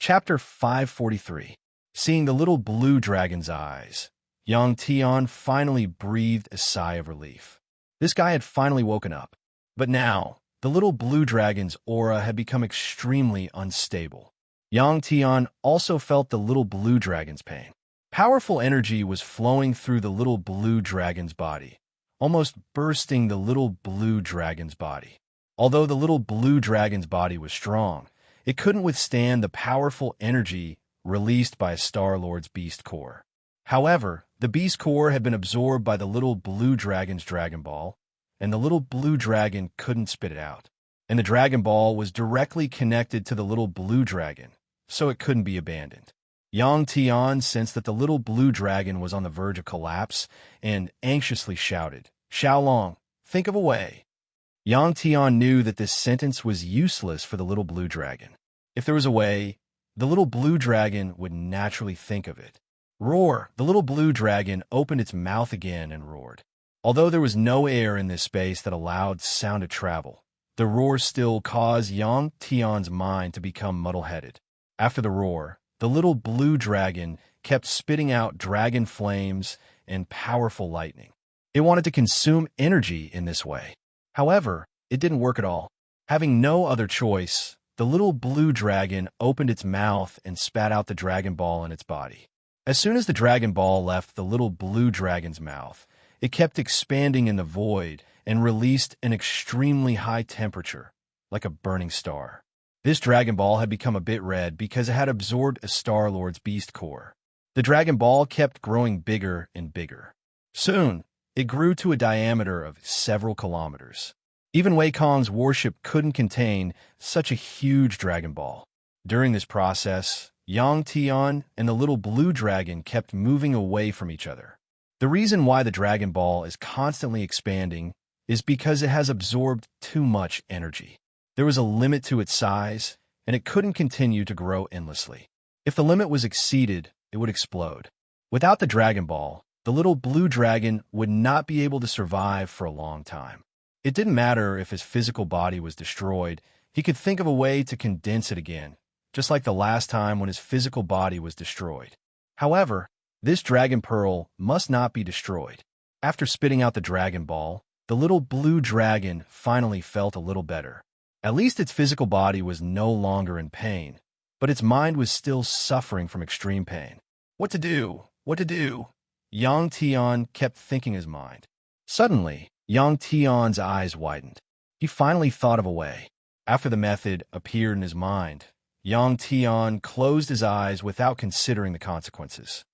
Chapter 543. Seeing the little blue dragon's eyes, Yang Tian finally breathed a sigh of relief. This guy had finally woken up. But now, the little blue dragon's aura had become extremely unstable. Yang Tian also felt the little blue dragon's pain. Powerful energy was flowing through the little blue dragon's body, almost bursting the little blue dragon's body. Although the little blue dragon's body was strong, it couldn't withstand the powerful energy released by Star-Lord's beast core. However, the beast core had been absorbed by the little blue dragon's Dragon Ball, and the little blue dragon couldn't spit it out. And the Dragon Ball was directly connected to the little blue dragon, so it couldn't be abandoned. Yang Tian sensed that the little blue dragon was on the verge of collapse and anxiously shouted, "Xiaolong, think of a way." Yang Tian knew that this sentence was useless for the little blue dragon. If there was a way, the little blue dragon would naturally think of it. Roar! The little blue dragon opened its mouth again and roared. Although there was no air in this space that allowed sound to travel, the roar still caused Yang Tian's mind to become muddle-headed. After the roar, the little blue dragon kept spitting out dragon flames and powerful lightning. It wanted to consume energy in this way. However, it didn't work at all. Having no other choice, the little blue dragon opened its mouth and spat out the Dragon Ball in its body. As soon as the Dragon Ball left the little blue dragon's mouth, it kept expanding in the void and released an extremely high temperature, like a burning star. This Dragon Ball had become a bit red because it had absorbed a Star-Lord's beast core. The Dragon Ball kept growing bigger and bigger. Soon, it grew to a diameter of several kilometers. Even Wei Kong's warship couldn't contain such a huge Dragon Ball. During this process, Yang Tian and the little blue dragon kept moving away from each other. The reason why the Dragon Ball is constantly expanding is because it has absorbed too much energy. There was a limit to its size, and it couldn't continue to grow endlessly. If the limit was exceeded, it would explode. Without the Dragon Ball, the little blue dragon would not be able to survive for a long time. It didn't matter if his physical body was destroyed, he could think of a way to condense it again, just like the last time when his physical body was destroyed. However, this Dragon Pearl must not be destroyed. After spitting out the Dragon Ball, the little blue dragon finally felt a little better. At least its physical body was no longer in pain, but its mind was still suffering from extreme pain. What to do? What to do? Yang Tian kept thinking his mind. Suddenly, Yang Tian's eyes widened. He finally thought of a way. After the method appeared in his mind, Yang Tian closed his eyes without considering the consequences.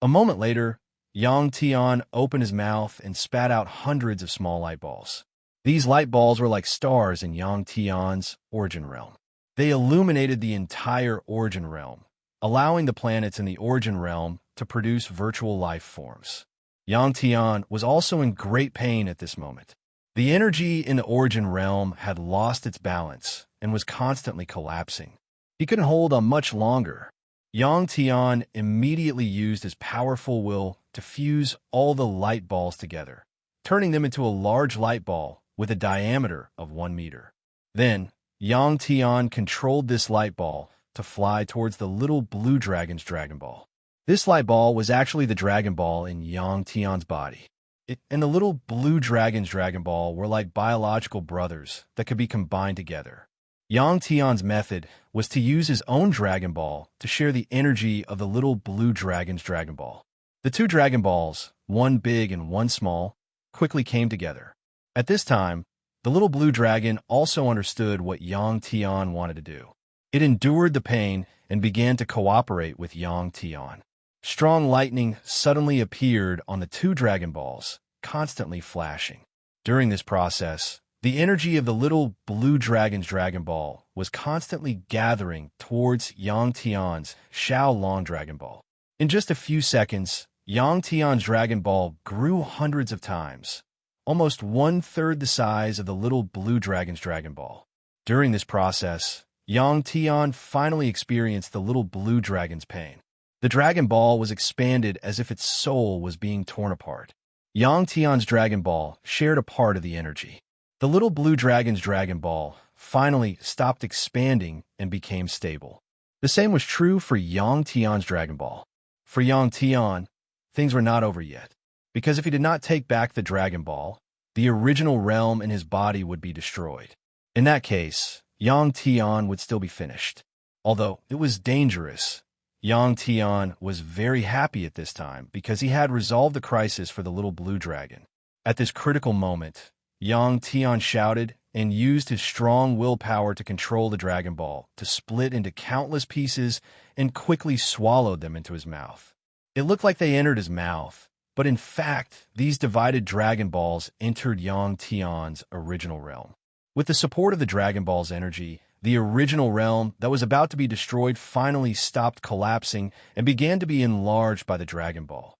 A moment later, Yang Tian opened his mouth and spat out hundreds of small light balls. These light balls were like stars in Yang Tian's origin realm. They illuminated the entire origin realm, allowing the planets in the origin realm to produce virtual life forms. Yang Tian was also in great pain at this moment. The energy in the origin realm had lost its balance and was constantly collapsing. He couldn't hold on much longer. Yang Tian immediately used his powerful will to fuse all the light balls together, turning them into a large light ball with a diameter of 1 meter. Then, Yang Tian controlled this light ball to fly towards the little blue dragon's Dragon Ball. This light ball was actually the Dragon Ball in Yang Tian's body. It and the little blue dragon's Dragon Ball were like biological brothers that could be combined together. Yang Tian's method was to use his own Dragon Ball to share the energy of the little blue dragon's Dragon Ball. The two Dragon Balls, one big and one small, quickly came together. At this time, the little blue dragon also understood what Yang Tian wanted to do. It endured the pain and began to cooperate with Yang Tian. Strong lightning suddenly appeared on the two Dragon Balls, constantly flashing. During this process, the energy of the little blue dragon's Dragon Ball was constantly gathering towards Yang Tian's Xiaolong Dragon Ball. In just a few seconds, Yang Tian's Dragon Ball grew hundreds of times, almost 1/3 the size of the little blue dragon's Dragon Ball. During this process, Yang Tian finally experienced the little blue dragon's pain. The Dragon Ball was expanded as if its soul was being torn apart. Yang Tian's Dragon Ball shared a part of the energy. The little blue dragon's Dragon Ball finally stopped expanding and became stable. The same was true for Yang Tian's Dragon Ball. For Yang Tian, things were not over yet, because if he did not take back the Dragon Ball, the original realm in his body would be destroyed. In that case, Yang Tian would still be finished. Although it was dangerous, Yang Tian was very happy at this time because he had resolved the crisis for the little blue dragon. At this critical moment, Yang Tian shouted and used his strong willpower to control the Dragon Ball, to split into countless pieces and quickly swallowed them into his mouth. It looked like they entered his mouth, but in fact, these divided Dragon Balls entered Yang Tian's original realm. With the support of the Dragon Ball's energy, the original realm that was about to be destroyed finally stopped collapsing and began to be enlarged by the Dragon Ball.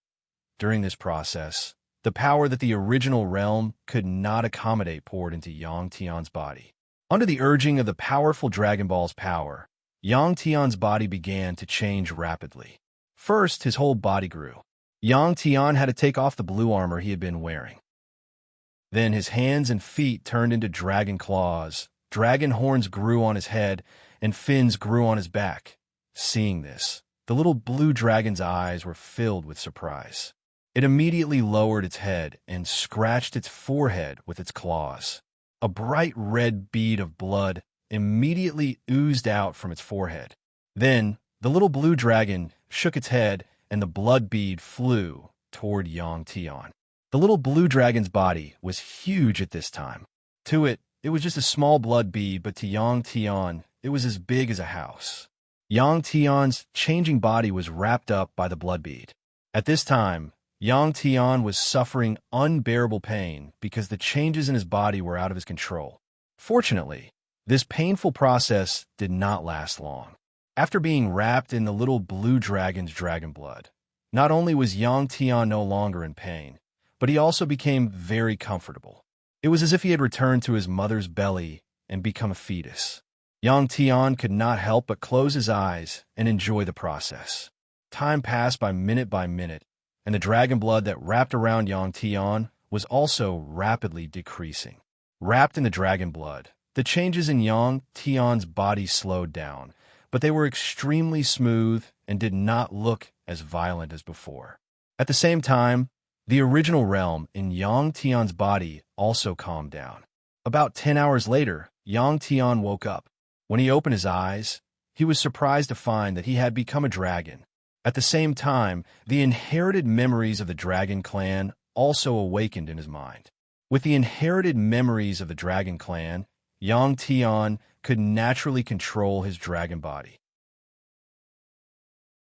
During this process, the power that the original realm could not accommodate poured into Yang Tian's body. Under the urging of the powerful Dragon Ball's power, Yang Tian's body began to change rapidly. First, his whole body grew. Yang Tian had to take off the blue armor he had been wearing. Then his hands and feet turned into dragon claws, dragon horns grew on his head, and fins grew on his back. Seeing this, the little blue dragon's eyes were filled with surprise. It immediately lowered its head and scratched its forehead with its claws. A bright red bead of blood immediately oozed out from its forehead. Then, the little blue dragon shook its head and the blood bead flew toward Yang Tian. The little blue dragon's body was huge at this time. To it, it was just a small blood bead, but to Yang Tian, it was as big as a house. Yang Tian's changing body was wrapped up by the blood bead. At this time, Yang Tian was suffering unbearable pain because the changes in his body were out of his control. Fortunately, this painful process did not last long. After being wrapped in the little blue dragon's dragon blood, not only was Yang Tian no longer in pain, but he also became very comfortable. It was as if he had returned to his mother's belly and become a fetus. Yang Tian could not help but close his eyes and enjoy the process. Time passed by minute, and the dragon blood that wrapped around Yang Tian was also rapidly decreasing. Wrapped in the dragon blood, the changes in Yang Tian's body slowed down, but they were extremely smooth and did not look as violent as before. At the same time, the original realm in Yang Tian's body also calmed down. About 10 hours later, Yang Tian woke up. When he opened his eyes, he was surprised to find that he had become a dragon. At the same time, the inherited memories of the dragon clan also awakened in his mind. With the inherited memories of the dragon clan, Yang Tian could naturally control his dragon body.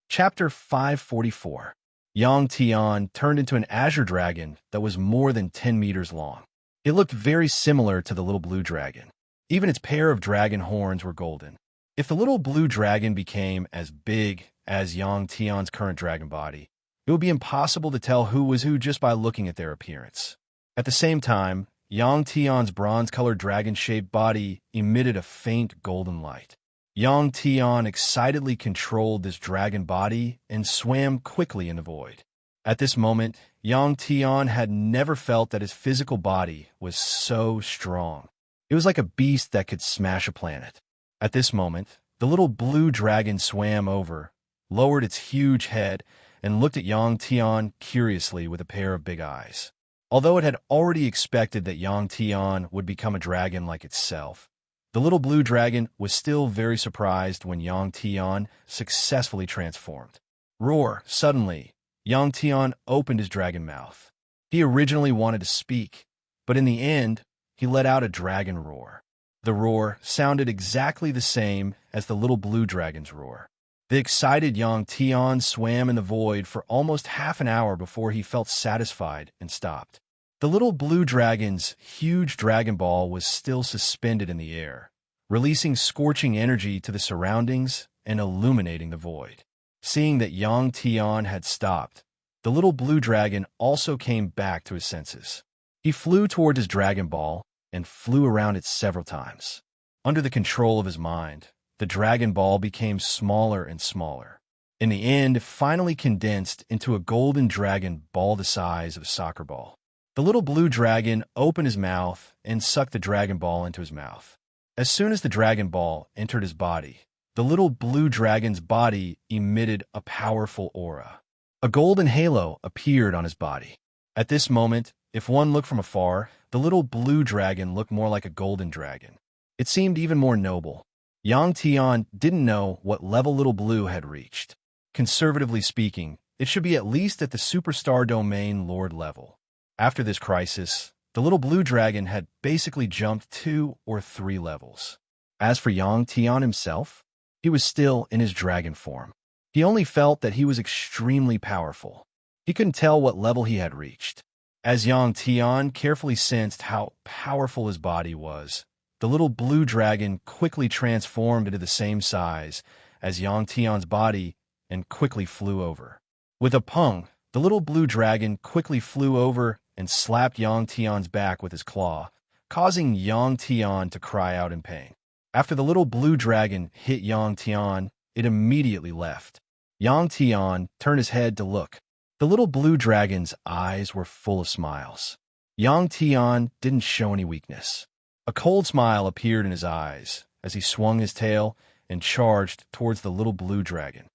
Chapter 544. Yang Tian turned into an azure dragon that was more than 10 meters long. It looked very similar to the little blue dragon. Even its pair of dragon horns were golden. If the little blue dragon became as big as Yang Tian's current dragon body, it would be impossible to tell who was who just by looking at their appearance. At the same time, Yang Tian's bronze-colored dragon-shaped body emitted a faint golden light. Yang Tian excitedly controlled this dragon body and swam quickly in the void. At this moment, Yang Tian had never felt that his physical body was so strong. It was like a beast that could smash a planet. At this moment, the little blue dragon swam over, lowered its huge head, and looked at Yang Tian curiously with a pair of big eyes. Although it had already expected that Yang Tian would become a dragon like itself, the little blue dragon was still very surprised when Yang Tian successfully transformed. Roar! Suddenly, Yang Tian opened his dragon mouth. He originally wanted to speak, but in the end, he let out a dragon roar. The roar sounded exactly the same as the little blue dragon's roar. The excited Yang Tian swam in the void for almost half an hour before he felt satisfied and stopped. The little blue dragon's huge dragon ball was still suspended in the air, releasing scorching energy to the surroundings and illuminating the void. Seeing that Yang Tian had stopped, the little blue dragon also came back to his senses. He flew toward his dragon ball and flew around it several times. Under the control of his mind, the dragon ball became smaller and smaller. In the end, it finally condensed into a golden dragon ball the size of a soccer ball. The little blue dragon opened his mouth and sucked the dragon ball into his mouth. As soon as the dragon ball entered his body, the little blue dragon's body emitted a powerful aura. A golden halo appeared on his body. At this moment, if one looked from afar, the little blue dragon looked more like a golden dragon. It seemed even more noble. Yang Tian didn't know what level Little Blue had reached. Conservatively speaking, it should be at least at the superstar domain lord level. After this crisis, the little blue dragon had basically jumped 2 or 3 levels. As for Yang Tian himself, he was still in his dragon form. He only felt that he was extremely powerful. He couldn't tell what level he had reached. As Yang Tian carefully sensed how powerful his body was, the little blue dragon quickly transformed into the same size as Yang Tian's body and quickly flew over. With a pung, the little blue dragon quickly flew over and slapped Yang Tian's back with his claw, causing Yang Tian to cry out in pain. After the little blue dragon hit Yang Tian, it immediately left. Yang Tian turned his head to look. The little blue dragon's eyes were full of smiles. Yang Tian didn't show any weakness. A cold smile appeared in his eyes as he swung his tail and charged towards the little blue dragon.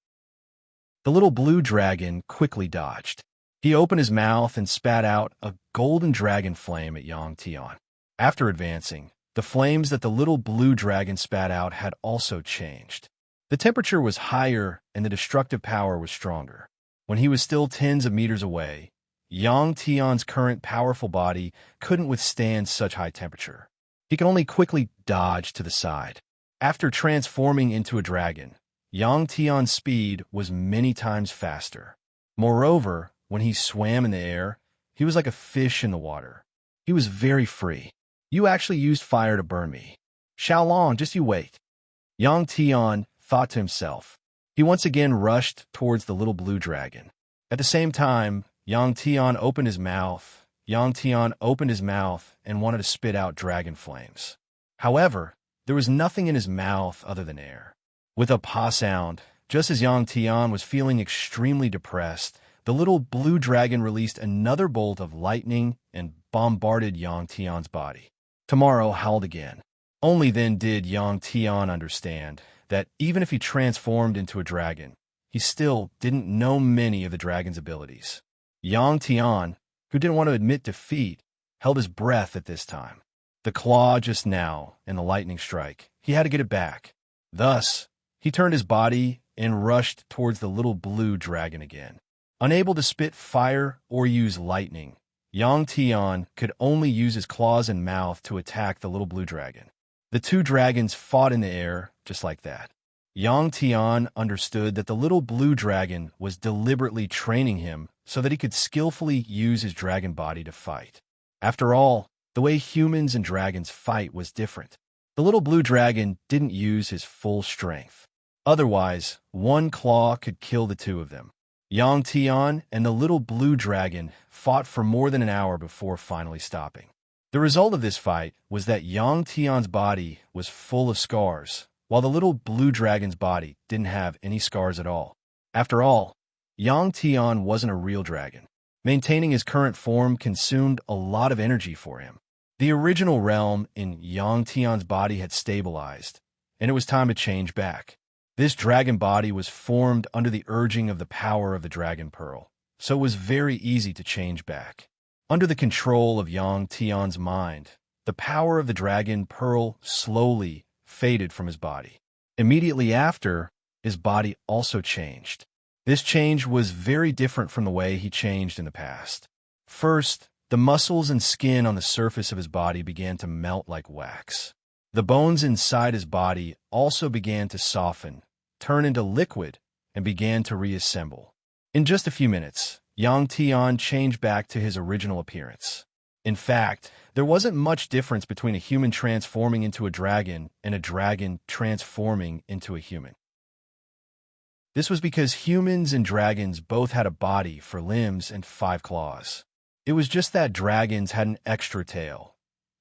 The little blue dragon quickly dodged. He opened his mouth and spat out a golden dragon flame at Yang Tian. After advancing, the flames that the little blue dragon spat out had also changed. The temperature was higher and the destructive power was stronger. When he was still tens of meters away, Yang Tian's current powerful body couldn't withstand such high temperature. He could only quickly dodge to the side. After transforming into a dragon, Yang Tian's speed was many times faster. Moreover, when he swam in the air, he was like a fish in the water. He was very free. You actually used fire to burn me. Xiaolong, just you wait. Yang Tian thought to himself. He once again rushed towards the little blue dragon. At the same time, Yang Tian opened his mouth. Yang Tian opened his mouth and wanted to spit out dragon flames. However, there was nothing in his mouth other than air. With a pa sound, just as Yang Tian was feeling extremely depressed, the little blue dragon released another bolt of lightning and bombarded Yang Tian's body. Tomorrow howled again. Only then did Yang Tian understand that even if he transformed into a dragon, he still didn't know many of the dragon's abilities. Yang Tian, who didn't want to admit defeat, held his breath at this time. The claw just now and the lightning strike, he had to get it back. Thus, he turned his body and rushed towards the little blue dragon again. Unable to spit fire or use lightning, Yang Tian could only use his claws and mouth to attack the little blue dragon. The two dragons fought in the air just like that. Yang Tian understood that the little blue dragon was deliberately training him so that he could skillfully use his dragon body to fight. After all, the way humans and dragons fight was different. The little blue dragon didn't use his full strength. Otherwise, one claw could kill the two of them. Yang Tian and the little blue dragon fought for more than an hour before finally stopping. The result of this fight was that Yang Tian's body was full of scars, while the little blue dragon's body didn't have any scars at all. After all, Yang Tian wasn't a real dragon. Maintaining his current form consumed a lot of energy for him. The original realm in Yang Tian's body had stabilized, and it was time to change back. This dragon body was formed under the urging of the power of the dragon pearl, so it was very easy to change back. Under the control of Yang Tian's mind, the power of the dragon pearl slowly faded from his body. Immediately after, his body also changed. This change was very different from the way he changed in the past. First, the muscles and skin on the surface of his body began to melt like wax. The bones inside his body also began to soften, turn into liquid, and began to reassemble. In just a few minutes, Yang Tian changed back to his original appearance. In fact, there wasn't much difference between a human transforming into a dragon and a dragon transforming into a human. This was because humans and dragons both had a body for limbs and 5 claws. It was just that dragons had an extra tail.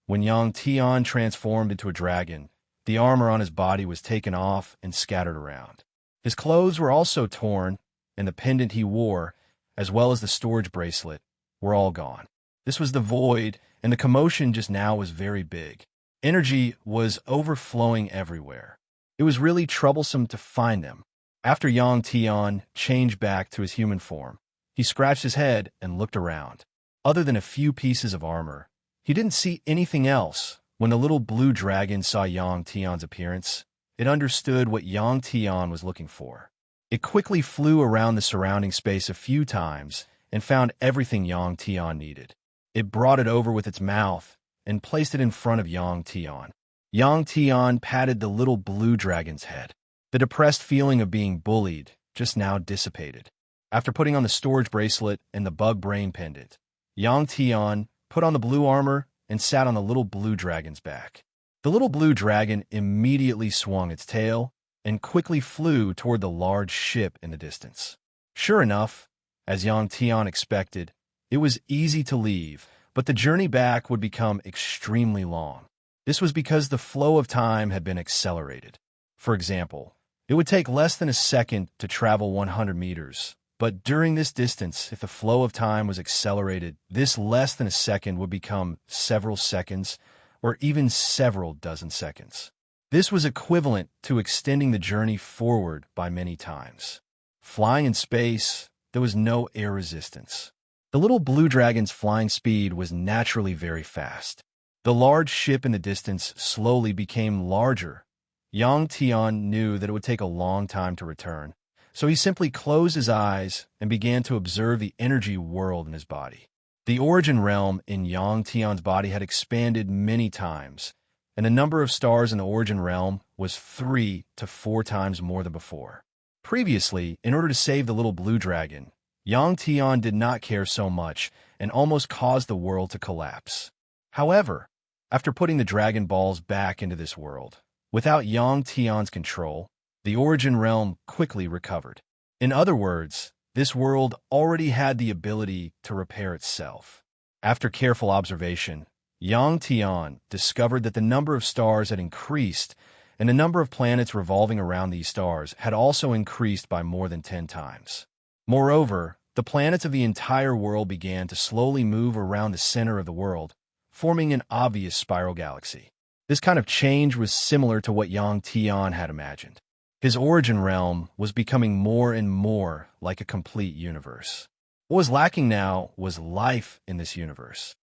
When Yang Tian transformed into a dragon, the armor on his body was taken off and scattered around. His clothes were also torn, and the pendant he wore, as well as the storage bracelet, were all gone. This was the void, and the commotion just now was very big. Energy was overflowing everywhere. It was really troublesome to find them. After Yang Tian changed back to his human form, he scratched his head and looked around. Other than a few pieces of armor, he didn't see anything else. When the little blue dragon saw Yang Tian's appearance, it understood what Yang Tian was looking for. It quickly flew around the surrounding space a few times and found everything Yang Tian needed. It brought it over with its mouth and placed it in front of Yang Tian. Yang Tian patted the little blue dragon's head. The depressed feeling of being bullied just now dissipated. After putting on the storage bracelet and the bug brain pendant, Yang Tian put on the blue armor and sat on the little blue dragon's back. The little blue dragon immediately swung its tail and quickly flew toward the large ship in the distance. Sure enough, as Yang Tian expected, it was easy to leave, but the journey back would become extremely long. This was because the flow of time had been accelerated. For example, it would take less than a second to travel 100 meters, but during this distance, if the flow of time was accelerated, this less than a second would become several seconds, or even several dozen seconds. This was equivalent to extending the journey forward by many times. Flying in space, there was no air resistance. The little blue dragon's flying speed was naturally very fast. The large ship in the distance slowly became larger. Yang Tian knew that it would take a long time to return, so he simply closed his eyes and began to observe the energy world in his body. The origin realm in Yang Tian's body had expanded many times, and the number of stars in the origin realm was 3 to 4 times more than before. Previously, in order to save the little blue dragon, Yang Tian did not care so much and almost caused the world to collapse. However, after putting the Dragon Balls back into this world, without Yang Tian's control, the origin realm quickly recovered. In other words, this world already had the ability to repair itself. After careful observation, Yang Tian discovered that the number of stars had increased, and the number of planets revolving around these stars had also increased by more than 10 times. Moreover, the planets of the entire world began to slowly move around the center of the world, forming an obvious spiral galaxy. This kind of change was similar to what Yang Tian had imagined. His origin realm was becoming more and more like a complete universe. What was lacking now was life in this universe.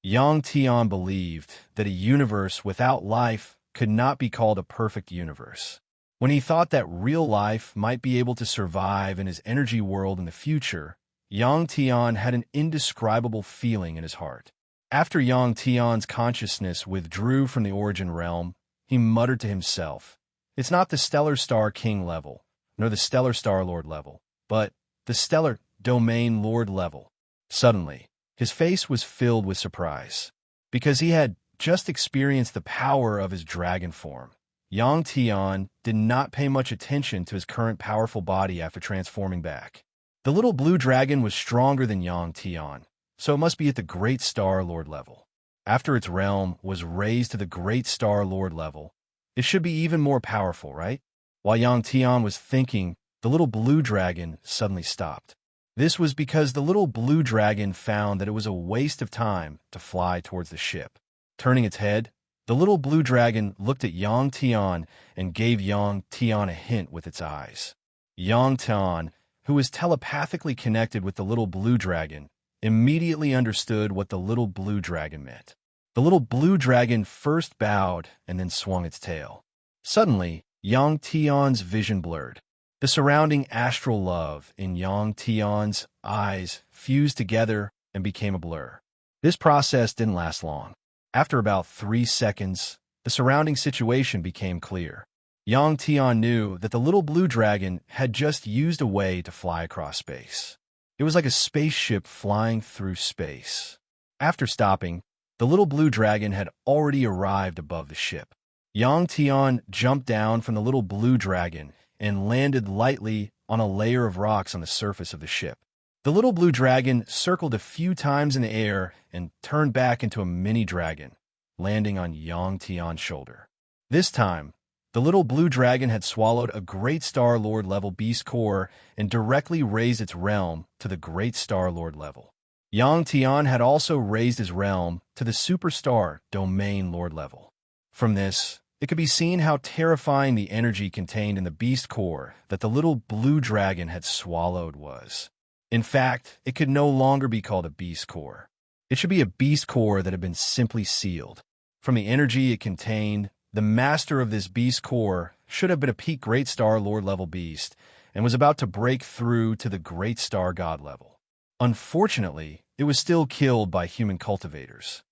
Yang Tian believed that a universe without life could not be called a perfect universe. When he thought that real life might be able to survive in his energy world in the future, Yang Tian had an indescribable feeling in his heart. After Yang Tian's consciousness withdrew from the origin realm, he muttered to himself, "It's not the Stellar Star King level, nor the Stellar Star Lord level, but the Stellar Domain Lord level." Suddenly, his face was filled with surprise, because he had just experienced the power of his dragon form. Yang Tian did not pay much attention to his current powerful body after transforming back. The little blue dragon was stronger than Yang Tian, so it must be at the Great Star Lord level. After its realm was raised to the Great Star Lord level, it should be even more powerful, right? While Yang Tian was thinking, the little blue dragon suddenly stopped. This was because the little blue dragon found that it was a waste of time to fly towards the ship. Turning its head, the little blue dragon looked at Yang Tian and gave Yang Tian a hint with its eyes. Yang Tian, who was telepathically connected with the little blue dragon, immediately understood what the little blue dragon meant. The little blue dragon first bowed and then swung its tail. Suddenly, Yang Tian's vision blurred. The surrounding astral love in Yang Tian's eyes fused together and became a blur. This process didn't last long. After about 3 seconds, the surrounding situation became clear. Yang Tian knew that the little blue dragon had just used a way to fly across space. It was like a spaceship flying through space. After stopping, the little blue dragon had already arrived above the ship. Yang Tian jumped down from the little blue dragon and landed lightly on a layer of rocks on the surface of the ship. The little blue dragon circled a few times in the air and turned back into a mini dragon, landing on Yang Tian's shoulder. This time, the little blue dragon had swallowed a Great Star Lord level beast core and directly raised its realm to the Great Star Lord level. Yang Tian had also raised his realm to the Superstar Domain Lord level. From this, it could be seen how terrifying the energy contained in the beast core that the little blue dragon had swallowed was. In fact, it could no longer be called a beast core. It should be a beast core that had been simply sealed. From the energy it contained, the master of this beast core should have been a peak Great Star Lord level beast and was about to break through to the Great Star God level. Unfortunately, it was still killed by human cultivators.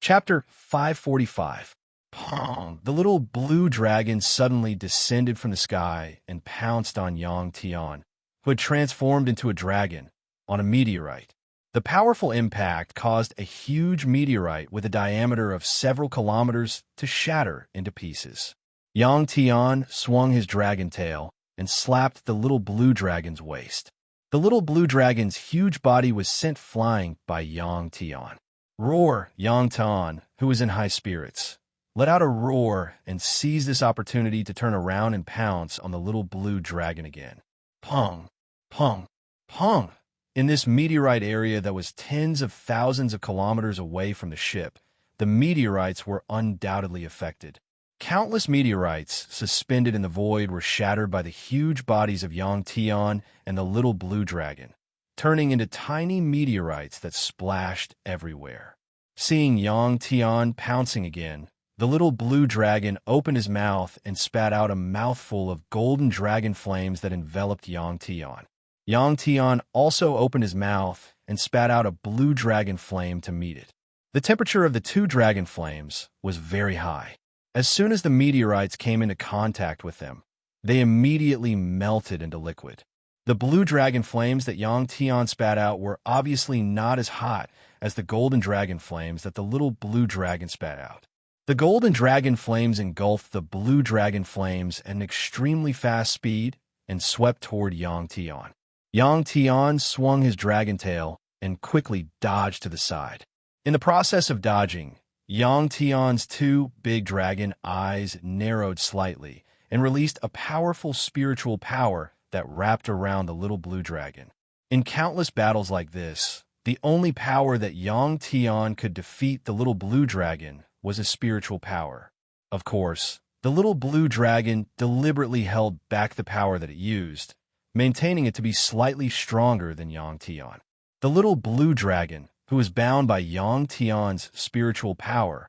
Chapter 545. Pong! The little blue dragon suddenly descended from the sky and pounced on Yang Tian, who had transformed into a dragon, on a meteorite. The powerful impact caused a huge meteorite with a diameter of several kilometers to shatter into pieces. Yang Tian swung his dragon tail and slapped the little blue dragon's waist. The little blue dragon's huge body was sent flying by Yang Tian. Roar! Yang Tian, who was in high spirits, let out a roar and seized this opportunity to turn around and pounce on the little blue dragon again. Pong! Pong! Pong! In this meteorite area that was tens of thousands of kilometers away from the ship, the meteorites were undoubtedly affected. Countless meteorites suspended in the void were shattered by the huge bodies of Yang Tian and the little blue dragon, turning into tiny meteorites that splashed everywhere. Seeing Yang Tian pouncing again, the little blue dragon opened his mouth and spat out a mouthful of golden dragon flames that enveloped Yang Tian. Yang Tian also opened his mouth and spat out a blue dragon flame to meet it. The temperature of the two dragon flames was very high. As soon as the meteorites came into contact with them, they immediately melted into liquid. The blue dragon flames that Yang Tian spat out were obviously not as hot as the golden dragon flames that the little blue dragon spat out. The golden dragon flames engulfed the blue dragon flames at an extremely fast speed and swept toward Yang Tian. Yang Tian swung his dragon tail and quickly dodged to the side. In the process of dodging, Yang Tian's two big dragon eyes narrowed slightly and released a powerful spiritual power that wrapped around the little blue dragon. In countless battles like this, the only power that Yang Tian could defeat the little blue dragon was a spiritual power. Of course, the little blue dragon deliberately held back the power that it used, maintaining it to be slightly stronger than Yang Tian. The little blue dragon, who was bound by Yang Tian's spiritual power,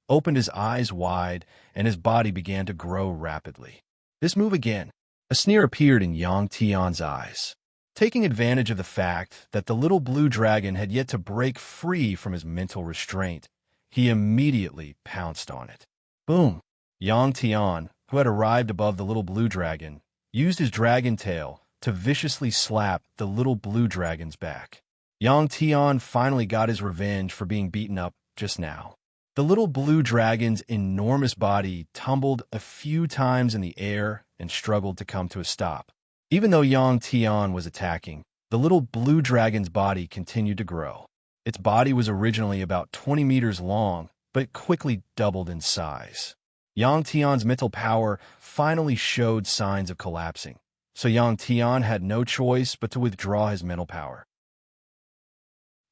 opened his eyes wide and his body began to grow rapidly. This move again. A sneer appeared in Yang Tian's eyes. Taking advantage of the fact that the little blue dragon had yet to break free from his mental restraint, he immediately pounced on it. Boom! Yang Tian, who had arrived above the little blue dragon, used his dragon tail to viciously slap the little blue dragon's back. Yang Tian finally got his revenge for being beaten up just now. The little blue dragon's enormous body tumbled a few times in the air and struggled to come to a stop. Even though Yang Tian was attacking, the little blue dragon's body continued to grow. Its body was originally about 20 meters long, but quickly doubled in size. Yang Tian's mental power finally showed signs of collapsing, so Yang Tian had no choice but to withdraw his mental power.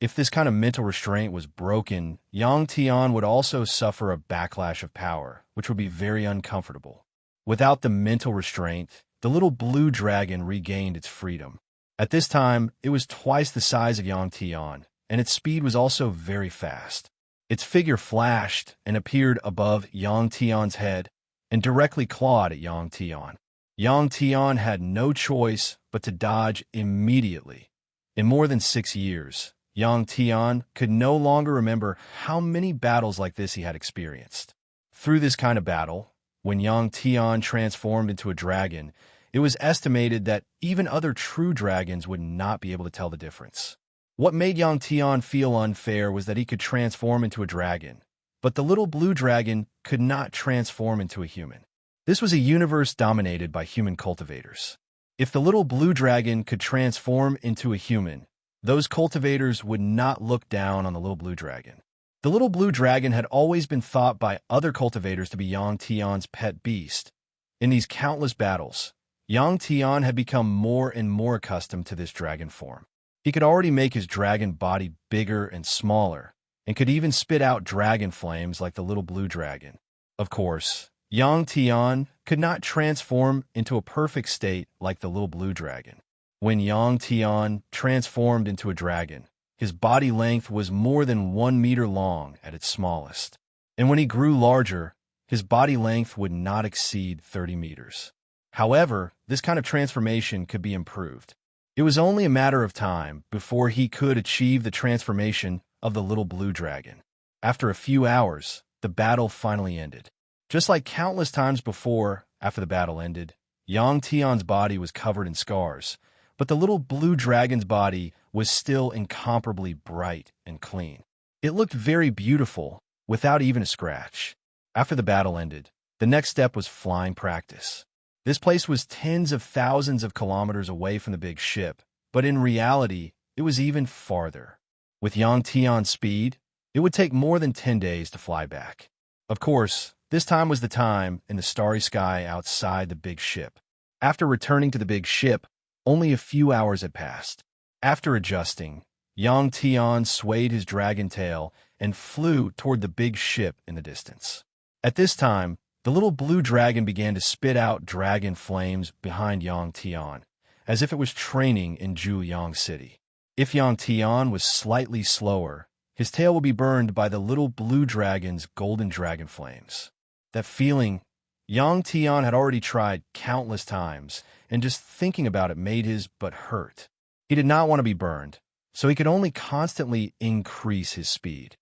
If this kind of mental restraint was broken, Yang Tian would also suffer a backlash of power, which would be very uncomfortable. Without the mental restraint, the little blue dragon regained its freedom. At this time, it was twice the size of Yang Tian, and its speed was also very fast. Its figure flashed and appeared above Yang Tian's head and directly clawed at Yang Tian. Yang Tian had no choice but to dodge immediately. In more than 6 years, Yang Tian could no longer remember how many battles like this he had experienced. Through this kind of battle, when Yang Tian transformed into a dragon, it was estimated that even other true dragons would not be able to tell the difference. What made Yang Tian feel unfair was that he could transform into a dragon, but the little blue dragon could not transform into a human. This was a universe dominated by human cultivators. If the little blue dragon could transform into a human, those cultivators would not look down on the little blue dragon. The little blue dragon had always been thought by other cultivators to be Yang Tian's pet beast. In these countless battles, Yang Tian had become more and more accustomed to this dragon form. He could already make his dragon body bigger and smaller, and could even spit out dragon flames like the little blue dragon. Of course, Yang Tian could not transform into a perfect state like the little blue dragon. When Yang Tian transformed into a dragon, his body length was more than 1 meter long at its smallest. And when he grew larger, his body length would not exceed 30 meters. However, this kind of transformation could be improved. It was only a matter of time before he could achieve the transformation of the little blue dragon. After a few hours, the battle finally ended. Just like countless times before, after the battle ended, Yang Tian's body was covered in scars, but the little blue dragon's body was still incomparably bright and clean. It looked very beautiful, without even a scratch. After the battle ended, the next step was flying practice. This place was tens of thousands of kilometers away from the big ship, but in reality, it was even farther. With Yang Tian's speed, it would take more than 10 days to fly back. Of course, this time was the time in the starry sky outside the big ship. After returning to the big ship, only a few hours had passed. After adjusting, Yang Tian swayed his dragon tail and flew toward the big ship in the distance. At this time, the little blue dragon began to spit out dragon flames behind Yang Tian, as if it was training in Zhuyang City. If Yang Tian was slightly slower, his tail would be burned by the little blue dragon's golden dragon flames. That feeling, Yang Tian had already tried countless times, and just thinking about it made his butt hurt. He did not want to be burned, so he could only constantly increase his speed.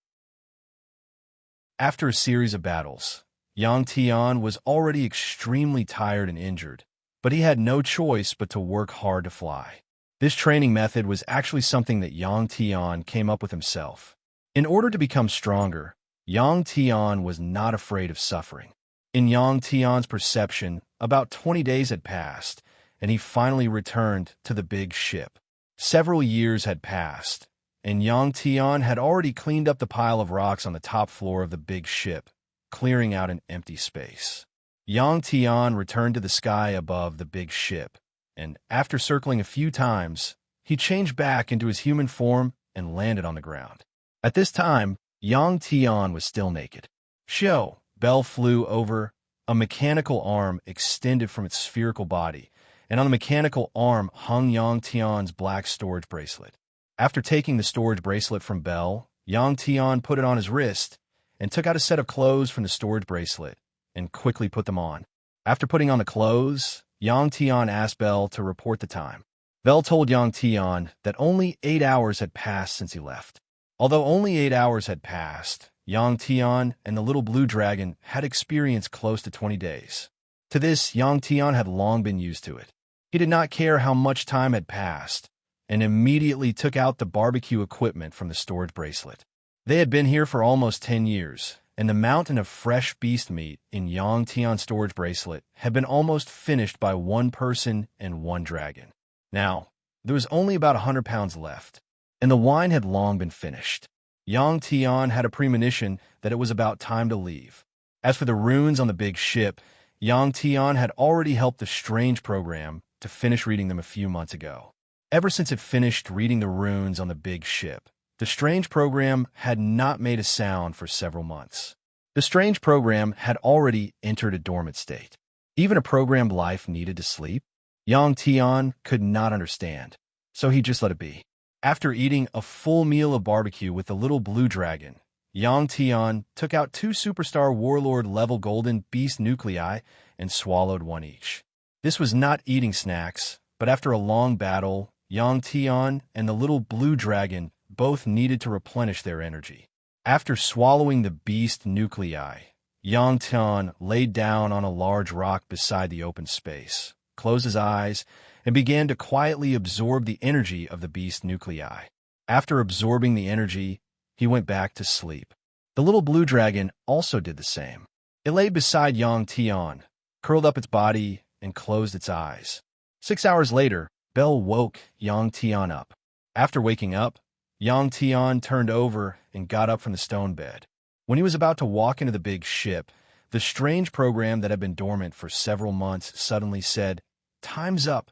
After a series of battles, Yang Tian was already extremely tired and injured, but he had no choice but to work hard to fly. This training method was actually something that Yang Tian came up with himself. In order to become stronger, Yang Tian was not afraid of suffering. In Yang Tian's perception, about 20 days had passed, and he finally returned to the big ship. Several years had passed, and Yang Tian had already cleaned up the pile of rocks on the top floor of the big ship, clearing out an empty space. Yang Tian returned to the sky above the big ship, and after circling a few times, he changed back into his human form and landed on the ground. At this time, Yang Tian was still naked. Shoo! Bell flew over. A mechanical arm extended from its spherical body, and on the mechanical arm hung Yang Tian's black storage bracelet. After taking the storage bracelet from Bell, Yang Tian put it on his wrist and took out a set of clothes from the storage bracelet and quickly put them on. After putting on the clothes, Yang Tian asked Bell to report the time. Bell told Yang Tian that only 8 hours had passed since he left. Although only 8 hours had passed, Yang Tian and the little blue dragon had experienced close to 20 days. To this, Yang Tian had long been used to it. He did not care how much time had passed, and immediately took out the barbecue equipment from the storage bracelet. They had been here for almost 10 years, and the mountain of fresh beast meat in Yang Tian's storage bracelet had been almost finished by one person and one dragon. Now, there was only about 100 pounds left, and the wine had long been finished. Yang Tian had a premonition that it was about time to leave. As for the runes on the big ship, Yang Tian had already helped the Strange program to finish reading them a few months ago. Ever since it finished reading the runes on the big ship, the Strange program had not made a sound for several months. The Strange program had already entered a dormant state. Even a programmed life needed to sleep? Yang Tian could not understand, so he just let it be. After eating a full meal of barbecue with the little blue dragon, Yang Tian took out 2 superstar warlord level golden beast nuclei and swallowed one each. This was not eating snacks, but after a long battle, Yang Tian and the little blue dragon both needed to replenish their energy. After swallowing the beast nuclei, Yang Tian laid down on a large rock beside the open space, closed his eyes, and began to quietly absorb the energy of the beast nuclei. After absorbing the energy, he went back to sleep. The little blue dragon also did the same. It lay beside Yang Tian, curled up its body, and closed its eyes. 6 hours later, Bell woke Yang Tian up. After waking up, Yang Tian turned over and got up from the stone bed. When he was about to walk into the big ship, the Strange program that had been dormant for several months suddenly said, "Time's up."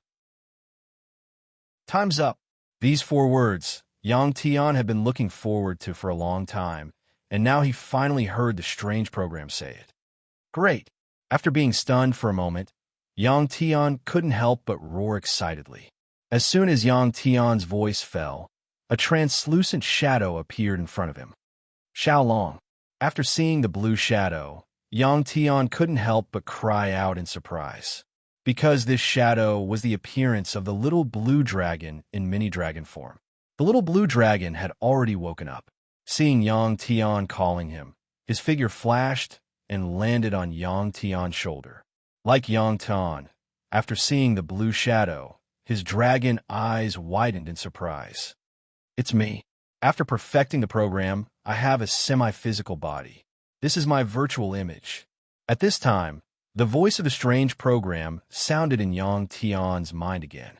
Time's up. These 4 words, Yang Tian had been looking forward to for a long time, and now he finally heard the strange program say it. Great! After being stunned for a moment, Yang Tian couldn't help but roar excitedly. As soon as Yang Tian's voice fell, a translucent shadow appeared in front of him. Xiaolong. After seeing the blue shadow, Yang Tian couldn't help but cry out in surprise. Because this shadow was the appearance of the little blue dragon in mini dragon form. The little blue dragon had already woken up. Seeing Yang Tian calling him, his figure flashed and landed on Yang Tian's shoulder. Like Yang Tian, after seeing the blue shadow, his dragon eyes widened in surprise. It's me. After perfecting the program, I have a semi-physical body. This is my virtual image. At this time, the voice of the strange program sounded in Yang Tian's mind again.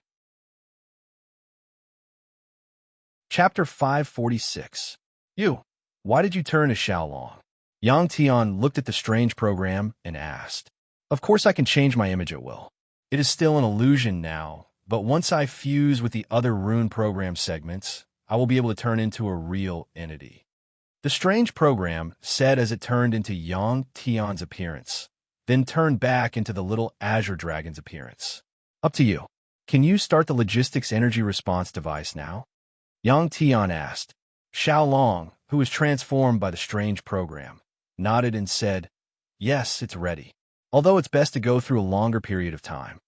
Chapter 546. You. Why did you turn to Xiaolong? Yang Tian looked at the strange program and asked. Of course I can change my image at will. It is still an illusion now, but once I fuse with the other rune program segments, I will be able to turn into a real entity. The strange program said as it turned into Yang Tian's appearance, then turned back into the little azure dragon's appearance. Up to you. Can you start the logistics energy response device now? Yang Tian asked. Xiaolong, who was transformed by the strange program, nodded and said, Yes, it's ready. Although it's best to go through a longer period of time.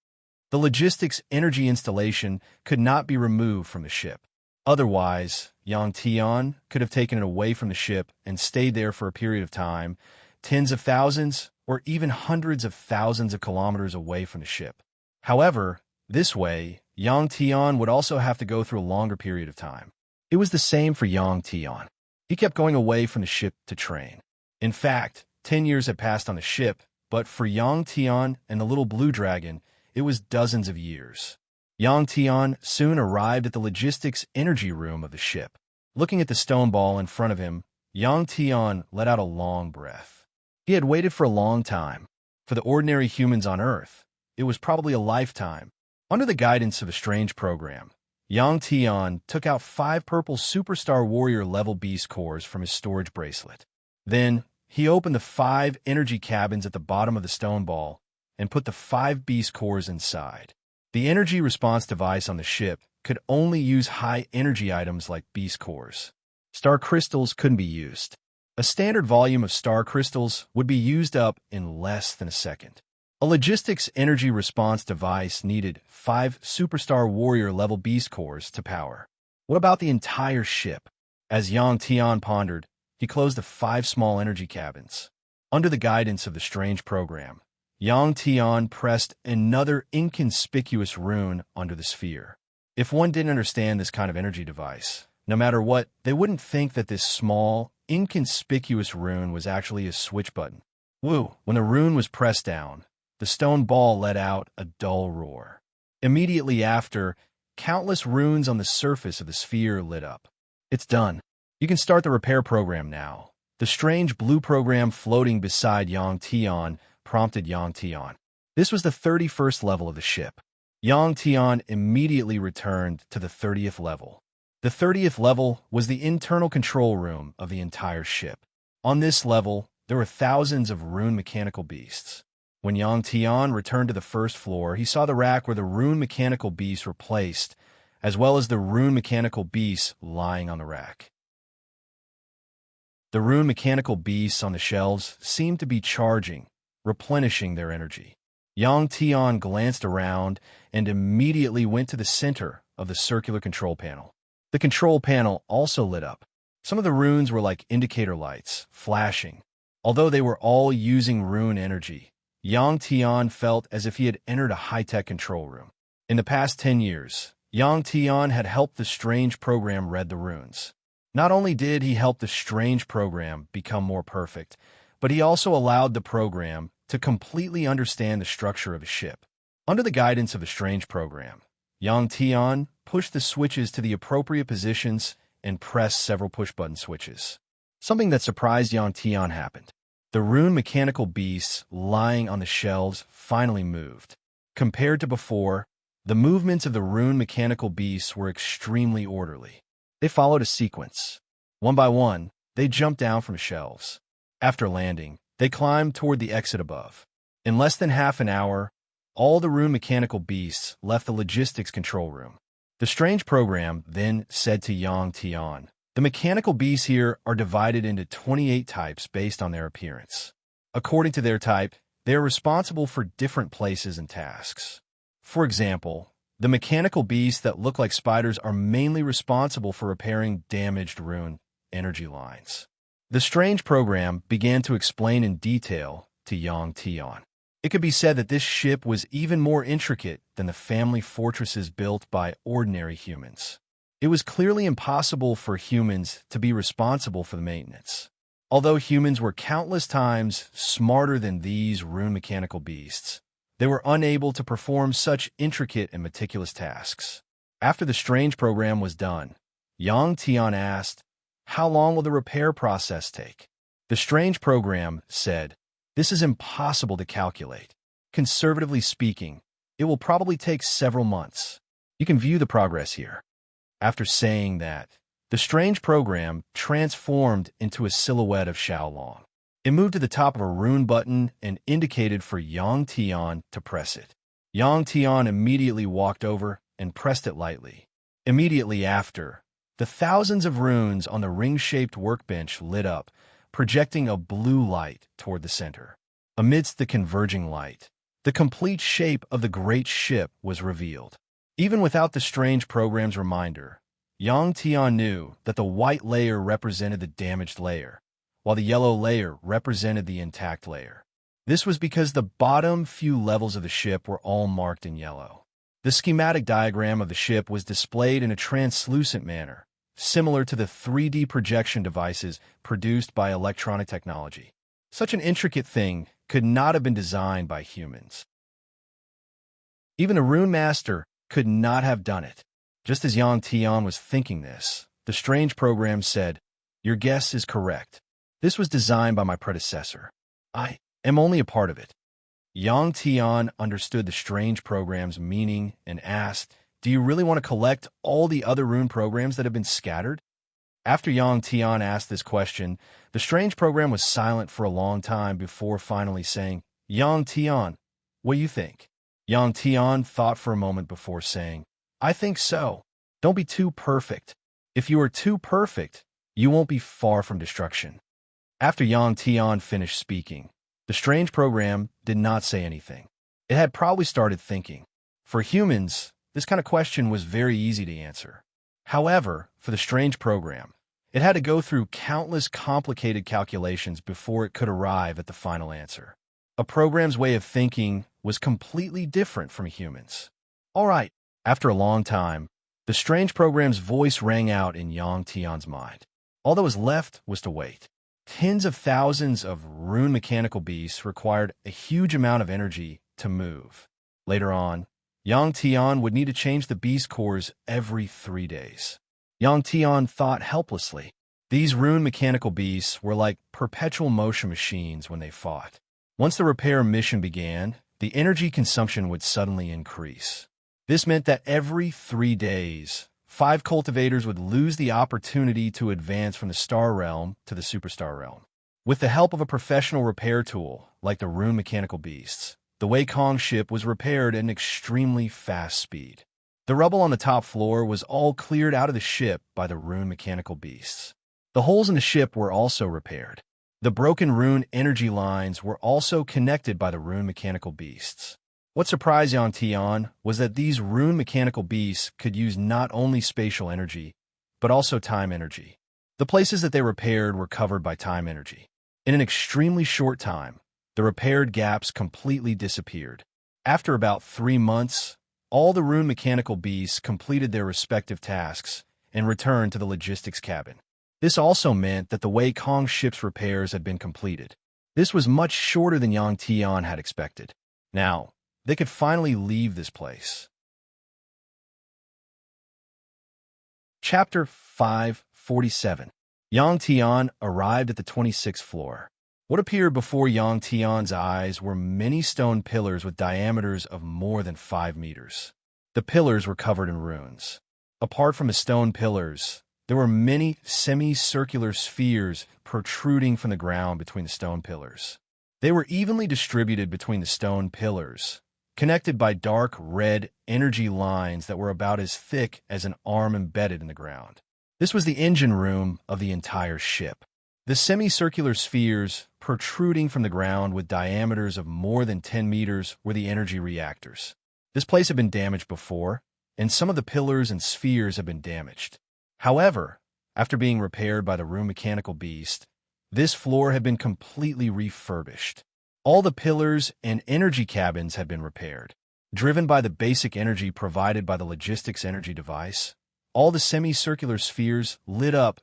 The logistics energy installation could not be removed from the ship. Otherwise, Yang Tian could have taken it away from the ship and stayed there for a period of time, tens of thousands or even hundreds of thousands of kilometers away from the ship. However, this way, Yang Tian would also have to go through a longer period of time. It was the same for Yang Tian. He kept going away from the ship to train. In fact, 10 years had passed on the ship, but for Yang Tian and the little blue dragon, it was dozens of years. Yang Tian soon arrived at the logistics energy room of the ship. Looking at the stone ball in front of him, Yang Tian let out a long breath. He had waited for a long time. For the ordinary humans on Earth, it was probably a lifetime. Under the guidance of a strange program, Yang Tian took out 5 purple superstar warrior level beast cores from his storage bracelet. Then, he opened the 5 energy cabins at the bottom of the stone ball and put the 5 beast cores inside. The energy response device on the ship could only use high energy items like beast cores. Star crystals couldn't be used. A standard volume of star crystals would be used up in less than a second. A logistics energy response device needed 5 superstar warrior level beast cores to power. What about the entire ship? As Yang Tian pondered, he closed the 5 small energy cabins. Under the guidance of the strange program, Yang Tian pressed another inconspicuous rune under the sphere. If one didn't understand this kind of energy device, no matter what, they wouldn't think that this small, inconspicuous rune was actually a switch button. Woo! When the rune was pressed down, the stone ball let out a dull roar. Immediately after, countless runes on the surface of the sphere lit up. It's done. You can start the repair program now. The strange blue program floating beside Yang Tian prompted Yang Tian. This was the 31st level of the ship. Yang Tian immediately returned to the 30th level. The 30th level was the internal control room of the entire ship. On this level, there were thousands of rune mechanical beasts. When Yang Tian returned to the first floor, he saw the rack where the rune mechanical beasts were placed, as well as the rune mechanical beasts lying on the rack. The rune mechanical beasts on the shelves seemed to be charging, replenishing their energy. Yang Tian glanced around and immediately went to the center of the circular control panel. The control panel also lit up. Some of the runes were like indicator lights, flashing. Although they were all using rune energy, Yang Tian felt as if he had entered a high-tech control room. In the past 10 years, Yang Tian had helped the strange program read the runes. Not only did he help the strange program become more perfect, but he also allowed the program to completely understand the structure of a ship. Under the guidance of the strange program, Yang Tian pushed the switches to the appropriate positions and pressed several push-button switches. Something that surprised Yang Tian happened. The rune mechanical beasts lying on the shelves finally moved. Compared to before, the movements of the rune mechanical beasts were extremely orderly. They followed a sequence. One by one, they jumped down from shelves. After landing, they climbed toward the exit above. In less than half an hour, all the rune mechanical beasts left the logistics control room. The strange program then said to Yang Tian, "The mechanical beasts here are divided into 28 types based on their appearance. According to their type, they are responsible for different places and tasks. For example, the mechanical beasts that look like spiders are mainly responsible for repairing damaged rune energy lines." The strange program began to explain in detail to Yang Tian. It could be said that this ship was even more intricate than the family fortresses built by ordinary humans. It was clearly impossible for humans to be responsible for the maintenance. Although humans were countless times smarter than these rune mechanical beasts, they were unable to perform such intricate and meticulous tasks. After the strange program was done, Yang Tian asked, "How long will the repair process take?" The strange program said, "This is impossible to calculate. Conservatively speaking, it will probably take several months. You can view the progress here." After saying that, the strange program transformed into a silhouette of Xiaolong. It moved to the top of a rune button and indicated for Yang Tian to press it. Yang Tian immediately walked over and pressed it lightly. Immediately after, the thousands of runes on the ring-shaped workbench lit up, projecting a blue light toward the center. Amidst the converging light, the complete shape of the great ship was revealed. Even without the strange program's reminder, Yang Tian knew that the white layer represented the damaged layer, while the yellow layer represented the intact layer. This was because the bottom few levels of the ship were all marked in yellow. The schematic diagram of the ship was displayed in a translucent manner, similar to the 3D projection devices produced by electronic technology. Such an intricate thing could not have been designed by humans. Even a rune master could not have done it. Just as Yang Tian was thinking this, the strange program said, "Your guess is correct. This was designed by my predecessor. I am only a part of it." Yang Tian understood the strange program's meaning and asked, "Do you really want to collect all the other rune programs that have been scattered?" After Yang Tian asked this question, the strange program was silent for a long time before finally saying, "Yang Tian, what do you think?" Yang Tian thought for a moment before saying, "I think so. Don't be too perfect. If you are too perfect, you won't be far from destruction." After Yang Tian finished speaking, the strange program did not say anything. It had probably started thinking. For humans, this kind of question was very easy to answer. However, for the strange program, it had to go through countless complicated calculations before it could arrive at the final answer. A program's way of thinking was completely different from a human's. "All right." After a long time, the strange program's voice rang out in Yang Tian's mind. All that was left was to wait. Tens of thousands of rune mechanical beasts required a huge amount of energy to move. Later on, Yang Tian would need to change the beast cores every 3 days. Yang Tian thought helplessly. These rune mechanical beasts were like perpetual motion machines when they fought. Once the repair mission began, the energy consumption would suddenly increase. This meant that every 3 days, 5 cultivators would lose the opportunity to advance from the star realm to the superstar realm. With the help of a professional repair tool, like the rune mechanical beasts, the Wei Kong ship was repaired at an extremely fast speed. The rubble on the top floor was all cleared out of the ship by the rune mechanical beasts. The holes in the ship were also repaired. The broken rune energy lines were also connected by the rune mechanical beasts. What surprised Yang Tian was that these rune mechanical beasts could use not only spatial energy, but also time energy. The places that they repaired were covered by time energy. In an extremely short time, the repaired gaps completely disappeared. After about 3 months, all the rune mechanical beasts completed their respective tasks and returned to the logistics cabin. This also meant that the Wei Kong ship's repairs had been completed. This was much shorter than Yang Tian had expected. Now, they could finally leave this place. Chapter 547. Yang Tian arrived at the 26th floor. What appeared before Yang Tian's eyes were many stone pillars with diameters of more than 5 meters. The pillars were covered in runes. Apart from the stone pillars, there were many semicircular spheres protruding from the ground between the stone pillars. They were evenly distributed between the stone pillars, connected by dark red energy lines that were about as thick as an arm embedded in the ground. This was the engine room of the entire ship. The semicircular spheres protruding from the ground with diameters of more than 10 meters were the energy reactors. This place had been damaged before, and some of the pillars and spheres had been damaged. However, after being repaired by the room mechanical beast, this floor had been completely refurbished. All the pillars and energy cabins had been repaired. Driven by the basic energy provided by the logistics energy device, all the semicircular spheres lit up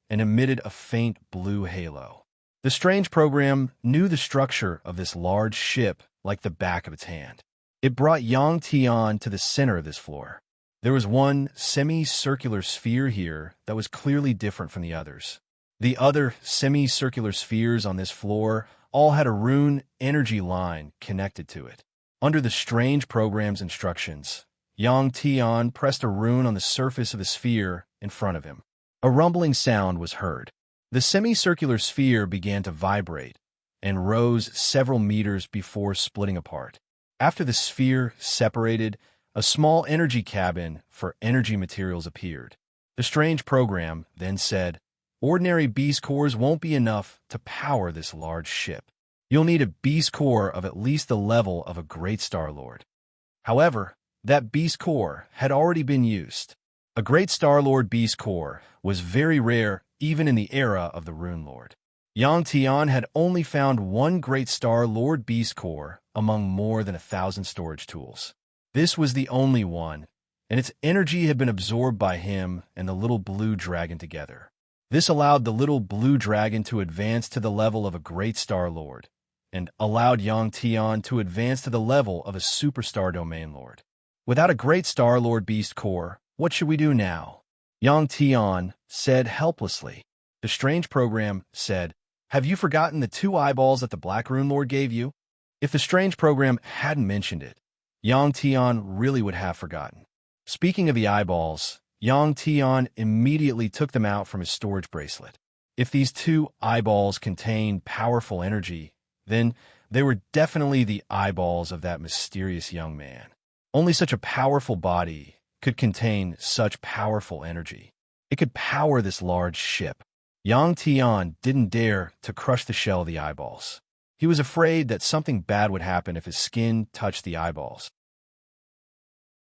and emitted a faint blue halo. The strange program knew the structure of this large ship like the back of its hand. It brought Yang Tian to the center of this floor. There was one semicircular sphere here that was clearly different from the others. The other semicircular spheres on this floor all had a rune energy line connected to it. Under the strange program's instructions, Yang Tian pressed a rune on the surface of the sphere in front of him. A rumbling sound was heard. The semicircular sphere began to vibrate and rose several meters before splitting apart. After the sphere separated, a small energy cabin for energy materials appeared. The strange program then said, "Ordinary beast cores won't be enough to power this large ship. You'll need a beast core of at least the level of a great Star Lord." However, that beast core had already been used. A great Star Lord beast core was very rare even in the era of the Rune Lord. Yang Tian had only found one great Star Lord beast core among more than 1,000 storage tools. This was the only one, and its energy had been absorbed by him and the little blue dragon together. This allowed the little blue dragon to advance to the level of a great Star Lord, and allowed Yang Tian to advance to the level of a superstar domain lord. Without a great Star Lord beast core, what should we do now? Yang Tian said helplessly. The strange program said, "Have you forgotten the 2 eyeballs that the Black Rune Lord gave you?" If the strange program hadn't mentioned it, Yang Tian really would have forgotten. Speaking of the eyeballs, Yang Tian immediately took them out from his storage bracelet. If these 2 eyeballs contained powerful energy, then they were definitely the eyeballs of that mysterious young man. Only such a powerful body could contain such powerful energy. It could power this large ship. Yang Tian didn't dare to crush the shell of the eyeballs. He was afraid that something bad would happen if his skin touched the eyeballs.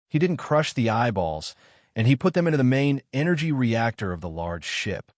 He didn't crush the eyeballs, and he put them into the main energy reactor of the large ship.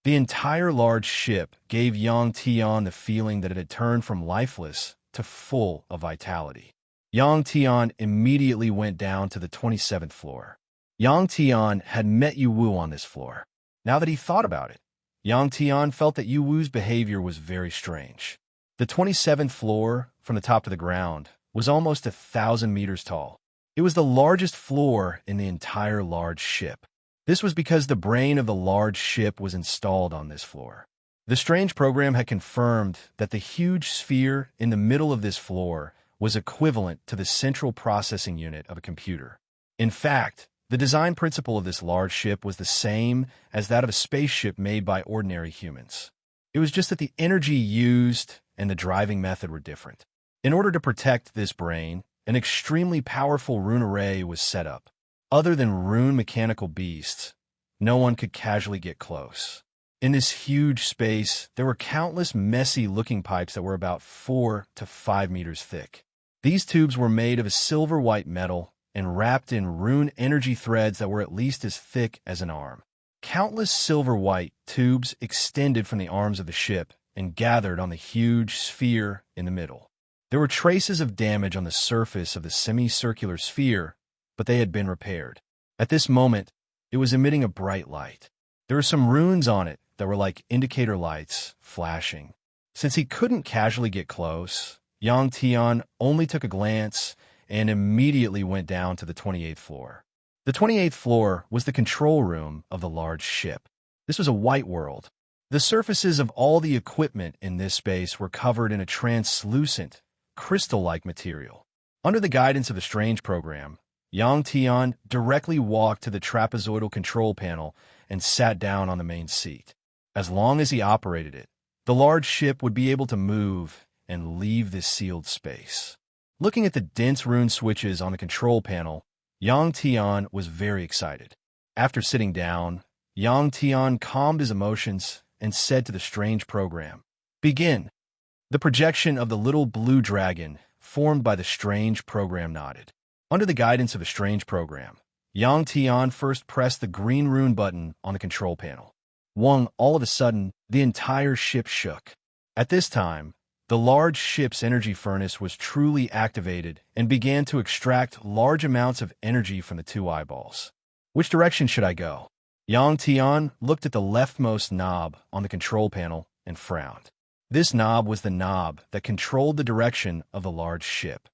The entire large ship gave Yang Tian the feeling that it had turned from lifeless to full of vitality. Yang Tian immediately went down to the 27th floor. Yang Tian had met Yu Wu on this floor. Now that he thought about it, Yang Tian felt that Yu Wu's behavior was very strange. The 27th floor, from the top to the ground, was almost 1,000 meters tall. It was the largest floor in the entire large ship. This was because the brain of the large ship was installed on this floor. The strange program had confirmed that the huge sphere in the middle of this floor was equivalent to the central processing unit of a computer. In fact, the design principle of this large ship was the same as that of a spaceship made by ordinary humans. It was just that the energy used and the driving method were different. In order to protect this brain, an extremely powerful rune array was set up. Other than rune mechanical beasts, no one could casually get close. In this huge space, there were countless messy-looking pipes that were about 4 to 5 meters thick. These tubes were made of a silver-white metal and wrapped in rune energy threads that were at least as thick as an arm. Countless silver-white tubes extended from the arms of the ship and gathered on the huge sphere in the middle. There were traces of damage on the surface of the semicircular sphere, but they had been repaired. At this moment, it was emitting a bright light. There were some runes on it that were like indicator lights flashing. Since he couldn't casually get close, Yang Tian only took a glance and immediately went down to the 28th floor. The 28th floor was the control room of the large ship. This was a white world. The surfaces of all the equipment in this space were covered in a translucent, crystal-like material. Under the guidance of the strange program, Yang Tian directly walked to the trapezoidal control panel and sat down on the main seat. As long as he operated it, the large ship would be able to move and leave this sealed space. Looking at the dense rune switches on the control panel, Yang Tian was very excited. After sitting down, Yang Tian calmed his emotions and said to the strange program, "Begin." The projection of the little blue dragon formed by the strange program nodded. Under the guidance of the strange program, Yang Tian first pressed the green rune button on the control panel. All of a sudden, the entire ship shook. At this time, the large ship's energy furnace was truly activated and began to extract large amounts of energy from the two eyeballs. Which direction should I go? Yang Tian looked at the leftmost knob on the control panel and frowned. This knob was the knob that controlled the direction of the large ship.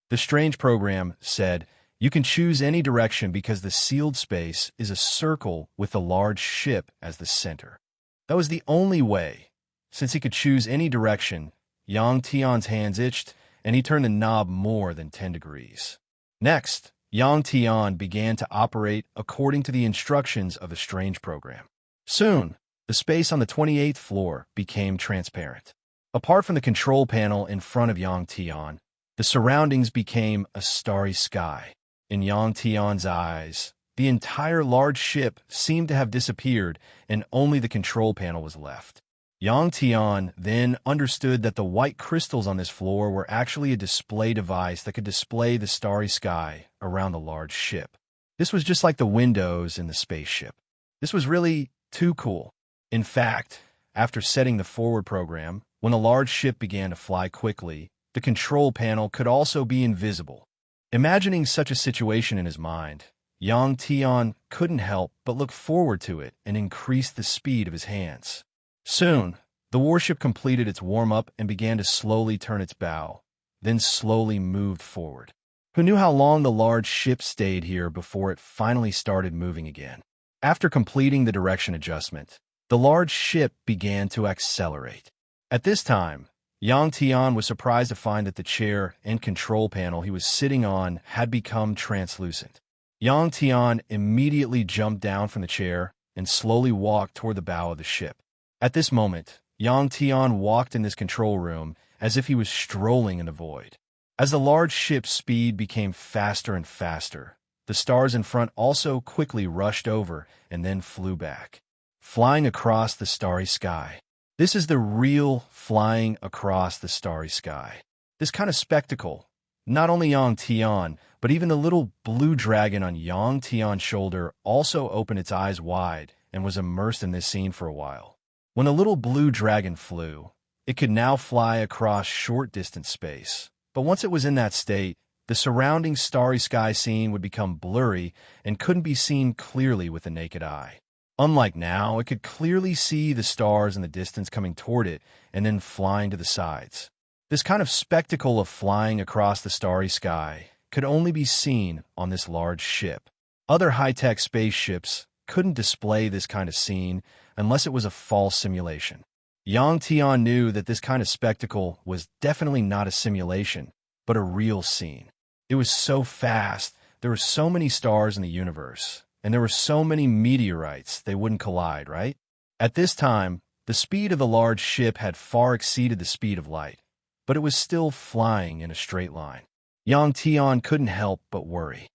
The strange program said, "You can choose any direction because the sealed space is a circle with the large ship as the center." That was the only way. Since he could choose any direction, Yang Tian's hands itched, and he turned the knob more than 10 degrees. Next, Yang Tian began to operate according to the instructions of the strange program. Soon, the space on the 28th floor became transparent. Apart from the control panel in front of Yang Tian, the surroundings became a starry sky. In Yang Tian's eyes, the entire large ship seemed to have disappeared, and only the control panel was left. Yang Tian then understood that the white crystals on this floor were actually a display device that could display the starry sky around the large ship. This was just like the windows in the spaceship. This was really too cool. In fact, after setting the forward program, when the large ship began to fly quickly, the control panel could also be invisible. Imagining such a situation in his mind, Yang Tian couldn't help but look forward to it and increase the speed of his hands. Soon, the warship completed its warm-up and began to slowly turn its bow, then slowly moved forward. Who knew how long the large ship stayed here before it finally started moving again? After completing the direction adjustment, the large ship began to accelerate. At this time, Yang Tian was surprised to find that the chair and control panel he was sitting on had become translucent. Yang Tian immediately jumped down from the chair and slowly walked toward the bow of the ship. At this moment, Yang Tian walked in this control room as if he was strolling in the void. As the large ship's speed became faster and faster, the stars in front also quickly rushed over and then flew back, flying across the starry sky. This is the real flying across the starry sky. This kind of spectacle, not only Yang Tian, but even the little blue dragon on Yang Tian's shoulder also opened its eyes wide and was immersed in this scene for a while. When the little blue dragon flew, it could now fly across short distance space. But once it was in that state, the surrounding starry sky scene would become blurry and couldn't be seen clearly with the naked eye. Unlike now, it could clearly see the stars in the distance coming toward it and then flying to the sides. This kind of spectacle of flying across the starry sky could only be seen on this large ship. Other high-tech spaceships couldn't display this kind of scene unless it was a false simulation. Yang Tian knew that this kind of spectacle was definitely not a simulation, but a real scene. It was so fast, there were so many stars in the universe, and there were so many meteorites they wouldn't collide, right? At this time, the speed of the large ship had far exceeded the speed of light, but it was still flying in a straight line. Yang Tian couldn't help but worry.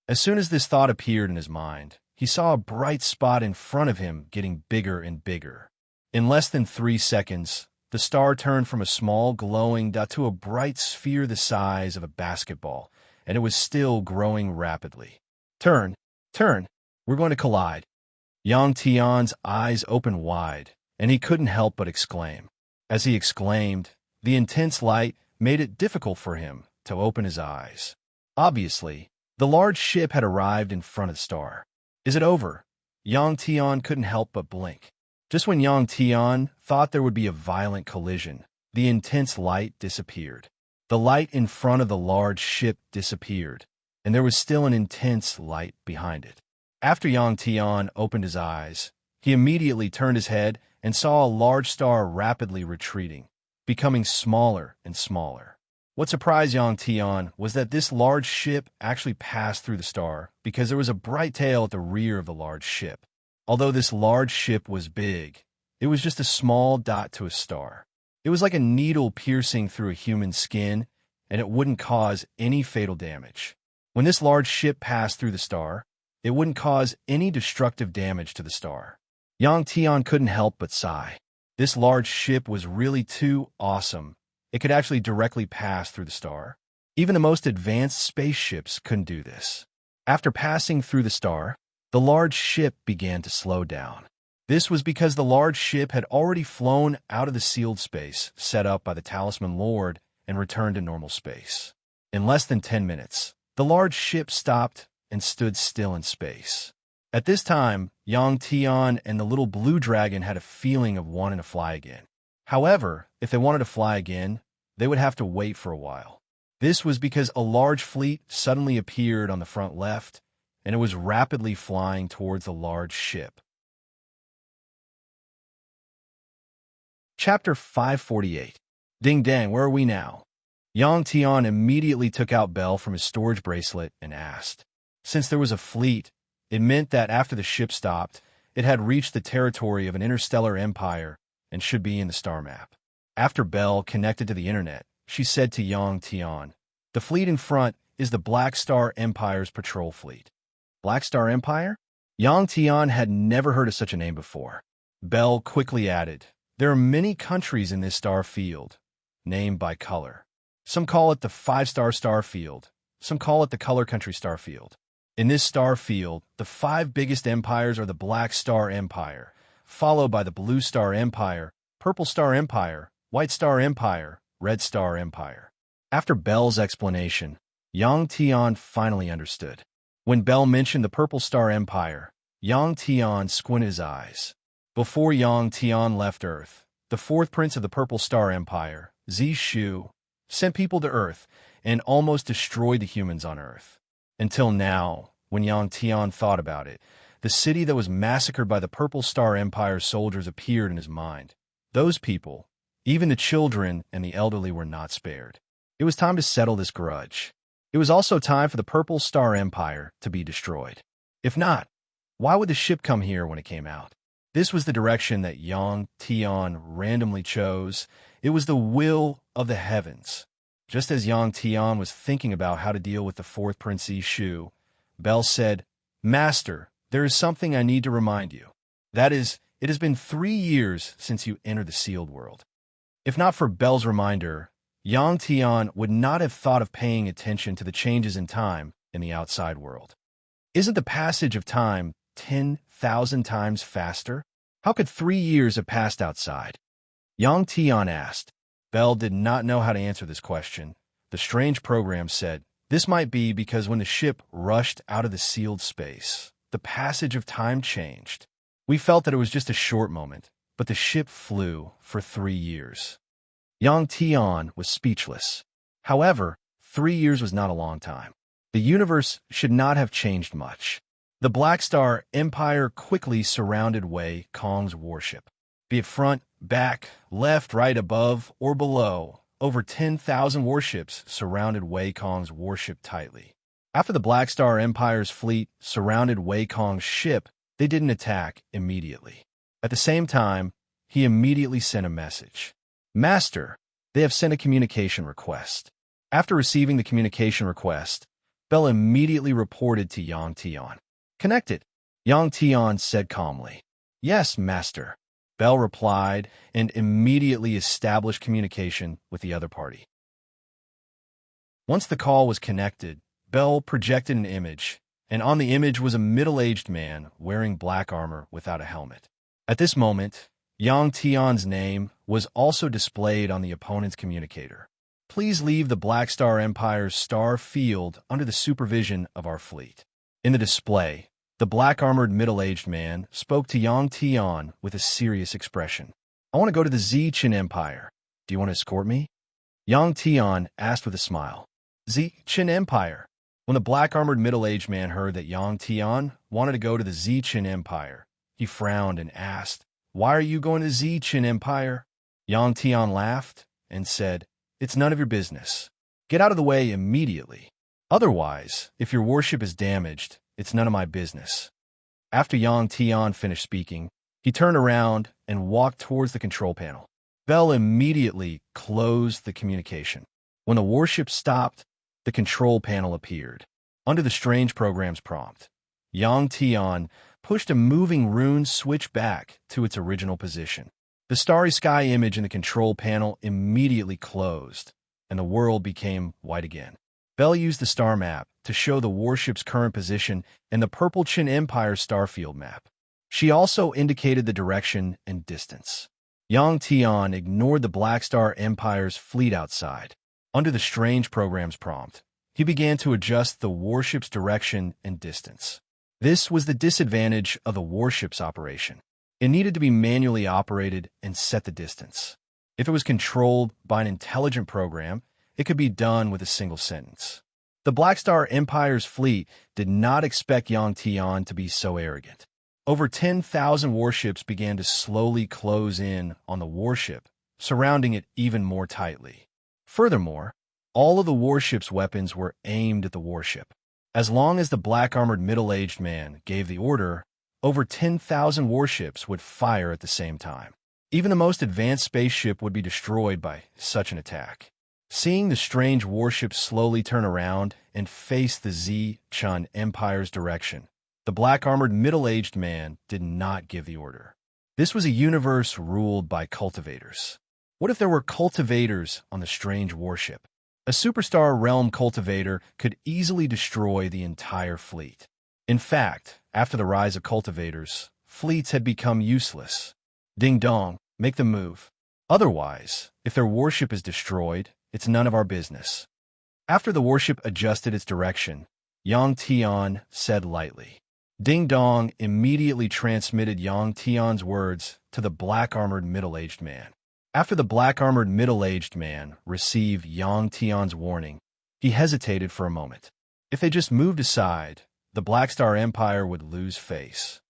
As soon as this thought appeared in his mind, he saw a bright spot in front of him getting bigger and bigger. In less than 3 seconds, the star turned from a small glowing dot to a bright sphere the size of a basketball, and it was still growing rapidly. Turn, we're going to collide. Yang Tian's eyes opened wide, and he couldn't help but exclaim. As he exclaimed, the intense light made it difficult for him to open his eyes. Obviously, the large ship had arrived in front of the star. Is it over? Yang Tian couldn't help but blink. Just when Yang Tian thought there would be a violent collision, the intense light disappeared. The light in front of the large ship disappeared, and there was still an intense light behind it. After Yang Tian opened his eyes, he immediately turned his head and saw a large star rapidly retreating, becoming smaller and smaller. What surprised Yang Tian was that this large ship actually passed through the star because there was a bright tail at the rear of the large ship. Although this large ship was big, it was just a small dot to a star. It was like a needle piercing through a human skin, and it wouldn't cause any fatal damage. When this large ship passed through the star, it wouldn't cause any destructive damage to the star. Yang Tian couldn't help but sigh. This large ship was really too awesome. It could actually directly pass through the star. Even the most advanced spaceships couldn't do this. After passing through the star, the large ship began to slow down. This was because the large ship had already flown out of the sealed space set up by the Talisman Lord and returned to normal space. In less than 10 minutes, the large ship stopped and stood still in space. At this time, Yang Tian and the little blue dragon had a feeling of wanting to fly again. However, if they wanted to fly again, they would have to wait for a while. This was because a large fleet suddenly appeared on the front left, and it was rapidly flying towards the large ship. Chapter 548. Ding dang, where are we now? Yang Tian immediately took out Bell from his storage bracelet and asked. Since there was a fleet, it meant that after the ship stopped, it had reached the territory of an interstellar empire and should be in the star map. After Bell connected to the internet, she said to Yang Tian, "The fleet in front is the Black Star Empire's patrol fleet." Black Star Empire? Yang Tian had never heard of such a name before. Bell quickly added, "There are many countries in this star field, named by color. Some call it the 5-star star field. Some call it the color country star field. In this star field, the 5 biggest empires are the Black Star Empire, followed by the Blue Star Empire, Purple Star Empire, White Star Empire, Red Star Empire." After Bell's explanation, Yang Tian finally understood. When Bell mentioned the Purple Star Empire, Yang Tian squinted his eyes. Before Yang Tian left Earth, the 4th prince of the Purple Star Empire, Zishu, sent people to Earth and almost destroyed the humans on Earth. Until now, when Yang Tian thought about it, the city that was massacred by the Purple Star Empire soldiers appeared in his mind. Those people, even the children and the elderly, were not spared. It was time to settle this grudge. It was also time for the Purple Star Empire to be destroyed. If not, why would the ship come here when it came out? This was the direction that Yang Tian randomly chose. It was the will of the heavens. Just as Yang Tian was thinking about how to deal with the 4th Prince Shu, Bell said, "Master, there is something I need to remind you. That is, it has been 3 years since you entered the sealed world." If not for Bell's reminder, Yang Tian would not have thought of paying attention to the changes in time in the outside world. Isn't the passage of time 10,000 times faster? How could 3 years have passed outside? Yang Tian asked. Bell did not know how to answer this question. The strange program said, "This might be because when the ship rushed out of the sealed space, the passage of time changed. We felt that it was just a short moment, but the ship flew for 3 years." Yang Tian was speechless. However, 3 years was not a long time. The universe should not have changed much. The Black Star Empire quickly surrounded Wei Kong's warship. Be it front, back, left, right, above, or below, over 10,000 warships surrounded Wei Kong's warship tightly. After the Black Star Empire's fleet surrounded Wei Kong's ship, they didn't attack immediately. At the same time, he immediately sent a message. "Master, they have sent a communication request." After receiving the communication request, Bell immediately reported to Yang Tian. "Connected," Yang Tian said calmly. "Yes, Master," Bell replied and immediately established communication with the other party. Once the call was connected, Bell projected an image, and on the image was a middle-aged man wearing black armor without a helmet. At this moment, Yang Tian's name was also displayed on the opponent's communicator. "Please leave the Black Star Empire's star field under the supervision of our fleet." In the display, the black-armored middle-aged man spoke to Yang Tian with a serious expression. "I want to go to the Zichin Empire. Do you want to escort me?" Yang Tian asked with a smile. "Zichin Empire?" When the black-armored middle-aged man heard that Yang Tian wanted to go to the Zichin Empire, he frowned and asked, "Why are you going to Zichin Empire?" Yang Tian laughed and said, "It's none of your business. Get out of the way immediately. Otherwise, if your warship is damaged, it's none of my business. After Yang Tian finished speaking, he turned around and walked towards the control panel. Bell immediately closed the communication. When the warship stopped, the control panel appeared. Under the strange program's prompt, Yang Tian pushed a moving rune switch back to its original position. The starry sky image in the control panel immediately closed, and the world became white again. Bell used the star map to show the warship's current position and the Purple Chin Empire starfield map. She also indicated the direction and distance. Yang Tian ignored the Black Star Empire's fleet outside. Under the strange program's prompt, he began to adjust the warship's direction and distance. This was the disadvantage of the warship's operation. It needed to be manually operated and set the distance. If it was controlled by an intelligent program, it could be done with a single sentence. The Black Star Empire's fleet did not expect Yang Tian to be so arrogant. Over 10,000 warships began to slowly close in on the warship, surrounding it even more tightly. Furthermore, all of the warship's weapons were aimed at the warship. As long as the black-armored middle-aged man gave the order, over 10,000 warships would fire at the same time. Even the most advanced spaceship would be destroyed by such an attack. Seeing the strange warship slowly turn around and face the Z-Chun Empire's direction, the black-armored middle-aged man did not give the order. This was a universe ruled by cultivators. What if there were cultivators on the strange warship? A superstar realm cultivator could easily destroy the entire fleet. In fact, after the rise of cultivators, fleets had become useless. Ding dong, make the move. Otherwise, if their warship is destroyed, it's none of our business. After the warship adjusted its direction, Yang Tian said lightly. Ding dong immediately transmitted Yang Tian's words to the black-armored middle-aged man. After the black-armored middle-aged man received Yang Tian's warning, he hesitated for a moment. If they just moved aside, the Black Star Empire would lose face.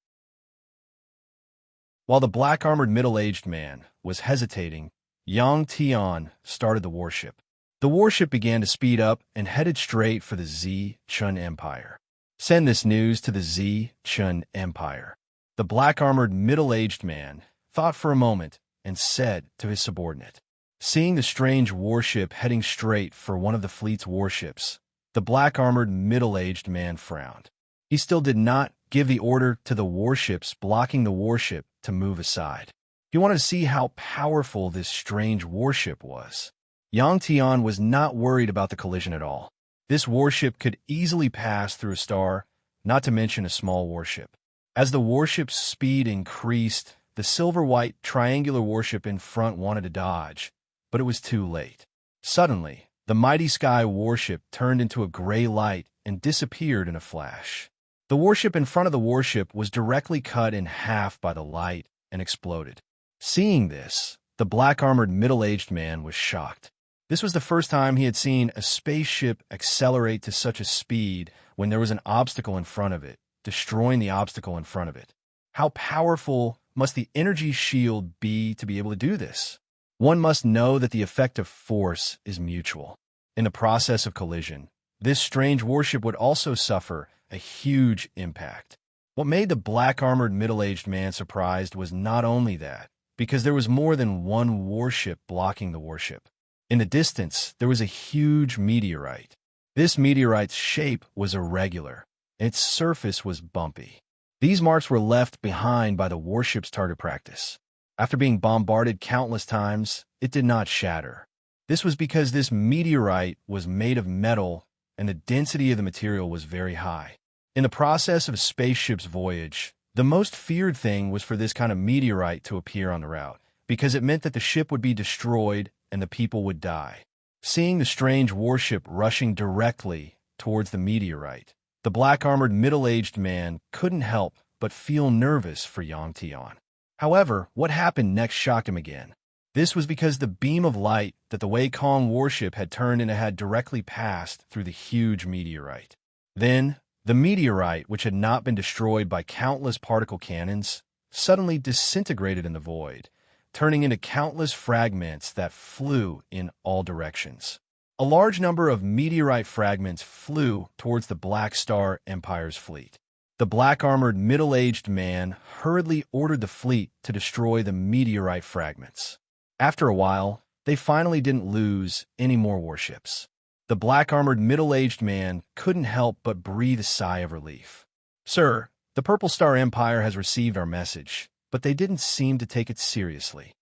While the black-armored middle-aged man was hesitating, Yang Tian started the warship. The warship began to speed up and headed straight for the Z-Chun Empire. Send this news to the Z-Chun Empire. The black-armored middle-aged man thought for a moment and said to his subordinate. Seeing the strange warship heading straight for one of the fleet's warships, the black-armored middle-aged man frowned. He still did not give the order to the warships blocking the warship to move aside. He wanted to see how powerful this strange warship was. Yang Tian was not worried about the collision at all. This warship could easily pass through a star, not to mention a small warship. As the warship's speed increased, the silver-white triangular warship in front wanted to dodge, but it was too late. Suddenly, the mighty sky warship turned into a gray light and disappeared in a flash. The warship in front of the warship was directly cut in half by the light and exploded. Seeing this, the black-armored middle-aged man was shocked. This was the first time he had seen a spaceship accelerate to such a speed when there was an obstacle in front of it, destroying the obstacle in front of it. How powerful must the energy shield be to be able to do this? One must know that the effect of force is mutual. In the process of collision, this strange warship would also suffer a huge impact. What made the black-armored middle-aged man surprised was not only that, because there was more than one warship blocking the warship. In the distance, there was a huge meteorite. This meteorite's shape was irregular, and its surface was bumpy. These marks were left behind by the warship's target practice. After being bombarded countless times, it did not shatter. This was because this meteorite was made of metal and the density of the material was very high. In the process of a spaceship's voyage, the most feared thing was for this kind of meteorite to appear on the route, because it meant that the ship would be destroyed and the people would die. Seeing the strange warship rushing directly towards the meteorite, the black-armored middle-aged man couldn't help but feel nervous for Yang Tian. However, what happened next shocked him again. This was because the beam of light that the Wei Kong warship had turned and had directly passed through the huge meteorite. Then, the meteorite, which had not been destroyed by countless particle cannons, suddenly disintegrated in the void, turning into countless fragments that flew in all directions. A large number of meteorite fragments flew towards the Black Star Empire's fleet. The black-armored middle-aged man hurriedly ordered the fleet to destroy the meteorite fragments. After a while, they finally didn't lose any more warships. The black-armored middle-aged man couldn't help but breathe a sigh of relief. "Sir, the Purple Star Empire has received our message, but they didn't seem to take it seriously."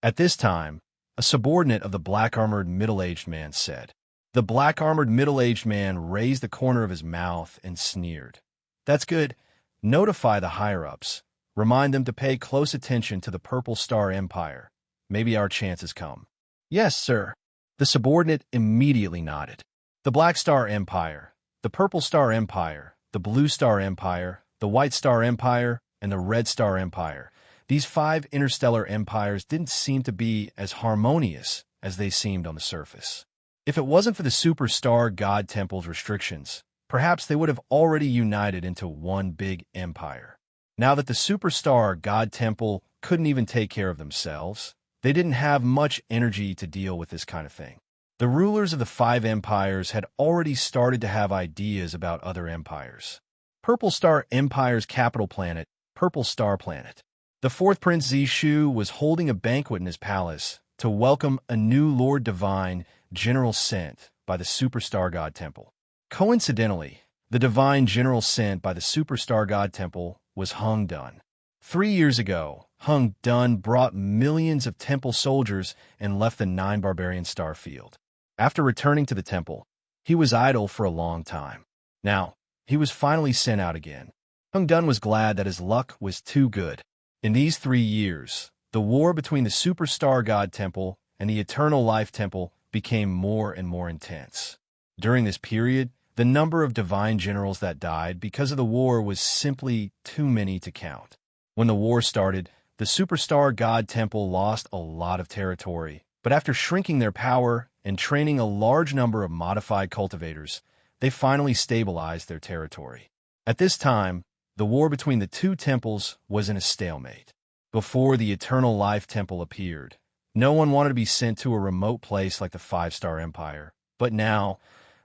At this time, a subordinate of the black-armored middle-aged man said. The black-armored middle-aged man raised the corner of his mouth and sneered. "That's good. Notify the higher-ups. Remind them to pay close attention to the Purple Star Empire. Maybe our chance has come." "Yes, sir." The subordinate immediately nodded. The Black Star Empire, the Purple Star Empire, the Blue Star Empire, the White Star Empire, and the Red Star Empire. These 5 interstellar empires didn't seem to be as harmonious as they seemed on the surface. If it wasn't for the superstar god temple's restrictions, perhaps they would have already united into one big empire. Now that the superstar god temple couldn't even take care of themselves, they didn't have much energy to deal with this kind of thing. The rulers of the 5 empires had already started to have ideas about other empires. Purple Star Empire's capital planet, Purple Star Planet. The 4th Prince Zishu was holding a banquet in his palace to welcome a new Lord Divine General sent by the Superstar God Temple. Coincidentally, the Divine General sent by the Superstar God Temple was Hung Dun. 3 years ago, Hung Dun brought millions of temple soldiers and left the 9 barbarian star field. After returning to the temple, he was idle for a long time. Now, he was finally sent out again. Hung Dun was glad that his luck was too good. In these 3 years, the war between the Superstar God Temple and the Eternal Life Temple became more and more intense. During this period, the number of divine generals that died because of the war was simply too many to count. When the war started, the Superstar God Temple lost a lot of territory, but after shrinking their power and training a large number of modified cultivators, they finally stabilized their territory. At this time, the war between the 2 temples was in a stalemate. Before the Eternal Life Temple appeared, no one wanted to be sent to a remote place like the 5-Star Empire. But now,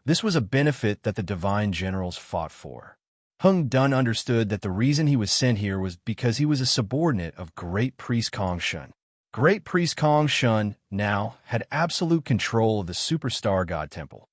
this was a benefit that the Divine Generals fought for. Hung Dun understood that the reason he was sent here was because he was a subordinate of Great Priest Kong Shun. Great Priest Kong Shun now had absolute control of the Superstar God Temple.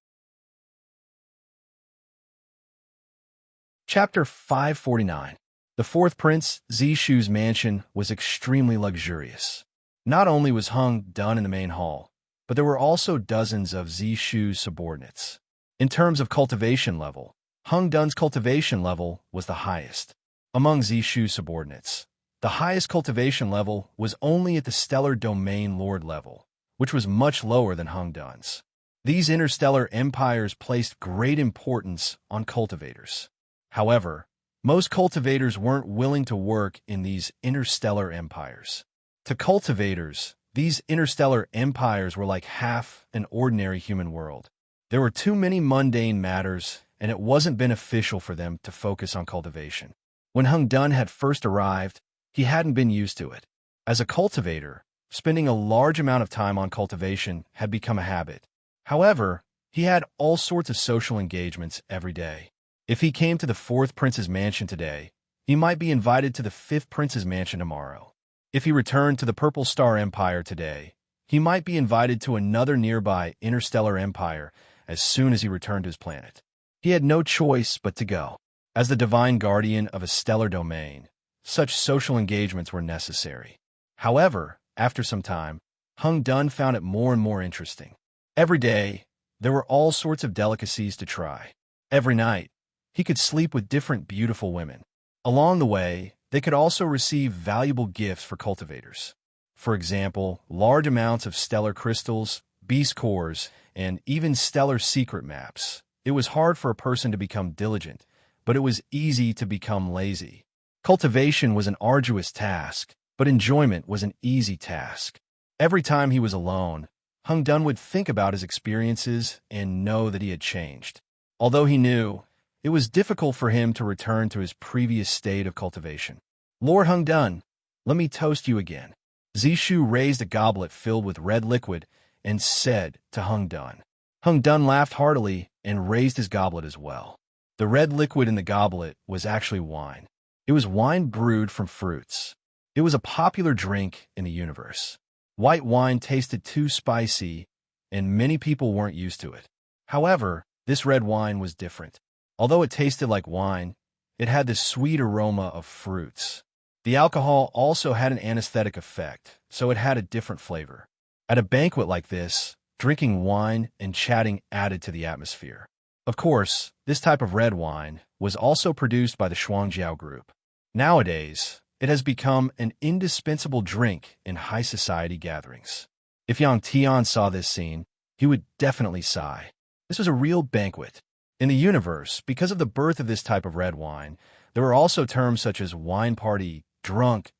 Chapter 549. The 4th Prince Zishu's mansion was extremely luxurious. Not only was Hung Dun in the main hall, but there were also dozens of Zishu's subordinates. In terms of cultivation level, Hung Dun's cultivation level was the highest. Among Zishu's subordinates, the highest cultivation level was only at the Stellar Domain Lord level, which was much lower than Hung Dun's. These interstellar empires placed great importance on cultivators. However, most cultivators weren't willing to work in these interstellar empires. To cultivators, these interstellar empires were like half an ordinary human world. There were too many mundane matters, and it wasn't beneficial for them to focus on cultivation. When Hung Dun had first arrived, he hadn't been used to it. As a cultivator, spending a large amount of time on cultivation had become a habit. However, he had all sorts of social engagements every day. If he came to the 4th Prince's mansion today, he might be invited to the 5th Prince's mansion tomorrow. If he returned to the Purple Star Empire today, he might be invited to another nearby interstellar empire as soon as he returned to his planet. He had no choice but to go. As the divine guardian of a stellar domain, such social engagements were necessary. However, after some time, Hung Dun found it more and more interesting. Every day, there were all sorts of delicacies to try. Every night, he could sleep with different beautiful women. Along the way, they could also receive valuable gifts for cultivators. For example, large amounts of stellar crystals, beast cores, and even stellar secret maps. It was hard for a person to become diligent, but it was easy to become lazy. Cultivation was an arduous task, but enjoyment was an easy task. Every time he was alone, Hung Dun would think about his experiences and know that he had changed. Although he knew, it was difficult for him to return to his previous state of cultivation. "Lord Hung Dun, let me toast you again." Zishu raised a goblet filled with red liquid and said to Hung Dun. Hung Dun laughed heartily and raised his goblet as well. The red liquid in the goblet was actually wine. It was wine brewed from fruits. It was a popular drink in the universe. White wine tasted too spicy, and many people weren't used to it. However, this red wine was different. Although it tasted like wine, it had this sweet aroma of fruits. The alcohol also had an anesthetic effect, so it had a different flavor. At a banquet like this, drinking wine and chatting added to the atmosphere. Of course, this type of red wine was also produced by the Shuangjiao group. Nowadays, it has become an indispensable drink in high society gatherings. If Yang Tian saw this scene, he would definitely sigh. This was a real banquet. In the universe, because of the birth of this type of red wine, there were also terms such as wine party, drunk,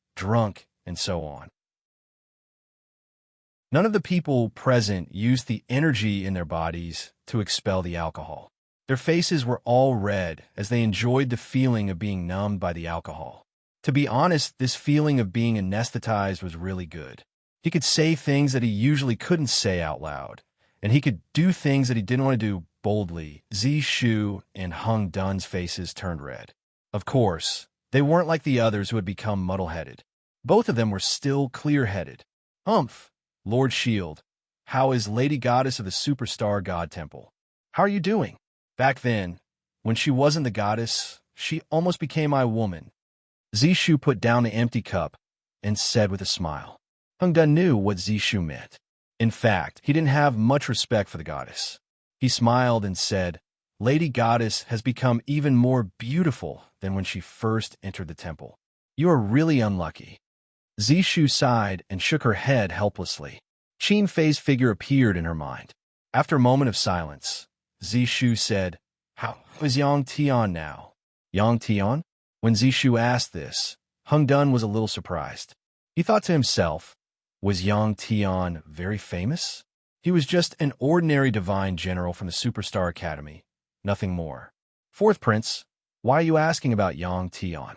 and so on. None of the people present used the energy in their bodies to expel the alcohol. Their faces were all red as they enjoyed the feeling of being numbed by the alcohol. To be honest, this feeling of being anesthetized was really good. He could say things that he usually couldn't say out loud, and he could do things that he didn't want to do boldly. Zishu and Hung Dun's faces turned red. Of course, they weren't like the others who had become muddle-headed. Both of them were still clear-headed. Humph, Lord Shield, how is Lady Goddess of the Superstar God Temple? How are you doing? Back then, when she wasn't the goddess, she almost became my woman. Zishu put down the empty cup and said with a smile. Hung Dun knew what Zishu meant. In fact, he didn't have much respect for the goddess. He smiled and said, Lady Goddess has become even more beautiful than when she first entered the temple. You are really unlucky. Zishu sighed and shook her head helplessly. Qin Fei's figure appeared in her mind. After a moment of silence, Zishu said, How is Yang Tian now? Yang Tian? When Zishu asked this, Hung Dun was a little surprised. He thought to himself, was Yang Tian very famous? He was just an ordinary divine general from the Superstar Academy, nothing more. Fourth Prince, why are you asking about Yang Tian?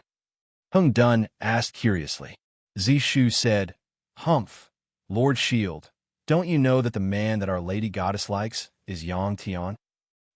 Hung Dun asked curiously. Zishu said, Humph, Lord Shield, don't you know that the man that our Lady Goddess likes is Yang Tian?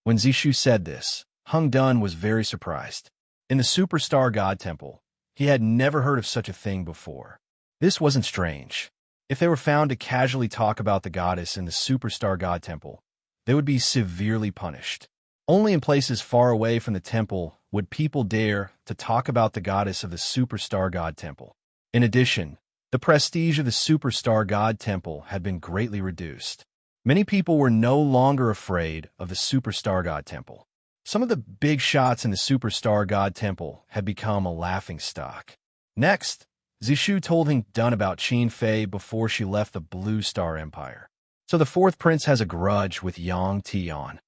When Zishu said this, Hung Dun was very surprised. In the Superstar God Temple, he had never heard of such a thing before. This wasn't strange. If they were found to casually talk about the goddess in the Superstar God Temple, they would be severely punished. Only in places far away from the temple would people dare to talk about the goddess of the Superstar God Temple. In addition, the prestige of the Superstar God Temple had been greatly reduced. Many people were no longer afraid of the Superstar God Temple. Some of the big shots in the Superstar God Temple had become a laughingstock. Next, Zishu told Hung Dun about Qin Fei before she left the Blue Star Empire. So the fourth prince has a grudge with Yang Tian.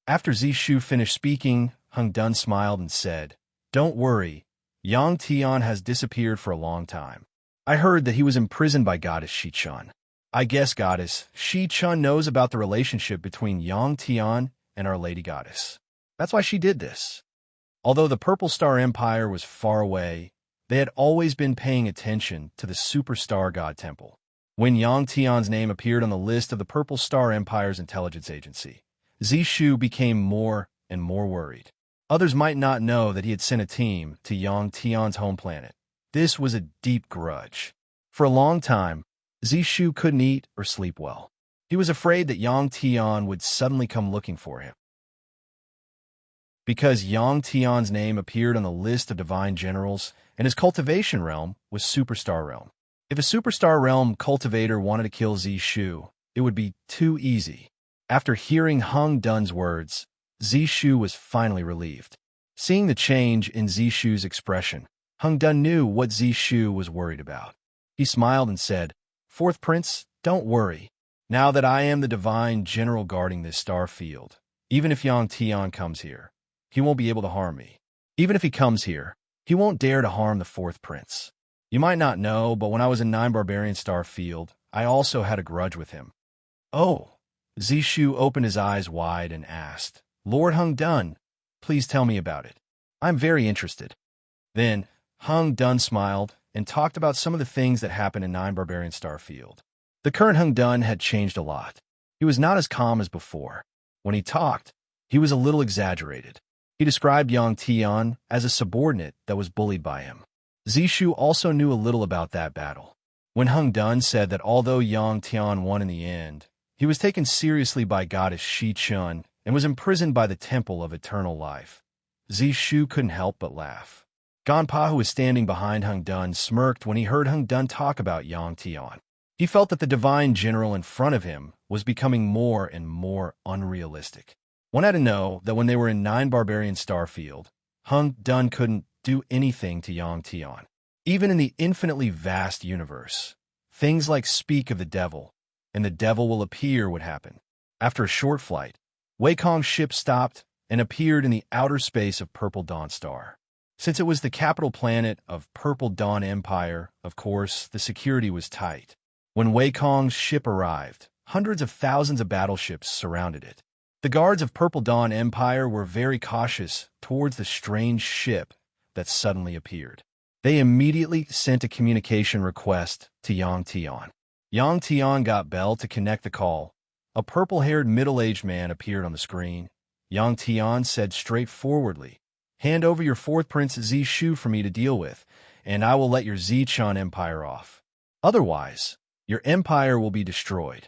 After Zishu finished speaking, Hung Dun smiled and said, Don't worry, Yang Tian has disappeared for a long time. I heard that he was imprisoned by Goddess Shichun. I guess Goddess Shichun knows about the relationship between Yang Tian and Our Lady Goddess. That's why she did this. Although the Purple Star Empire was far away, they had always been paying attention to the Superstar God Temple. When Yang Tian's name appeared on the list of the Purple Star Empire's intelligence agency, Zishu became more and more worried. Others might not know that he had sent a team to Yang Tian's home planet. This was a deep grudge. For a long time, Zishu couldn't eat or sleep well. He was afraid that Yang Tian would suddenly come looking for him. Because Yang Tian's name appeared on the list of divine generals, and his cultivation realm was Superstar Realm. If a Superstar Realm cultivator wanted to kill Zishu, it would be too easy. After hearing Hung Dun's words, Zishu was finally relieved. Seeing the change in Zishu's expression, Hung Dun knew what Zishu was worried about. He smiled and said, Fourth Prince, don't worry. Now that I am the divine general guarding this star field, even if Yang Tian comes here, he won't be able to harm me. Even if he comes here, he won't dare to harm the fourth prince. You might not know, but when I was in 9 Barbarian Star Field, I also had a grudge with him. Oh, Zishu opened his eyes wide and asked, Lord Hung Dun, please tell me about it. I'm very interested. Then, Hung Dun smiled and talked about some of the things that happened in 9 Barbarian Star Field. The current Hung Dun had changed a lot. He was not as calm as before. When he talked, he was a little exaggerated. He described Yang Tian as a subordinate that was bullied by him. Zishu also knew a little about that battle. When Hung Dun said that although Yang Tian won in the end, he was taken seriously by goddess Shi Chun and was imprisoned by the Temple of Eternal Life, Zishu couldn't help but laugh. Ganpa, who was standing behind Hung Dun, smirked when he heard Hung Dun talk about Yang Tian. He felt that the divine general in front of him was becoming more and more unrealistic. One had to know that when they were in 9 Barbarian Starfield, Hung Dun couldn't do anything to Yang Tian. Even in the infinitely vast universe, things like speak of the devil, and the devil will appear would happen. After a short flight, Wei Kong's ship stopped and appeared in the outer space of Purple Dawn Star. Since it was the capital planet of Purple Dawn Empire, of course, the security was tight. When Wei Kong's ship arrived, hundreds of thousands of battleships surrounded it. The guards of Purple Dawn Empire were very cautious towards the strange ship that suddenly appeared. They immediately sent a communication request to Yang Tian. Yang Tian got Bell to connect the call. A purple-haired middle-aged man appeared on the screen. Yang Tian said straightforwardly, "Hand over your 4th Prince Zishu for me to deal with, and I will let your Zichun Empire off. Otherwise, your empire will be destroyed."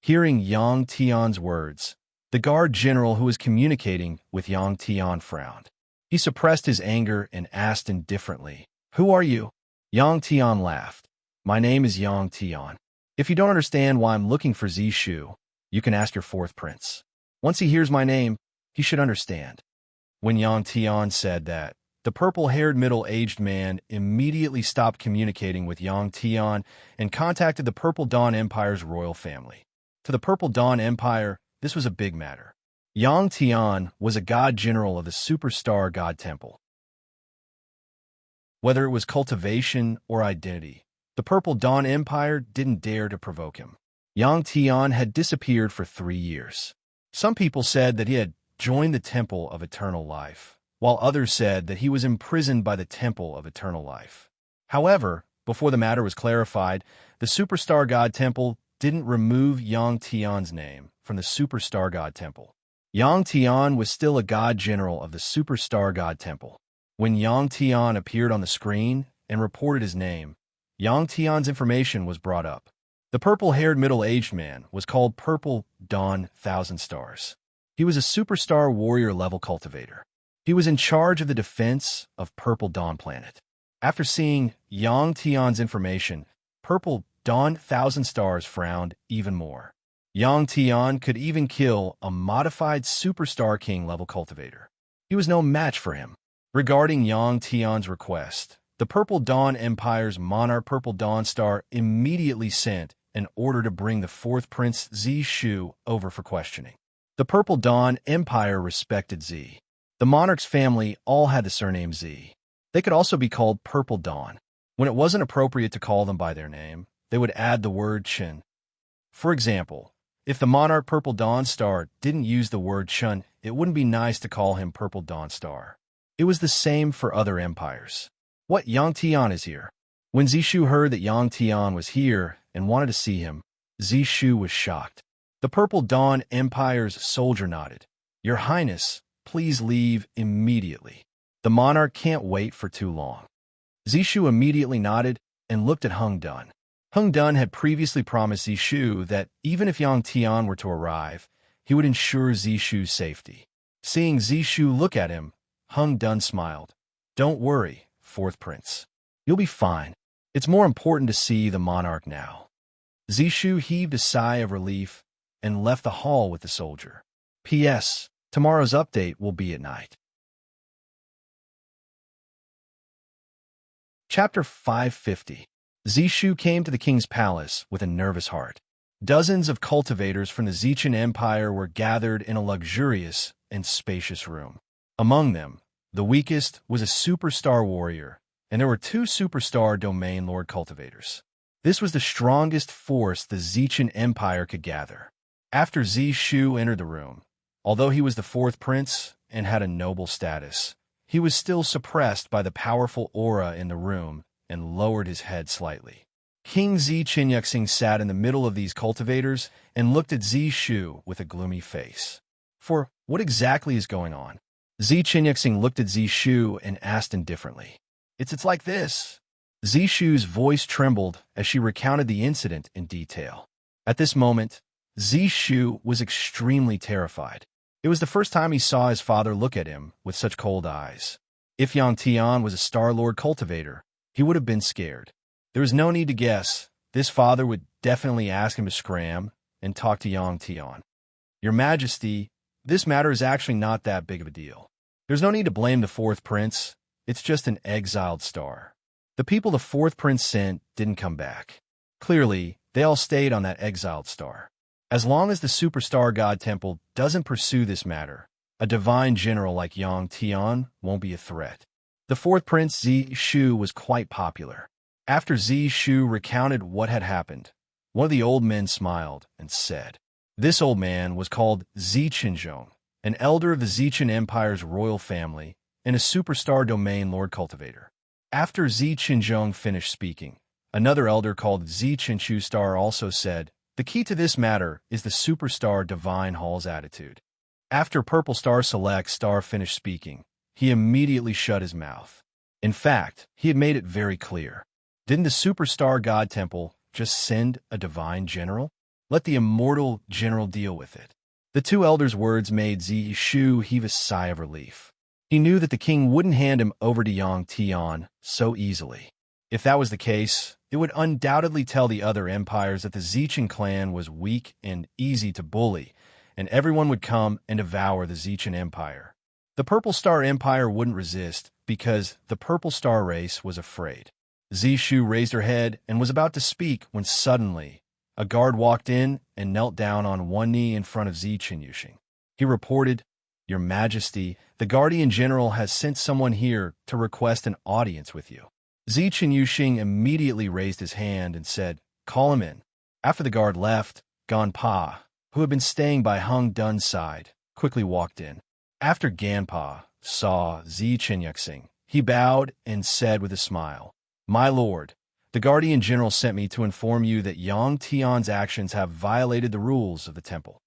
Hearing Yang Tian's words, the guard general who was communicating with Yang Tian frowned. He suppressed his anger and asked indifferently, "Who are you?" Yang Tian laughed. "My name is Yang Tian. If you don't understand why I'm looking for Zishu, you can ask your 4th prince. Once he hears my name, he should understand." When Yang Tian said that, the purple-haired middle-aged man immediately stopped communicating with Yang Tian and contacted the Purple Dawn Empire's royal family. To the Purple Dawn Empire, this was a big matter. Yang Tian was a god general of the superstar god temple. Whether it was cultivation or identity, the Purple Dawn Empire didn't dare to provoke him. Yang Tian had disappeared for 3 years. Some people said that he had joined the Temple of Eternal Life, while others said that he was imprisoned by the Temple of Eternal Life. However, before the matter was clarified, the Superstar God Temple didn't remove Yang Tian's name from the Superstar God Temple. Yang Tian was still a god general of the Superstar God Temple. When Yang Tian appeared on the screen and reported his name, Yang Tian's information was brought up. The purple-haired middle-aged man was called Purple Dawn Thousand Stars. He was a superstar warrior-level cultivator. He was in charge of the defense of Purple Dawn Planet. After seeing Yang Tian's information, Purple Dawn Thousand Stars frowned even more. Yang Tian could even kill a modified Superstar King-level cultivator. He was no match for him. Regarding Yang Tian's request, the Purple Dawn Empire's monarch Purple Dawn Star immediately sent an order to bring the 4th Prince Zishu over for questioning. The Purple Dawn Empire respected Z. The monarch's family all had the surname Z. They could also be called Purple Dawn. When it wasn't appropriate to call them by their name, they would add the word Chen. For example, if the monarch Purple Dawn Star didn't use the word Chen, it wouldn't be nice to call him Purple Dawn Star. It was the same for other empires. What, Yang Tian is here? When Zishu heard that Yang Tian was here and wanted to see him, Zishu was shocked. The Purple Dawn Empire's soldier nodded. "Your Highness, please leave immediately. The monarch can't wait for too long." Zishu immediately nodded and looked at Hung Dun. Hung Dun had previously promised Zishu that even if Yang Tian were to arrive, he would ensure Zishu's safety. Seeing Zishu look at him, Hung Dun smiled. "Don't worry, 4th Prince. You'll be fine. It's more important to see the monarch now." Zishu heaved a sigh of relief and left the hall with the soldier. P.S. Tomorrow's update will be at night. Chapter 550. Zishu came to the king's palace with a nervous heart. Dozens of cultivators from the Zichun Empire were gathered in a luxurious and spacious room. Among them, the weakest was a superstar warrior, and there were 2 superstar domain lord cultivators. This was the strongest force the Zichun Empire could gather. After Zishu entered the room, although he was the 4th prince and had a noble status, he was still suppressed by the powerful aura in the room and lowered his head slightly. King Zi Qinyuxing sat in the middle of these cultivators and looked at Zi Shu with a gloomy face. For what exactly is going on? Zi Qinyuxing looked at Zi Shu and asked indifferently. It's like this. Zi Shu's voice trembled as she recounted the incident in detail. At this moment, Zi Shu was extremely terrified. It was the first time he saw his father look at him with such cold eyes. If Yang Tian was a Star-Lord cultivator, he would have been scared. There was no need to guess. This father would definitely ask him to scram and talk to Yang Tian. Your Majesty, this matter is actually not that big of a deal. There's no need to blame the fourth prince. It's just an exiled star. The people the fourth prince sent didn't come back. Clearly, they all stayed on that exiled star. As long as the superstar god temple doesn't pursue this matter, a divine general like Yang Tian won't be a threat. The fourth prince Zi Shu was quite popular. After Zi Shu recounted what had happened, one of the old men smiled and said, "This old man was called Zi Qinzhong, an elder of the Zichen Empire's royal family and a superstar domain lord cultivator." After Zi Qinzhong finished speaking, another elder called Zi Qinshu Star also said, "The key to this matter is the superstar Divine Hall's attitude." After Purple Star Select Star finished speaking, he immediately shut his mouth. In fact, he had made it very clear. Didn't the superstar god temple just send a divine general? Let the immortal general deal with it. The two elders' words made Zi Shu heave a sigh of relief. He knew that the king wouldn't hand him over to Yang Tian so easily. If that was the case, it would undoubtedly tell the other empires that the Zichen clan was weak and easy to bully, and everyone would come and devour the Zichen Empire. The Purple Star Empire wouldn't resist because the Purple Star race was afraid. Zi Shu raised her head and was about to speak when suddenly a guard walked in and knelt down on one knee in front of Zi Qinyuxing. He reported, "Your Majesty, the Guardian General has sent someone here to request an audience with you." Zi Qinyuxing immediately raised his hand and said, "Call him in." After the guard left, Ganpa, who had been staying by Hung Dun's side, quickly walked in. After Ganpa saw Zi Qinyuxing, he bowed and said with a smile, "My lord, the Guardian General sent me to inform you that Yang Tian's actions have violated the rules of the temple."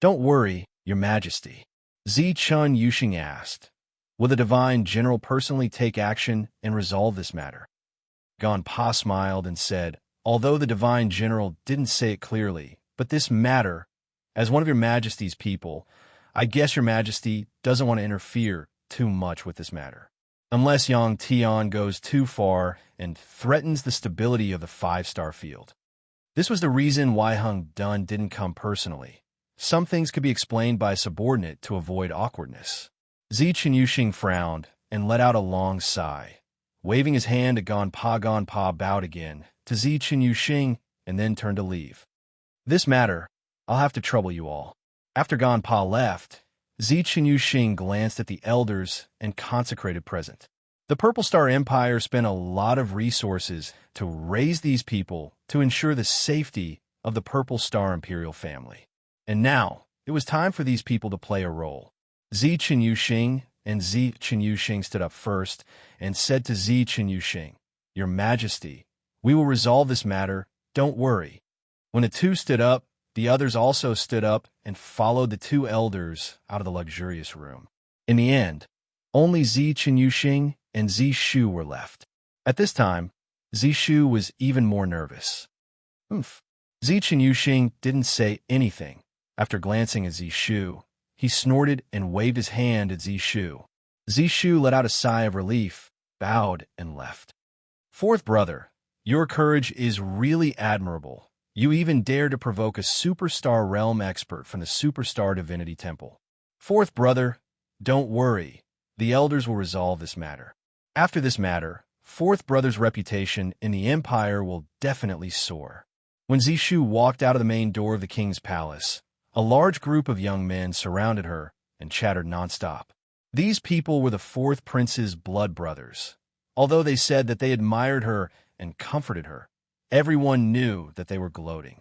"Don't worry, Your Majesty," Zi Qinyuxing asked. "Will the Divine General personally take action and resolve this matter?" Ganpa smiled and said, "Although the Divine General didn't say it clearly, but this matter, as one of Your Majesty's people, I guess Your Majesty doesn't want to interfere too much with this matter. Unless Yang Tian goes too far and threatens the stability of the five-star field." This was the reason why Hung Dun didn't come personally. Some things could be explained by a subordinate to avoid awkwardness. Zi Qinyuxing frowned and let out a long sigh. Waving his hand to Ganpa bowed again to Zi Qinyuxing and then turned to leave. "This matter, I'll have to trouble you all." After Ganpa left, Zi Qinyuxing glanced at the elders and consecrated present. The Purple Star Empire spent a lot of resources to raise these people to ensure the safety of the Purple Star Imperial family. And now, it was time for these people to play a role. Zi Qinyuxing and Zi Qinyuxing stood up first and said to Zi Qinyuxing, "Your Majesty, we will resolve this matter, don't worry." When the two stood up, the others also stood up and followed the two elders out of the luxurious room. In the end, only Zi Qinyuxing and Zi Shu were left. At this time, Zi Shu was even more nervous. Zi Qinyuxing didn't say anything. After glancing at Zi Shu, he snorted and waved his hand at Zi Shu. Zi Shu let out a sigh of relief, bowed, and left. "Fourth brother, your courage is really admirable. You even dare to provoke a superstar realm expert from the Superstar Divinity Temple. Fourth brother, don't worry. The elders will resolve this matter. After this matter, fourth brother's reputation in the Empire will definitely soar." When Zi Shu walked out of the main door of the king's palace, a large group of young men surrounded her and chattered nonstop. These people were the fourth prince's blood brothers. Although they said that they admired her and comforted her, everyone knew that they were gloating.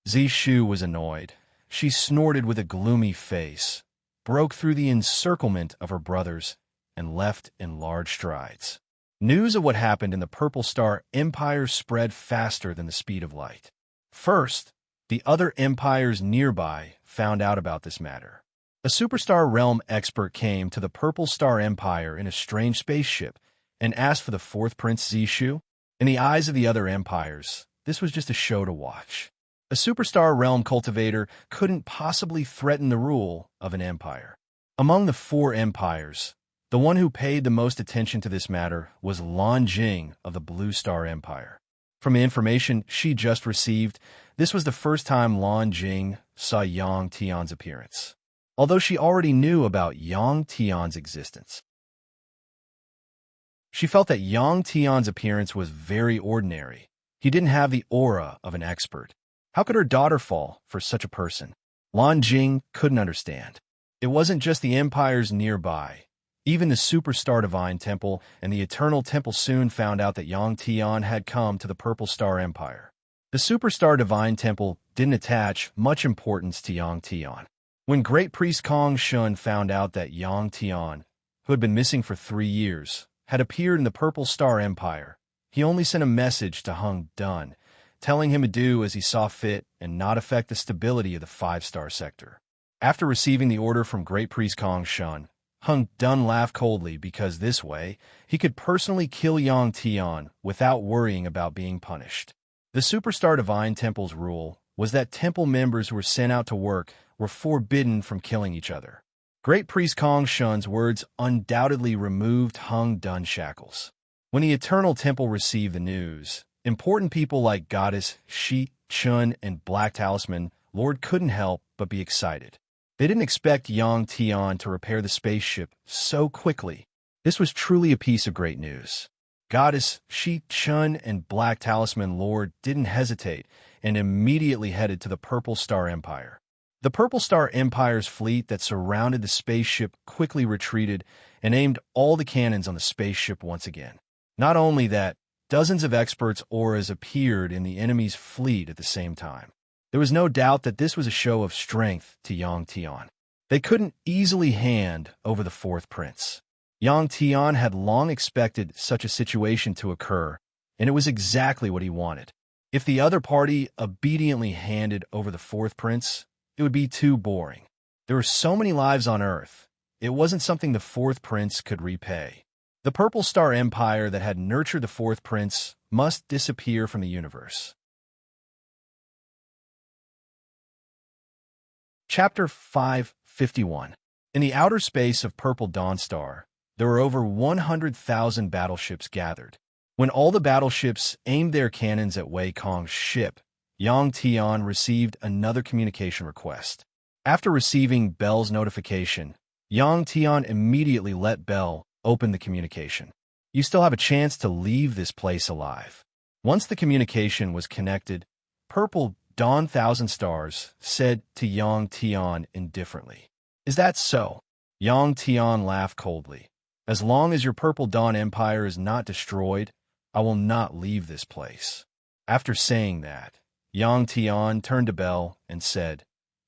Zi Shu was annoyed. She snorted with a gloomy face, broke through the encirclement of her brothers, and left in large strides. News of what happened in the Purple Star Empire spread faster than the speed of light. First, the other empires nearby found out about this matter. A superstar realm expert came to the Purple Star Empire in a strange spaceship and asked for the fourth Prince Zishu. In the eyes of the other empires, this was just a show to watch. A superstar realm cultivator couldn't possibly threaten the rule of an empire. Among the four empires, the one who paid the most attention to this matter was Lan Jing of the Blue Star Empire. From the information she just received, this was the first time Lan Jing saw Yang Tian's appearance, although she already knew about Yang Tian's existence. She felt that Yang Tian's appearance was very ordinary. He didn't have the aura of an expert. How could her daughter fall for such a person? Lan Jing couldn't understand. It wasn't just the empires nearby. Even the Superstar Divine Temple and the Eternal Temple soon found out that Yang Tian had come to the Purple Star Empire. The Superstar Divine Temple didn't attach much importance to Yang Tian. When Great Priest Kong Shun found out that Yang Tian, who had been missing for 3 years, had appeared in the Purple Star Empire, he only sent a message to Hung Dun, telling him to do as he saw fit and not affect the stability of the 5-star sector. After receiving the order from Great Priest Kong Shun, Hung Dun laughed coldly because this way, he could personally kill Yang Tian without worrying about being punished. The Superstar Divine Temple's rule was that temple members who were sent out to work were forbidden from killing each other. Great Priest Kong Shun's words undoubtedly removed Hung Dun's shackles. When the Eternal Temple received the news, important people like Goddess Shi Chun and Black Talisman Lord couldn't help but be excited. They didn't expect Yang Tian to repair the spaceship so quickly. This was truly a piece of great news. Goddess Shi Chun and Black Talisman Lord didn't hesitate and immediately headed to the Purple Star Empire. The Purple Star Empire's fleet that surrounded the spaceship quickly retreated and aimed all the cannons on the spaceship once again. Not only that, dozens of experts' auras appeared in the enemy's fleet at the same time. There was no doubt that this was a show of strength to Yang Tian. They couldn't easily hand over the fourth prince. Yang Tian had long expected such a situation to occur, and it was exactly what he wanted. If the other party obediently handed over the fourth prince, it would be too boring. There were so many lives on Earth, it wasn't something the fourth prince could repay. The Purple Star Empire that had nurtured the fourth prince must disappear from the universe. Chapter 551. In the outer space of Purple Dawnstar, there were over 100,000 battleships gathered. When all the battleships aimed their cannons at Wei Kong's ship, Yang Tian received another communication request. After receiving Bell's notification, Yang Tian immediately let Bell open the communication. You still have a chance to leave this place alive. Once the communication was connected, Purple Dawn Thousand Stars said to Yang Tian indifferently, "Is that so?" Yang Tian laughed coldly. "As long as your Purple Dawn Empire is not destroyed, I will not leave this place." After saying that, Yang Tian turned to Bell and said,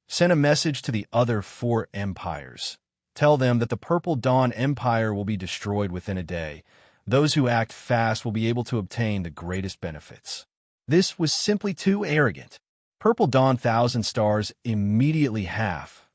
"Send a message to the other 4 empires. Tell them that the Purple Dawn Empire will be destroyed within a day. Those who act fast will be able to obtain the greatest benefits." This was simply too arrogant. Purple Dawn Thousand Stars immediately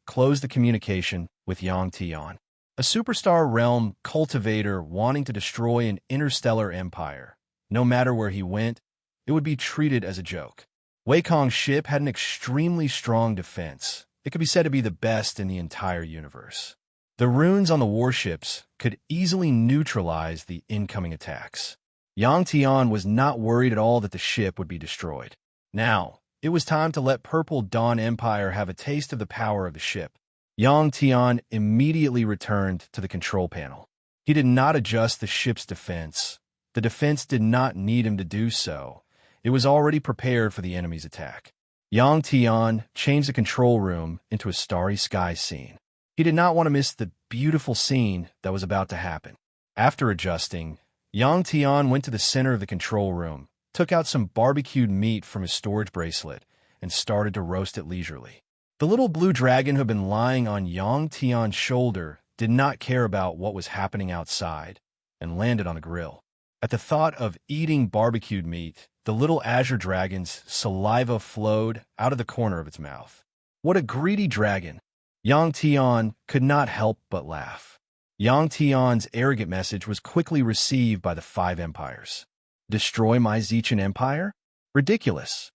closed the communication with Yang Tian. A superstar realm cultivator wanting to destroy an interstellar empire. No matter where he went, it would be treated as a joke. Wei Kong's ship had an extremely strong defense. It could be said to be the best in the entire universe. The runes on the warships could easily neutralize the incoming attacks. Yang Tian was not worried at all that the ship would be destroyed. Now, it was time to let Purple Dawn Empire have a taste of the power of the ship. Yang Tian immediately returned to the control panel. He did not adjust the ship's defense. The defense did not need him to do so. It was already prepared for the enemy's attack. Yang Tian changed the control room into a starry sky scene. He did not want to miss the beautiful scene that was about to happen. After adjusting, Yang Tian went to the center of the control room, took out some barbecued meat from his storage bracelet, and started to roast it leisurely. The little blue dragon who had been lying on Yang Tian's shoulder did not care about what was happening outside and landed on the grill. At the thought of eating barbecued meat, the little azure dragon's saliva flowed out of the corner of its mouth. What a greedy dragon! Yang Tian could not help but laugh. Yang Tian's arrogant message was quickly received by the five empires. Destroy my Zichen empire? Ridiculous.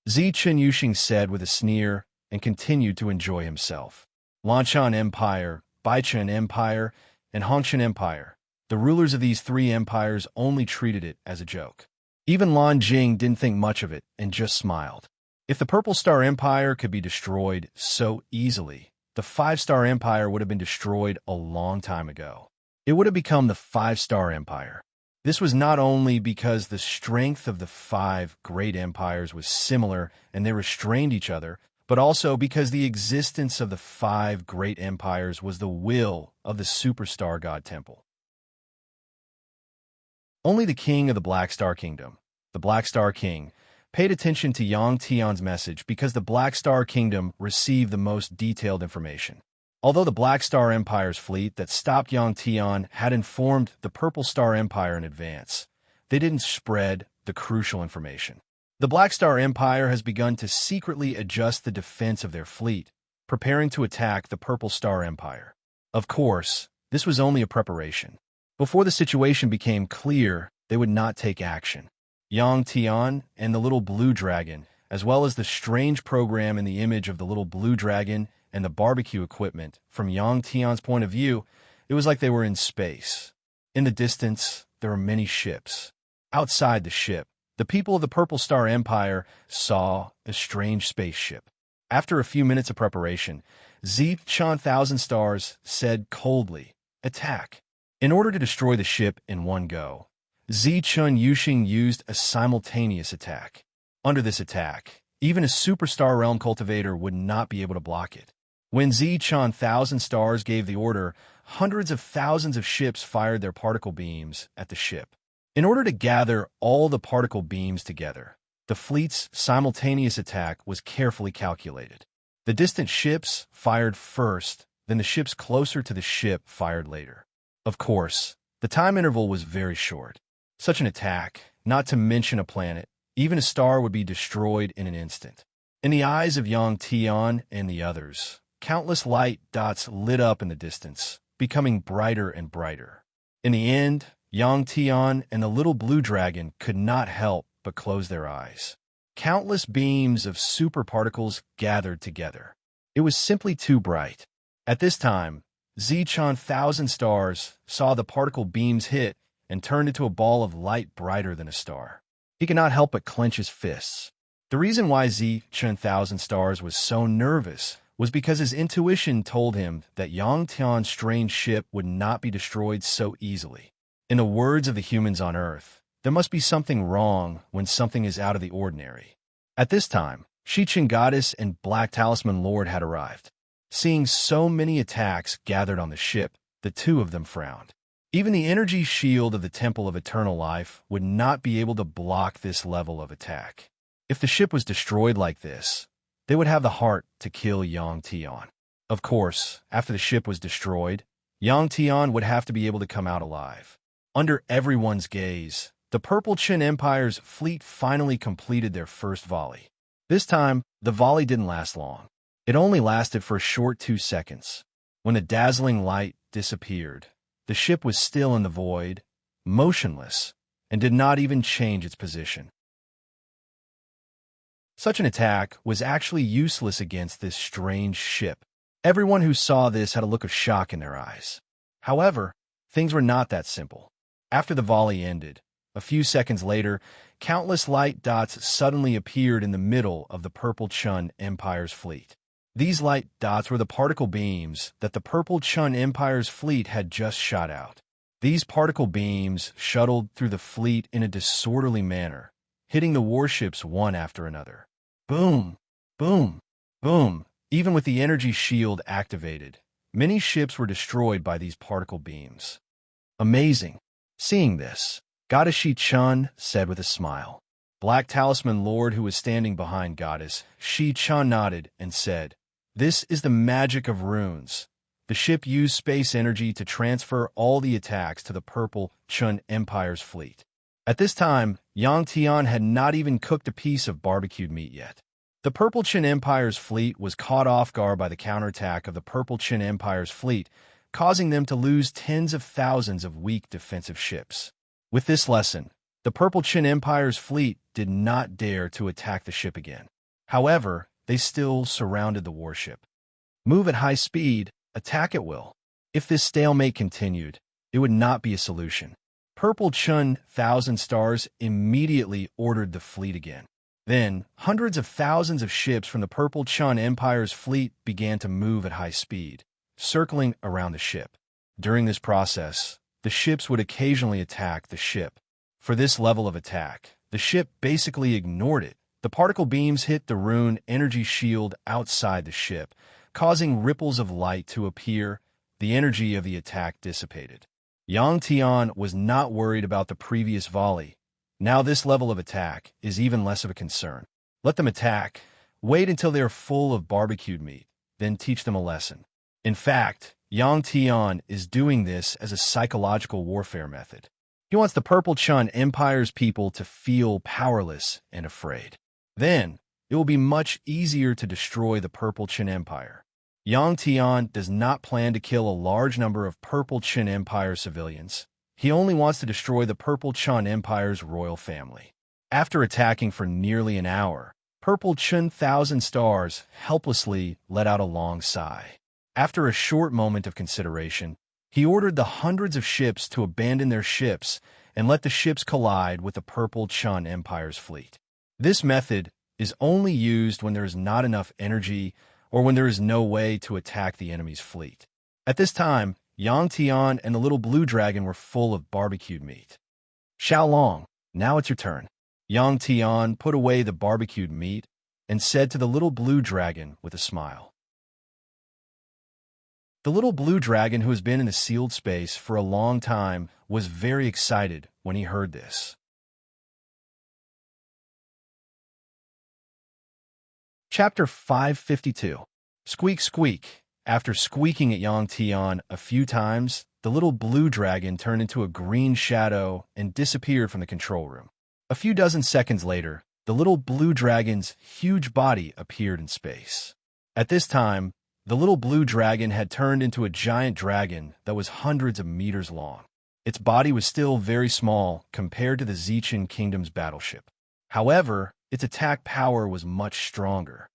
Zichen Yuxing said with a sneer and continued to enjoy himself. Lanchan Empire, Baichen Empire, and Hongshan Empire. The rulers of these three empires only treated it as a joke. Even Lan Jing didn't think much of it and just smiled. If the Purple Star Empire could be destroyed so easily, the Five-Star Empire would have been destroyed a long time ago. It would have become the Five-Star Empire. This was not only because the strength of the five great empires was similar and they restrained each other, but also because the existence of the five great empires was the will of the Superstar God Temple. Only the king of the Black Star Kingdom, the Black Star King, paid attention to Yang Tian's message because the Black Star Kingdom received the most detailed information. Although the Black Star Empire's fleet that stopped Yang Tian had informed the Purple Star Empire in advance, they didn't spread the crucial information. The Black Star Empire has begun to secretly adjust the defense of their fleet, preparing to attack the Purple Star Empire. Of course, this was only a preparation. Before the situation became clear, they would not take action. Yang Tian and the little blue dragon, as well as the strange program in the image of the little blue dragon and the barbecue equipment, from Yang Tian's point of view, it was like they were in space. In the distance, there were many ships. Outside the ship, the people of the Purple Star Empire saw a strange spaceship. After a few minutes of preparation, Zichen Thousand Stars said coldly, "Attack." In order to destroy the ship in one go, Zichen Yuxing used a simultaneous attack. Under this attack, even a superstar realm cultivator would not be able to block it. When Zichen Thousand Stars gave the order, hundreds of thousands of ships fired their particle beams at the ship. In order to gather all the particle beams together, the fleet's simultaneous attack was carefully calculated. The distant ships fired first, then the ships closer to the ship fired later. Of course, the time interval was very short. Such an attack, not to mention a planet, even a star, would be destroyed in an instant. In the eyes of Yang Tian and the others, countless light dots lit up in the distance, becoming brighter and brighter. In the end, Yang Tian and the little blue dragon could not help but close their eyes. Countless beams of super particles gathered together. It was simply too bright. At this time, Zichen Thousand Stars saw the particle beams hit and turned into a ball of light brighter than a star. He could not help but clench his fists. The reason why Zichen Thousand Stars was so nervous was because his intuition told him that Yang Tian's strange ship would not be destroyed so easily. In the words of the humans on Earth, there must be something wrong when something is out of the ordinary. At this time, Shichen Goddess and Black Talisman Lord had arrived. Seeing so many attacks gathered on the ship, the two of them frowned. Even the energy shield of the Temple of Eternal Life would not be able to block this level of attack. If the ship was destroyed like this, they would have the heart to kill Yang Tian. Of course, after the ship was destroyed, Yang Tian would have to be able to come out alive. Under everyone's gaze, the Purple Chin Empire's fleet finally completed their first volley. This time, the volley didn't last long. It only lasted for a short 2 seconds. When the dazzling light disappeared, the ship was still in the void, motionless, and did not even change its position. Such an attack was actually useless against this strange ship. Everyone who saw this had a look of shock in their eyes. However, things were not that simple. After the volley ended, a few seconds later, countless light dots suddenly appeared in the middle of the Purple Chun Empire's fleet. These light dots were the particle beams that the Purple Chun Empire's fleet had just shot out. These particle beams shuttled through the fleet in a disorderly manner, hitting the warships one after another. Boom! Boom! Boom! Even with the energy shield activated, many ships were destroyed by these particle beams. Amazing! Seeing this, Goddess Shi Chun said with a smile. Black Talisman Lord, who was standing behind Goddess Shi Chun, nodded and said, "This is the magic of runes. The ship used space energy to transfer all the attacks to the Purple Chun Empire's fleet. At this time, Yang Tian had not even cooked a piece of barbecued meat yet. The Purple Chin Empire's fleet was caught off guard by the counterattack of the Purple Chin Empire's fleet, causing them to lose tens of thousands of weak defensive ships. With this lesson, the Purple Chin Empire's fleet did not dare to attack the ship again. However, they still surrounded the warship. Move at high speed, attack at will. If this stalemate continued, it would not be a solution. Purple Chun Thousand Stars immediately ordered the fleet again. Then, hundreds of thousands of ships from the Purple Chun Empire's fleet began to move at high speed, circling around the ship. During this process, the ships would occasionally attack the ship. For this level of attack, the ship basically ignored it. The particle beams hit the rune energy shield outside the ship, causing ripples of light to appear. The energy of the attack dissipated. Yang Tian was not worried about the previous volley. Now this level of attack is even less of a concern. Let them attack. Wait until they are full of barbecued meat, then teach them a lesson. In fact, Yang Tian is doing this as a psychological warfare method. He wants the Purple Chun Empire's people to feel powerless and afraid. Then, it will be much easier to destroy the Purple Chun Empire. Yang Tian does not plan to kill a large number of Purple Chun Empire civilians. He only wants to destroy the Purple Chun Empire's royal family. After attacking for nearly an hour, Purple Chun Thousand Stars helplessly let out a long sigh. After a short moment of consideration, he ordered the hundreds of ships to abandon their ships and let the ships collide with the Purple Chun Empire's fleet. This method is only used when there is not enough energy or when there is no way to attack the enemy's fleet. At this time, Yang Tian and the little blue dragon were full of barbecued meat. Xiaolong, now it's your turn. Yang Tian put away the barbecued meat and said to the little blue dragon with a smile. The little blue dragon, who has been in the sealed space for a long time, was very excited when he heard this. Chapter 552. Squeak, squeak. After squeaking at Yang Tian a few times, the little blue dragon turned into a green shadow and disappeared from the control room. A few dozen seconds later, the little blue dragon's huge body appeared in space. At this time, the little blue dragon had turned into a giant dragon that was hundreds of meters long. Its body was still very small compared to the Zichin Kingdom's battleship. However, its attack power was much stronger.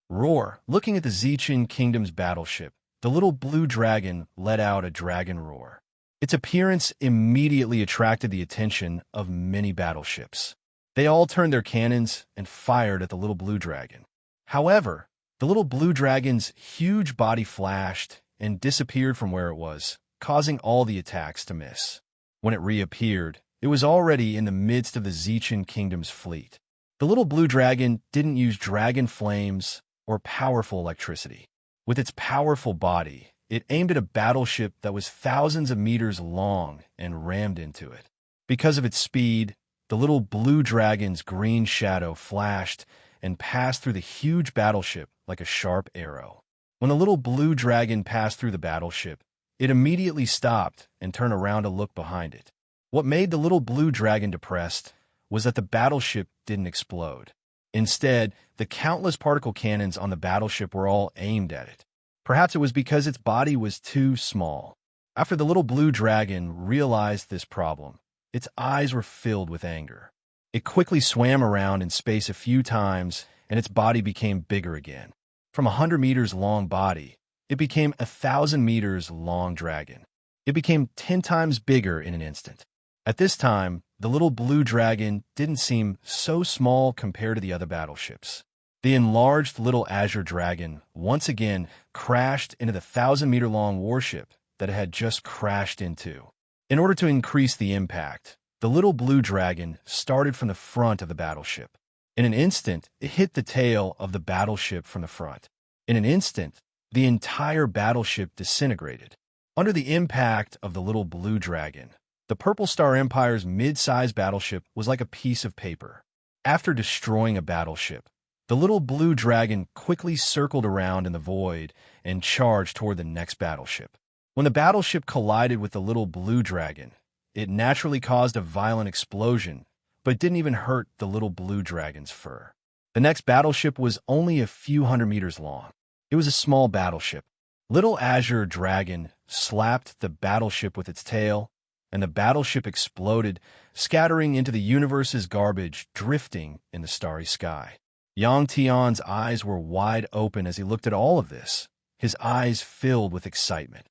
Roar! Looking at the Zichin Kingdom's battleship, the little blue dragon let out a dragon roar. Its appearance immediately attracted the attention of many battleships. They all turned their cannons and fired at the little blue dragon. However, the little blue dragon's huge body flashed and disappeared from where it was, causing all the attacks to miss. When it reappeared, it was already in the midst of the Zichin Kingdom's fleet. The little blue dragon didn't use dragon flames or powerful electricity. With its powerful body, it aimed at a battleship that was thousands of meters long and rammed into it. Because of its speed, the little blue dragon's green shadow flashed and passed through the huge battleship like a sharp arrow. When the little blue dragon passed through the battleship, it immediately stopped and turned around to look behind it. What made the little blue dragon depressed was that the battleship didn't explode. Instead, the countless particle cannons on the battleship were all aimed at it. Perhaps it was because its body was too small. After the little blue dragon realized this problem, its eyes were filled with anger. It quickly swam around in space a few times, and its body became bigger again. From a 100 meters long body, it became a 1,000 meters long dragon. It became 10 times bigger in an instant. At this time, the little blue dragon didn't seem so small compared to the other battleships. The enlarged little azure dragon once again crashed into the 1,000-meter-long warship that it had just crashed into. In order to increase the impact, the little blue dragon started from the front of the battleship. In an instant, it hit the tail of the battleship from the front. In an instant, the entire battleship disintegrated. Under the impact of the little blue dragon, the Purple Star Empire's mid-sized battleship was like a piece of paper. After destroying a battleship, the little blue dragon quickly circled around in the void and charged toward the next battleship. When the battleship collided with the little blue dragon, it naturally caused a violent explosion, but it didn't even hurt the little blue dragon's fur. The next battleship was only a few hundred meters long. It was a small battleship. Little Azure Dragon slapped the battleship with its tail, and the battleship exploded, scattering into the universe's garbage, drifting in the starry sky. Yang Tian's eyes were wide open as he looked at all of this, his eyes filled with excitement.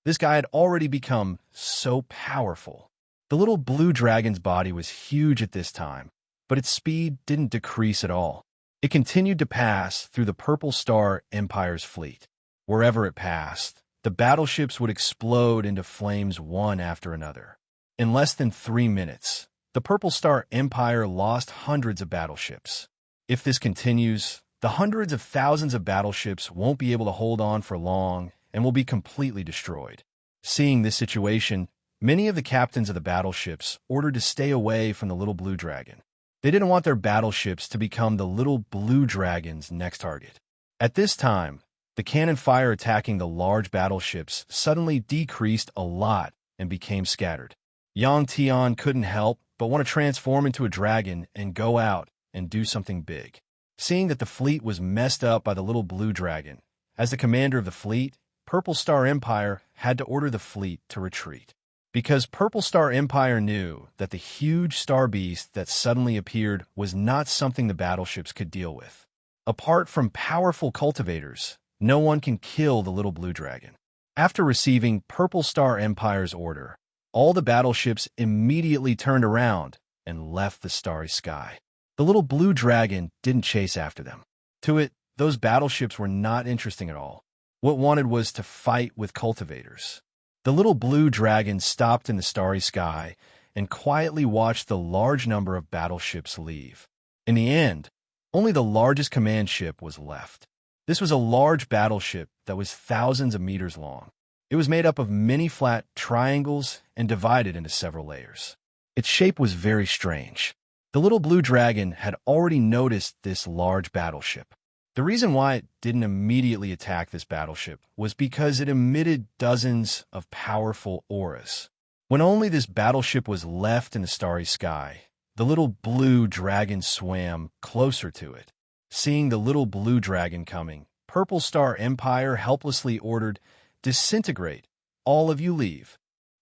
This guy had already become so powerful. The little blue dragon's body was huge at this time, but its speed didn't decrease at all. It continued to pass through the Purple Star Empire's fleet. Wherever it passed, the battleships would explode into flames one after another. In less than 3 minutes, the Purple Star Empire lost hundreds of battleships. If this continues, the hundreds of thousands of battleships won't be able to hold on for long and will be completely destroyed. Seeing this situation, many of the captains of the battleships ordered to stay away from the little blue dragon. They didn't want their battleships to become the little blue dragon's next target. At this time, the cannon fire attacking the large battleships suddenly decreased a lot and became scattered. Yang Tian couldn't help but want to transform into a dragon and go out and do something big. Seeing that the fleet was messed up by the little blue dragon, as the commander of the fleet, Purple Star Empire had to order the fleet to retreat. Because Purple Star Empire knew that the huge star beast that suddenly appeared was not something the battleships could deal with. Apart from powerful cultivators, no one can kill the little blue dragon. After receiving Purple Star Empire's order, all the battleships immediately turned around and left the starry sky. The little blue dragon didn't chase after them. To it, those battleships were not interesting at all. What it wanted was to fight with cultivators. The little blue dragon stopped in the starry sky and quietly watched the large number of battleships leave. In the end, only the largest command ship was left. This was a large battleship that was thousands of meters long. It was made up of many flat triangles and divided into several layers. Its shape was very strange. The little blue dragon had already noticed this large battleship. The reason why it didn't immediately attack this battleship was because it emitted dozens of powerful auras. When only this battleship was left in the starry sky, the little blue dragon swam closer to it. Seeing the little blue dragon coming, Purple Star Empire helplessly ordered, "Disintegrate, all of you leave."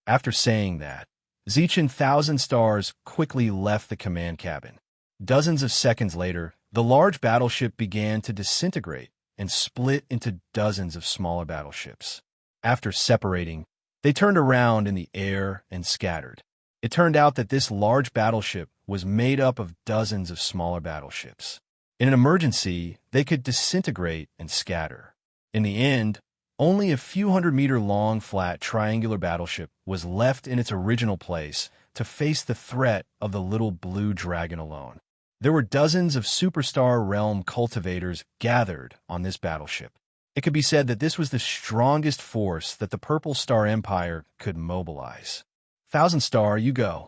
After saying that, Zeichin Thousand Stars quickly left the command cabin. Dozens of seconds later, the large battleship began to disintegrate and split into dozens of smaller battleships. After separating, they turned around in the air and scattered. It turned out that this large battleship was made up of dozens of smaller battleships. In an emergency, they could disintegrate and scatter. In the end, only a few hundred-meter-long flat triangular battleship was left in its original place to face the threat of the little blue dragon alone. There were dozens of superstar realm cultivators gathered on this battleship. It could be said that this was the strongest force that the Purple Star Empire could mobilize. Thousand Star, you go.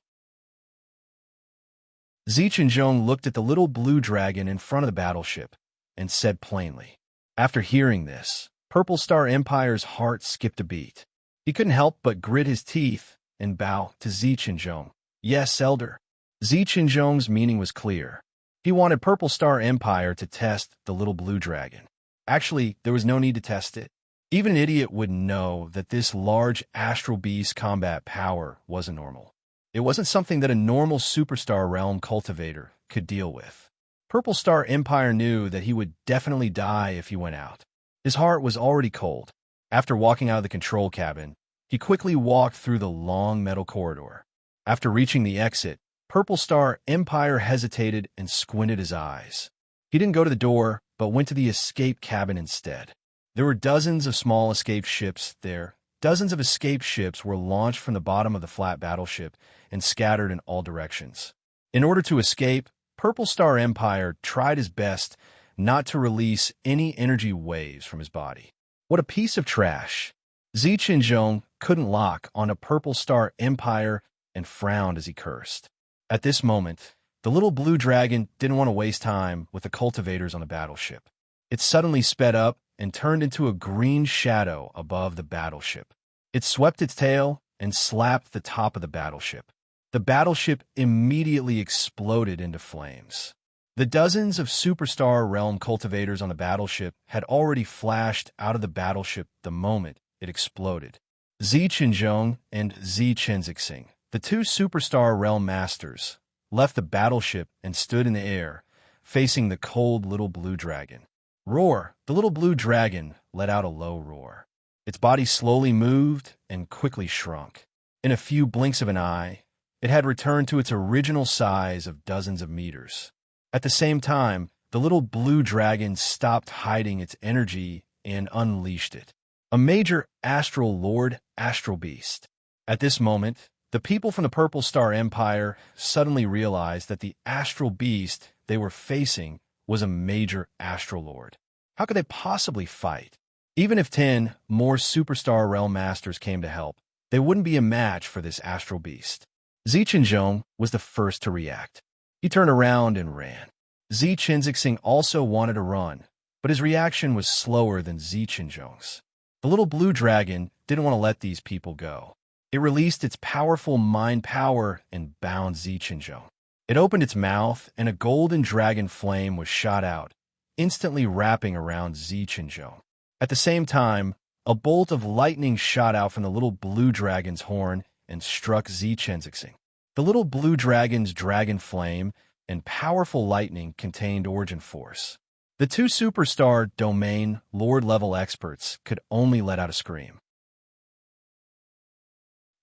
Zeichin looked at the little blue dragon in front of the battleship and said plainly. After hearing this, Purple Star Empire's heart skipped a beat. He couldn't help but grit his teeth and bow to Zeichin. "Yes, Elder." Zeichin's meaning was clear. He wanted Purple Star Empire to test the little blue dragon. Actually, there was no need to test it. Even an idiot would know that this large astral beast combat power wasn't normal. It wasn't something that a normal superstar realm cultivator could deal with. Purple Star Empire knew that he would definitely die if he went out. His heart was already cold. After walking out of the control cabin, he quickly walked through the long metal corridor. After reaching the exit, Purple Star Empire hesitated and squinted his eyes. He didn't go to the door, but went to the escape cabin instead. There were dozens of small escape ships there. Dozens of escape ships were launched from the bottom of the flat battleship and scattered in all directions. In order to escape, Purple Star Empire tried his best not to release any energy waves from his body. What a piece of trash. Zeichin couldn't lock on a Purple Star Empire and frowned as he cursed. At this moment, the little blue dragon didn't want to waste time with the cultivators on the battleship. It suddenly sped up and turned into a green shadow above the battleship. It swept its tail and slapped the top of the battleship. The battleship immediately exploded into flames. The dozens of superstar realm cultivators on the battleship had already flashed out of the battleship the moment it exploded. Zi Qinzhong and Zi Chenzixing, the two superstar realm masters, left the battleship and stood in the air, facing the cold little blue dragon. Roar! The little blue dragon let out a low roar. Its body slowly moved and quickly shrunk. In a few blinks of an eye, it had returned to its original size of dozens of meters. At the same time, the little blue dragon stopped hiding its energy and unleashed it. A major astral lord, astral beast. At this moment, the people from the Purple Star Empire suddenly realized that the astral beast they were facing was a major astral lord. How could they possibly fight? Even if 10 more superstar realm masters came to help, they wouldn't be a match for this astral beast. Zi Qinzhong was the first to react. He turned around and ran. Zi Chenzixing also wanted to run, but his reaction was slower than Zi Qinzhong's. The little blue dragon didn't want to let these people go. It released its powerful mind power and bound Zi Qinzhong. It opened its mouth, and a golden dragon flame was shot out, instantly wrapping around Zi Qinzhong. At the same time, a bolt of lightning shot out from the little blue dragon's horn and struck Zi Chenzixing. The little blue dragon's dragon flame and powerful lightning contained origin force. The two superstar domain lord-level experts could only let out a scream.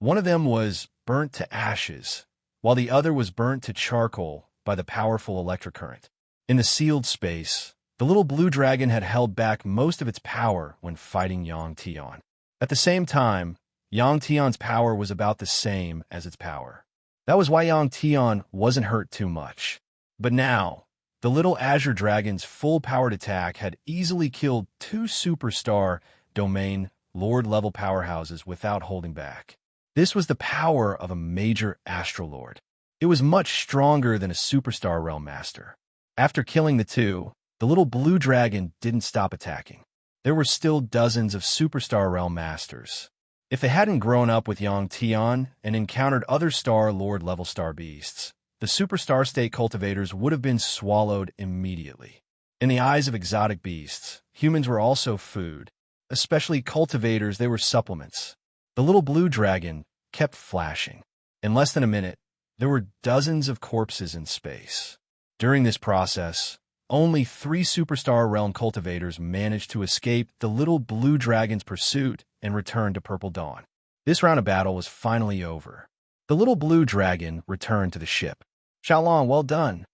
One of them was burnt to ashes, while the other was burnt to charcoal by the powerful electric current. In the sealed space, the little blue dragon had held back most of its power when fighting Yang Tian. At the same time, Yang Tian's power was about the same as its power. That was why Yang Tian wasn't hurt too much. But now, the little azure dragon's full-powered attack had easily killed two superstar domain lord-level powerhouses without holding back. This was the power of a major astral lord. It was much stronger than a superstar realm master. After killing the two, the little blue dragon didn't stop attacking. There were still dozens of superstar realm masters. If they hadn't grown up with Yang Tian and encountered other star lord level star beasts, the superstar state cultivators would have been swallowed immediately. In the eyes of exotic beasts, humans were also food. Especially cultivators, they were supplements. The little blue dragon kept flashing. In less than a minute, there were dozens of corpses in space. During this process, only 3 superstar realm cultivators managed to escape the little blue dragon's pursuit and return to Purple Dawn. This round of battle was finally over. The little blue dragon returned to the ship. Xiaolong, well done.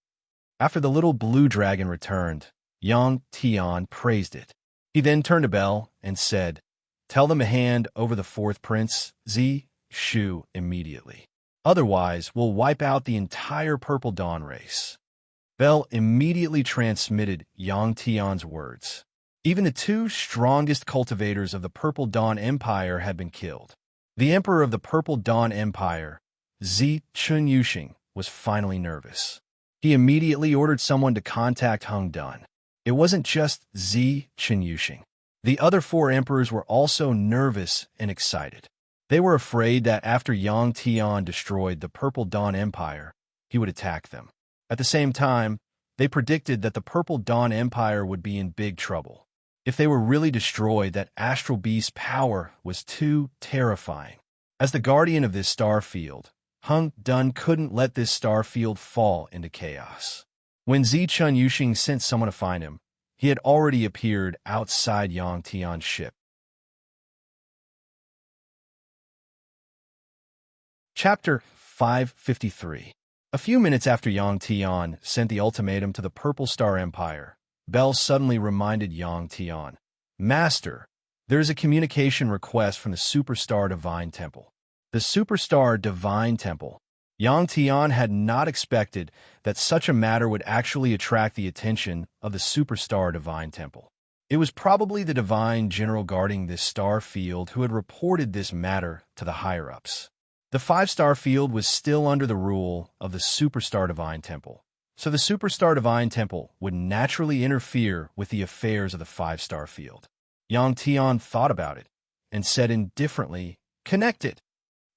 After the little blue dragon returned, Yang Tian praised it. He then turned to Bell and said, "Tell them to hand over the 4th prince, Zi Shu, immediately. Otherwise, we'll wipe out the entire Purple Dawn race." Bell immediately transmitted Yang Tian's words. Even the 2 strongest cultivators of the Purple Dawn Empire had been killed. The Emperor of the Purple Dawn Empire, Zi Chunyushing, was finally nervous. He immediately ordered someone to contact Heng Dun. It wasn't just Zi Chunyushing. The other 4 emperors were also nervous and excited. They were afraid that after Yang Tian destroyed the Purple Dawn Empire, he would attack them. At the same time, they predicted that the Purple Dawn Empire would be in big trouble. If they were really destroyed, that Astral Beast's power was too terrifying. As the guardian of this star field, Heng Dun couldn't let this star field fall into chaos. When Zi Chunyushing sent someone to find him, he had already appeared outside Yang Tian's ship. Chapter 553. A few minutes after Yang Tian sent the ultimatum to the Purple Star Empire, Bell suddenly reminded Yang Tian, "Master, there is a communication request from the Superstar Divine Temple." The Superstar Divine Temple. Yang Tian had not expected that such a matter would actually attract the attention of the Superstar Divine Temple. It was probably the Divine General guarding this star field who had reported this matter to the higher-ups. The 5-star field was still under the rule of the Superstar Divine Temple, so the Superstar Divine Temple would naturally interfere with the affairs of the 5-star field. Yang Tian thought about it and said indifferently, "Connect it."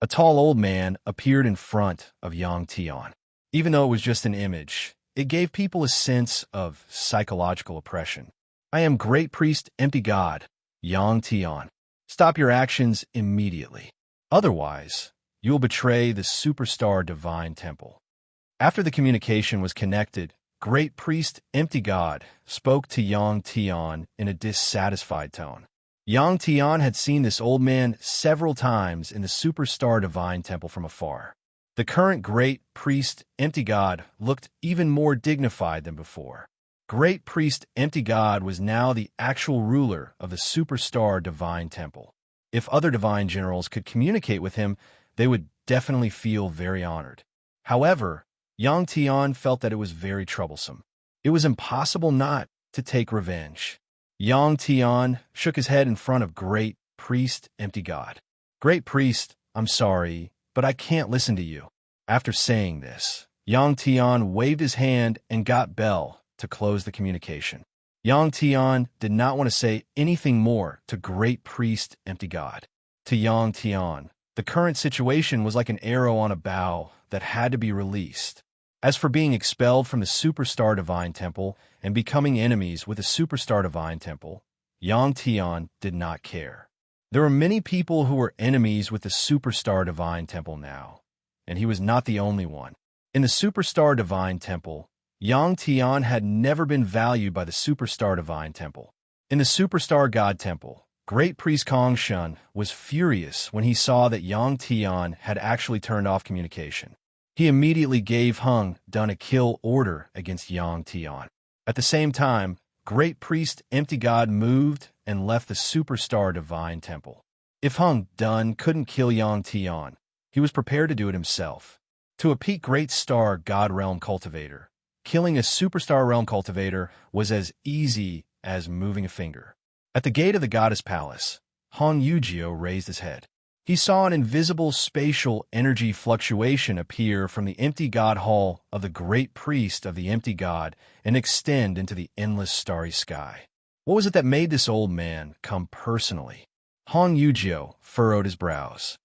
A tall old man appeared in front of Yang Tian. Even though it was just an image, it gave people a sense of psychological oppression. I am Great Priest Empty God, Yang Tian. Stop your actions immediately. Otherwise, you will betray the superstar divine temple. After the communication was connected, Great Priest Empty God spoke to Yang Tian in a dissatisfied tone. Yang Tian had seen this old man several times in the superstar divine temple from afar. The current Great Priest Empty God looked even more dignified than before. Great Priest Empty God was now the actual ruler of the superstar divine temple. If other divine generals could communicate with him, they would definitely feel very honored. However, Yang Tian felt that it was very troublesome. It was impossible not to take revenge. Yang Tian shook his head in front of Great Priest Empty God. Great Priest, I'm sorry, but I can't listen to you. After saying this, Yang Tian waved his hand and got Bell to close the communication. Yang Tian did not want to say anything more to Great Priest Empty God. To Yang Tian, the current situation was like an arrow on a bow that had to be released. As for being expelled from the Superstar Divine Temple and becoming enemies with the Superstar Divine Temple, Yang Tian did not care. There were many people who were enemies with the Superstar Divine Temple now, and he was not the only one. In the Superstar Divine Temple, Yang Tian had never been valued by the Superstar Divine Temple. In the Superstar God Temple, Great Priest Kong Shun was furious when he saw that Yang Tian had actually turned off communication. He immediately gave Hung Dun a kill order against Yang Tian. At the same time, Great Priest Empty God moved and left the Superstar Divine Temple. If Hung Dun couldn't kill Yang Tian, he was prepared to do it himself. To a peak Great Star God Realm Cultivator, killing a Superstar Realm Cultivator was as easy as moving a finger. At the gate of the Goddess Palace, Han Yujio raised his head. He saw an invisible spatial energy fluctuation appear from the empty God Hall of the Great Priest of the Empty God and extend into the endless starry sky. What was it that made this old man come personally? Han Yujio furrowed his brows.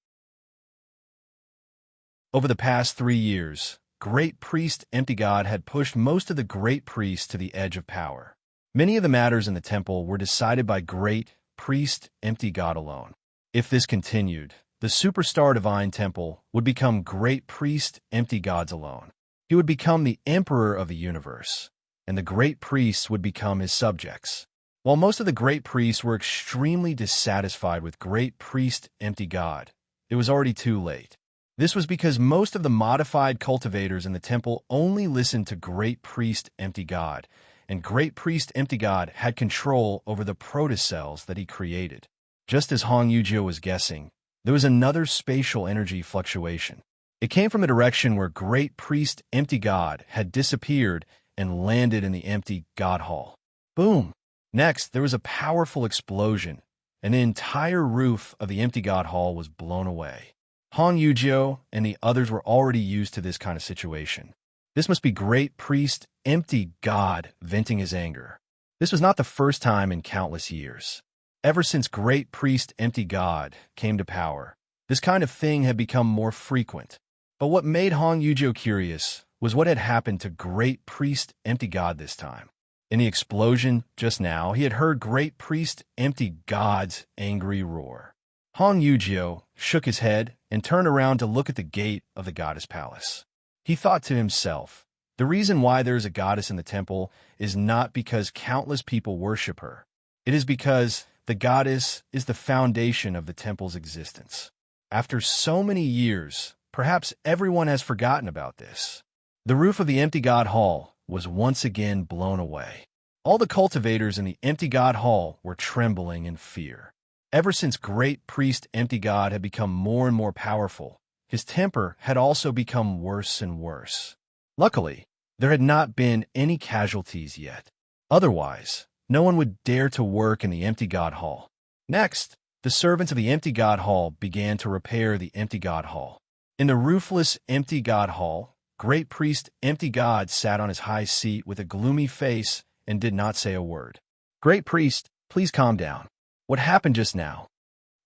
Over the past 3 years, Great Priest Empty God had pushed most of the Great Priests to the edge of power. Many of the matters in the temple were decided by Great Priest Empty God alone. If this continued, the Superstar Divine Temple would become Great Priest Empty Gods alone. He would become the Emperor of the universe, and the Great Priests would become his subjects. While most of the Great Priests were extremely dissatisfied with Great Priest Empty God, it was already too late. This was because most of the modified cultivators in the temple only listened to Great Priest Empty God, and Great Priest Empty God had control over the protocells that he created. Just as Hong Yujio was guessing, there was another spatial energy fluctuation. It came from the direction where Great Priest Empty God had disappeared and landed in the Empty God Hall. Boom! Next, there was a powerful explosion, and the entire roof of the Empty God Hall was blown away. Han Yujio and the others were already used to this kind of situation. This must be Great Priest Empty God venting his anger. This was not the first time in countless years. Ever since Great Priest Empty God came to power, this kind of thing had become more frequent. But what made Hong Yujio curious was what had happened to Great Priest Empty God this time. In the explosion just now, he had heard Great Priest Empty God's angry roar. Hong Yujio shook his head and turned around to look at the gate of the Goddess Palace. He thought to himself, the reason why there is a goddess in the temple is not because countless people worship her. It is because the goddess is the foundation of the temple's existence. After so many years, perhaps everyone has forgotten about this. The roof of the Empty God Hall was once again blown away. All the cultivators in the Empty God Hall were trembling in fear. Ever since Great Priest Empty God had become more and more powerful, his temper had also become worse and worse. Luckily, there had not been any casualties yet. Otherwise, no one would dare to work in the Empty God Hall. Next, the servants of the Empty God Hall began to repair the Empty God Hall. In the roofless Empty God Hall, Great Priest Empty God sat on his high seat with a gloomy face and did not say a word. Great Priest, please calm down. What happened just now?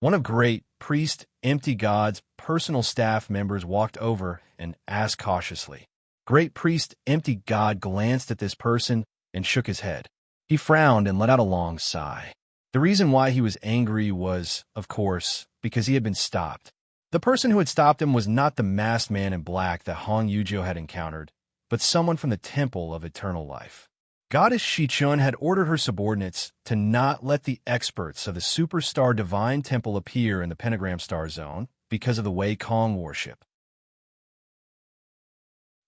One of great priest Empty God's personal staff members walked over and asked cautiously. Great priest Empty God glanced at this person and shook his head. He frowned and let out a long sigh. The reason why he was angry was, of course, because he had been stopped. The person who had stopped him was not the masked man in black that Hong Yuzhou had encountered, but someone from the Temple of Eternal Life. Goddess Shichun had ordered her subordinates to not let the experts of the Superstar Divine Temple appear in the Pentagram Star Zone because of the Wei Kong worship.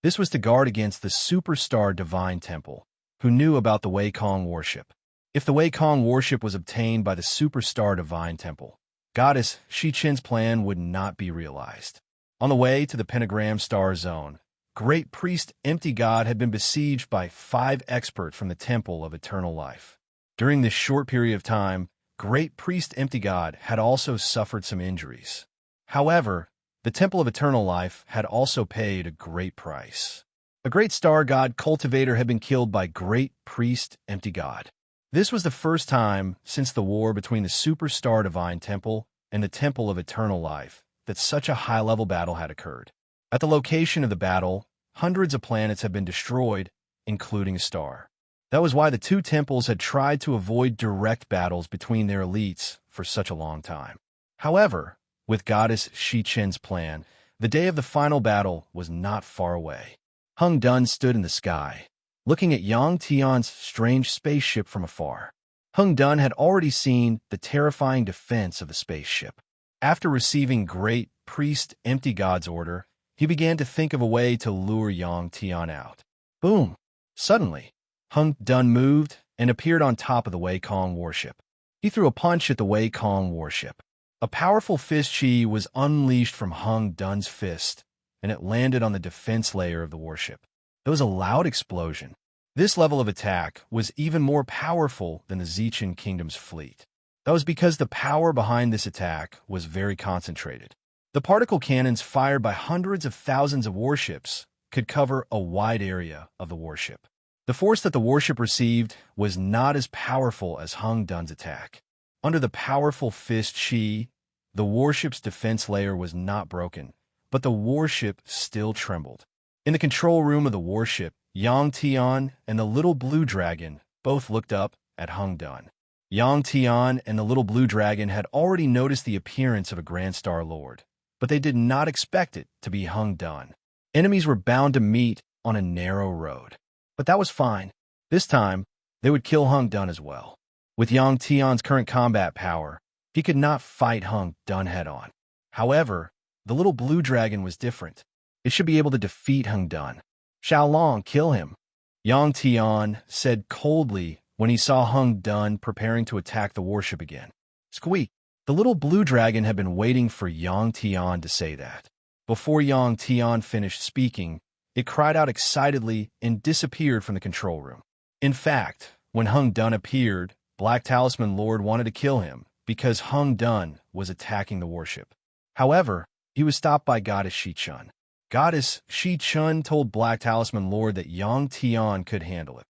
This was to guard against the Superstar Divine Temple, who knew about the Wei Kong worship. If the Wei Kong worship was obtained by the Superstar Divine Temple, Goddess Shichun's plan would not be realized. On the way to the Pentagram Star Zone, Great Priest Empty God had been besieged by 5 experts from the Temple of Eternal Life. During this short period of time, Great Priest Empty God had also suffered some injuries. However, the Temple of Eternal Life had also paid a great price. A great star god cultivator had been killed by Great Priest Empty God. This was the first time since the war between the Superstar Divine Temple and the Temple of Eternal Life that such a high-level battle had occurred. At the location of the battle, hundreds of planets had been destroyed, including a star. That was why the two temples had tried to avoid direct battles between their elites for such a long time. However, with Goddess Shichun's plan, the day of the final battle was not far away. Hung Dun stood in the sky, looking at Yang Tian's strange spaceship from afar. Hung Dun had already seen the terrifying defense of the spaceship. After receiving Great Priest Empty God's order, he began to think of a way to lure Yang Tian out. Boom! Suddenly, Hung Dun moved and appeared on top of the Wei Kong warship. He threw a punch at the Wei Kong warship. A powerful fist chi was unleashed from Hung Dun's fist, and it landed on the defense layer of the warship. There was a loud explosion. This level of attack was even more powerful than the Zichen Kingdom's fleet. That was because the power behind this attack was very concentrated. The particle cannons fired by hundreds of thousands of warships could cover a wide area of the warship. The force that the warship received was not as powerful as Hung Dun's attack. Under the powerful fist chi, the warship's defense layer was not broken, but the warship still trembled. In the control room of the warship, Yang Tian and the little blue dragon both looked up at Hung Dun. Yang Tian and the little blue dragon had already noticed the appearance of a Grand Star Lord, but they did not expect it to be Hung Dun. Enemies were bound to meet on a narrow road. But that was fine. This time, they would kill Hung Dun as well. With Yang Tian's current combat power, he could not fight Hung Dun head-on. However, the little blue dragon was different. It should be able to defeat Hung Dun. Xiaolong, kill him. Yang Tian said coldly when he saw Hung Dun preparing to attack the warship again. Squeak! The little blue dragon had been waiting for Yang Tian to say that. Before Yang Tian finished speaking, it cried out excitedly and disappeared from the control room. In fact, when Hung Dun appeared, Black Talisman Lord wanted to kill him because Hung Dun was attacking the warship. However, he was stopped by Goddess Shichun. Goddess Shichun told Black Talisman Lord that Yang Tian could handle it.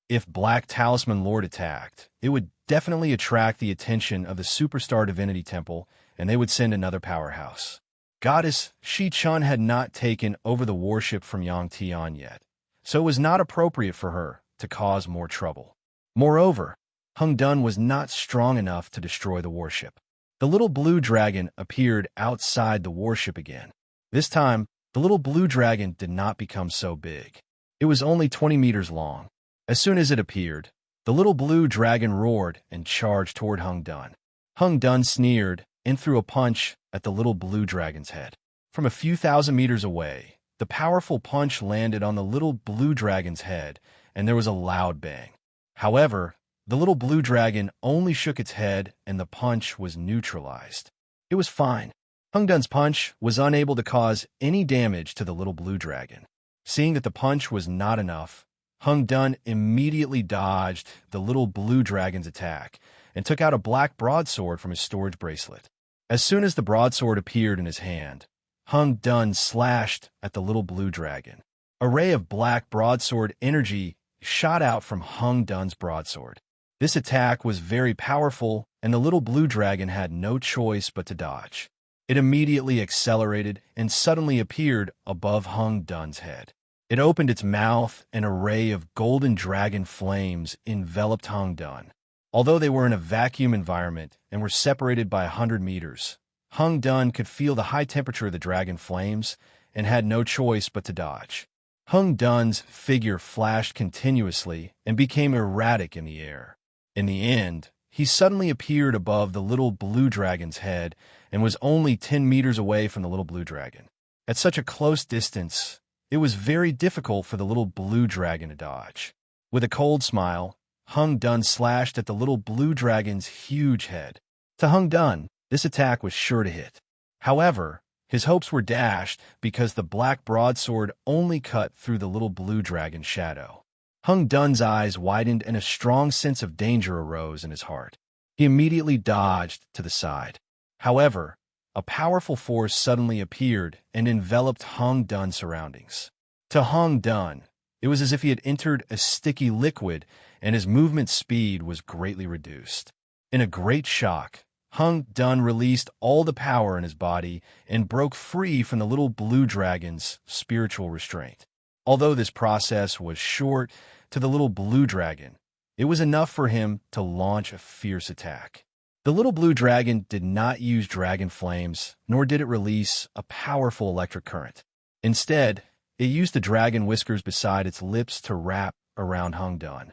If Black Talisman Lord attacked, it would definitely attract the attention of the Superstar Divinity Temple, and they would send another powerhouse. Goddess Shichun had not taken over the warship from Yang Tian yet, so it was not appropriate for her to cause more trouble. Moreover, Hung Dun was not strong enough to destroy the warship. The little blue dragon appeared outside the warship again. This time, the little blue dragon did not become so big. It was only 20 meters long. As soon as it appeared, the little blue dragon roared and charged toward Hung Dun. Hung Dun sneered and threw a punch at the little blue dragon's head. From a few thousand meters away, the powerful punch landed on the little blue dragon's head, and there was a loud bang. However, the little blue dragon only shook its head and the punch was neutralized. It was fine. Hung Dun's punch was unable to cause any damage to the little blue dragon. Seeing that the punch was not enough, Hung Dun immediately dodged the little blue dragon's attack and took out a black broadsword from his storage bracelet. As soon as the broadsword appeared in his hand, Hung Dun slashed at the little blue dragon. A ray of black broadsword energy shot out from Hung Dun's broadsword. This attack was very powerful, and the little blue dragon had no choice but to dodge. It immediately accelerated and suddenly appeared above Hung Dun's head. It opened its mouth, and an array of golden dragon flames enveloped Hung Dun. Although they were in a vacuum environment and were separated by 100 meters, Hung Dun could feel the high temperature of the dragon flames and had no choice but to dodge. Hung Dun's figure flashed continuously and became erratic in the air. In the end, he suddenly appeared above the little blue dragon's head and was only 10 meters away from the little blue dragon. At such a close distance, it was very difficult for the little blue dragon to dodge. With a cold smile, Hung Dun slashed at the little blue dragon's huge head. To Hung Dun, this attack was sure to hit. However, his hopes were dashed because the black broadsword only cut through the little blue dragon's shadow. Hung Dun's eyes widened and a strong sense of danger arose in his heart. He immediately dodged to the side. However, a powerful force suddenly appeared and enveloped Hung Dun's surroundings. To Hung Dun, it was as if he had entered a sticky liquid and his movement speed was greatly reduced. In a great shock, Hung Dun released all the power in his body and broke free from the little blue dragon's spiritual restraint. Although this process was short, to the little blue dragon, it was enough for him to launch a fierce attack. The little blue dragon did not use dragon flames, nor did it release a powerful electric current. Instead, it used the dragon whiskers beside its lips to wrap around Hung Dun.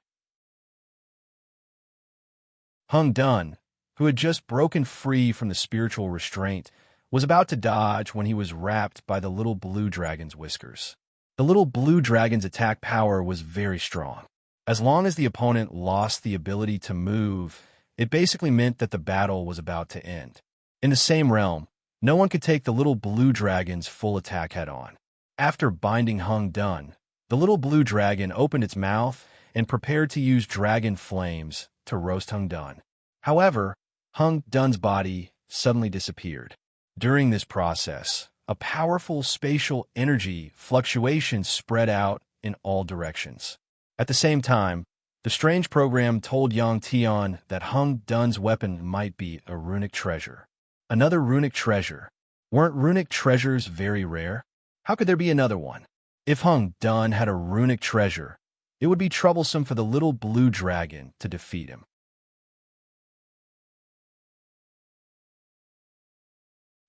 Hung Dun, who had just broken free from the spiritual restraint, was about to dodge when he was wrapped by the little blue dragon's whiskers. The little blue dragon's attack power was very strong. As long as the opponent lost the ability to move, it basically meant that the battle was about to end. In the same realm, no one could take the little blue dragon's full attack head-on. After binding Hung Dun, the little blue dragon opened its mouth and prepared to use dragon flames to roast Hung Dun. However, Hung Dun's body suddenly disappeared. During this process, a powerful spatial energy fluctuation spread out in all directions. At the same time, the strange program told Yang Tian that Hung Dun's weapon might be a runic treasure. Another runic treasure. Weren't runic treasures very rare? How could there be another one? If Hung Dun had a runic treasure, it would be troublesome for the little blue dragon to defeat him.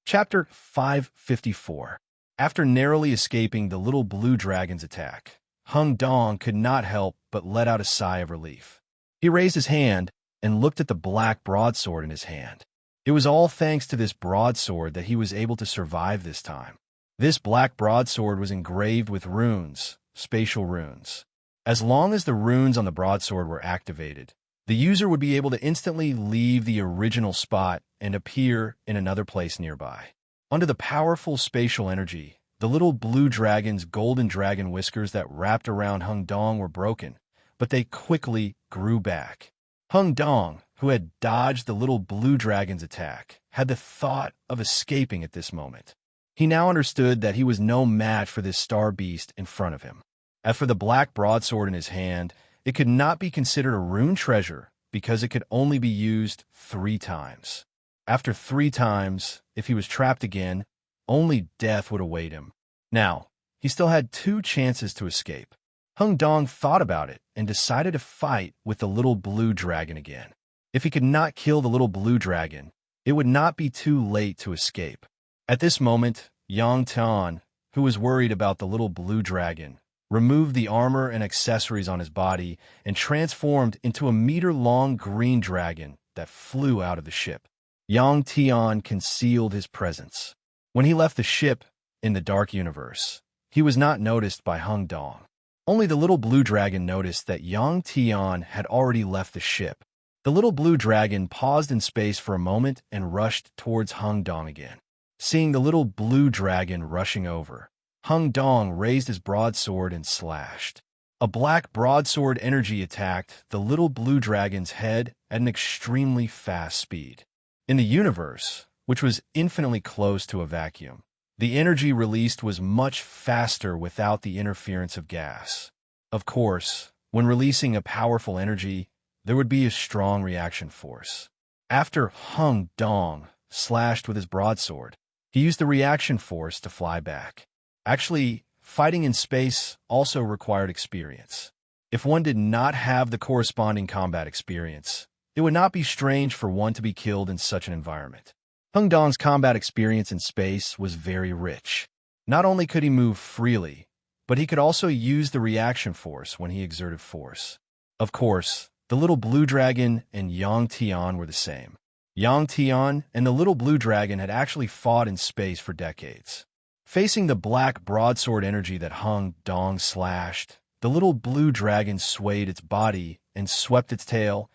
Chapter 554. After narrowly escaping the little blue dragon's attack, Hung Dong could not help but let out a sigh of relief. He raised his hand and looked at the black broadsword in his hand. It was all thanks to this broadsword that he was able to survive this time. This black broadsword was engraved with runes, spatial runes. As long as the runes on the broadsword were activated, the user would be able to instantly leave the original spot and appear in another place nearby. Under the powerful spatial energy, the little blue dragon's golden dragon whiskers that wrapped around Hung Dong were broken, but they quickly grew back. Hung Dong, who had dodged the little blue dragon's attack, had the thought of escaping at this moment. He now understood that he was no match for this star beast in front of him. As for the black broadsword in his hand, it could not be considered a rune treasure because it could only be used 3 times. After 3 times, if he was trapped again, only death would await him. Now, he still had 2 chances to escape. Hung Dong thought about it and decided to fight with the little blue dragon again. If he could not kill the little blue dragon, it would not be too late to escape. At this moment, Yang Tian, who was worried about the little blue dragon, removed the armor and accessories on his body and transformed into a meter-long green dragon that flew out of the ship. Yang Tian concealed his presence. When he left the ship in the dark universe, he was not noticed by Hung Dong. Only the little blue dragon noticed that Yang Tian had already left the ship. The little blue dragon paused in space for a moment and rushed towards Hung Dong again. Seeing the little blue dragon rushing over, Hung Dong raised his broadsword and slashed. A black broadsword energy attacked the little blue dragon's head at an extremely fast speed. In the universe, which was infinitely close to a vacuum, the energy released was much faster without the interference of gas. Of course, when releasing a powerful energy, there would be a strong reaction force. After Hung Dong slashed with his broadsword, he used the reaction force to fly back. Actually, fighting in space also required experience. If one did not have the corresponding combat experience, it would not be strange for one to be killed in such an environment. Hung Dong's combat experience in space was very rich. Not only could he move freely, but he could also use the reaction force when he exerted force. Of course, the little blue dragon and Yang Tian were the same. Yang Tian and the little blue dragon had actually fought in space for decades. Facing the black broadsword energy that Hung Dong slashed, the little blue dragon swayed its body and swept its tail,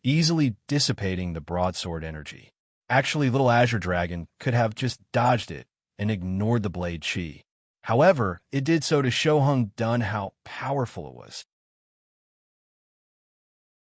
easily dissipating the broadsword energy. Actually, little azure dragon could have just dodged it and ignored the blade chi. However, it did so to show Hung Dong how powerful it was.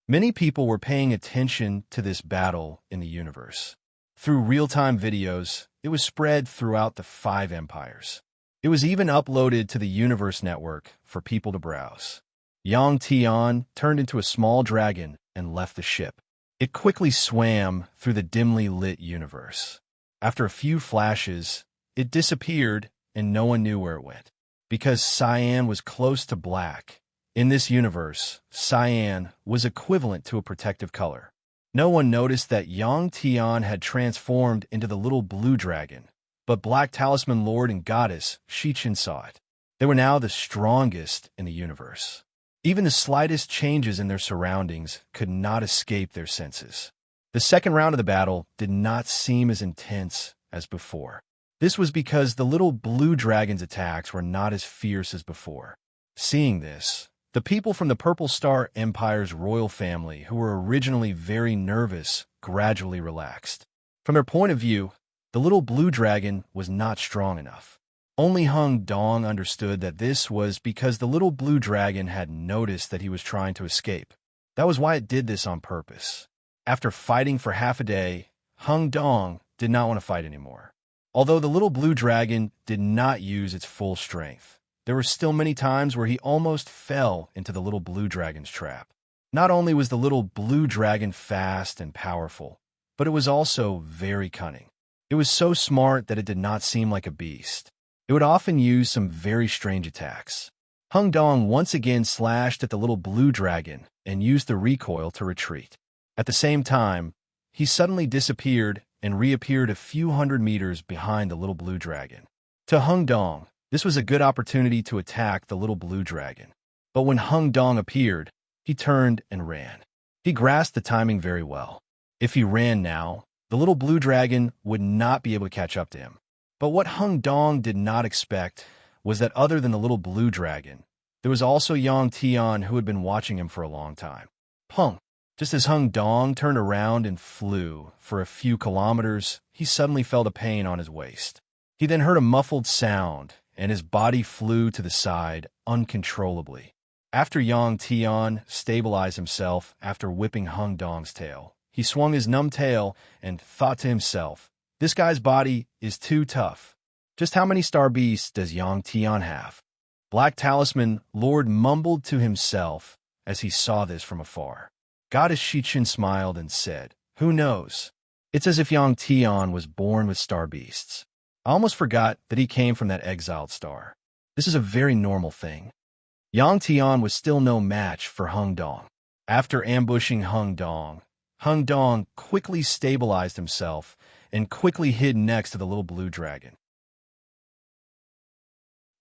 Many people were paying attention to this battle in the universe. Through real-time videos, it was spread throughout the 5 empires. It was even uploaded to the Universe Network for people to browse. Yang Tian turned into a small dragon and left the ship. It quickly swam through the dimly lit universe. After a few flashes, it disappeared and no one knew where it went. Because cyan was close to black, in this universe, cyan was equivalent to a protective color. No one noticed that Yang Tian had transformed into the little blue dragon, but Black Talisman Lord and Goddess Shichin saw it. They were now the strongest in the universe. Even the slightest changes in their surroundings could not escape their senses. The second round of the battle did not seem as intense as before. This was because the little blue dragon's attacks were not as fierce as before. Seeing this, the people from the Purple Star Empire's royal family, who were originally very nervous, gradually relaxed. From their point of view, the little blue dragon was not strong enough. Only Hung Dong understood that this was because the little blue dragon had noticed that he was trying to escape. That was why it did this on purpose. After fighting for half a day, Hung Dong did not want to fight anymore. Although the little blue dragon did not use its full strength, there were still many times where he almost fell into the little blue dragon's trap. Not only was the little blue dragon fast and powerful, but it was also very cunning. It was so smart that it did not seem like a beast. It would often use some very strange attacks. Hung Dong once again slashed at the little blue dragon and used the recoil to retreat. At the same time, he suddenly disappeared and reappeared a few hundred meters behind the little blue dragon. To Hung Dong, this was a good opportunity to attack the little blue dragon. But when Hung Dong appeared, he turned and ran. He grasped the timing very well. If he ran now, the little blue dragon would not be able to catch up to him. But what Hung Dong did not expect was that other than the little blue dragon, there was also Yang Tian who had been watching him for a long time. Pung! Just as Hung Dong turned around and flew for a few kilometers, he suddenly felt a pain on his waist. He then heard a muffled sound, and his body flew to the side uncontrollably. After Yang Tian stabilized himself after whipping Hung Dong's tail, he swung his numb tail and thought to himself, "This guy's body is too tough. Just how many star beasts does Yang Tian have?" Black Talisman Lord mumbled to himself as he saw this from afar. Goddess Shichin smiled and said, "Who knows? It's as if Yang Tian was born with star beasts. I almost forgot that he came from that exiled star. This is a very normal thing." Yang Tian was still no match for Hung Dong. After ambushing Hung Dong quickly stabilized himself and quickly hid next to the little blue dragon.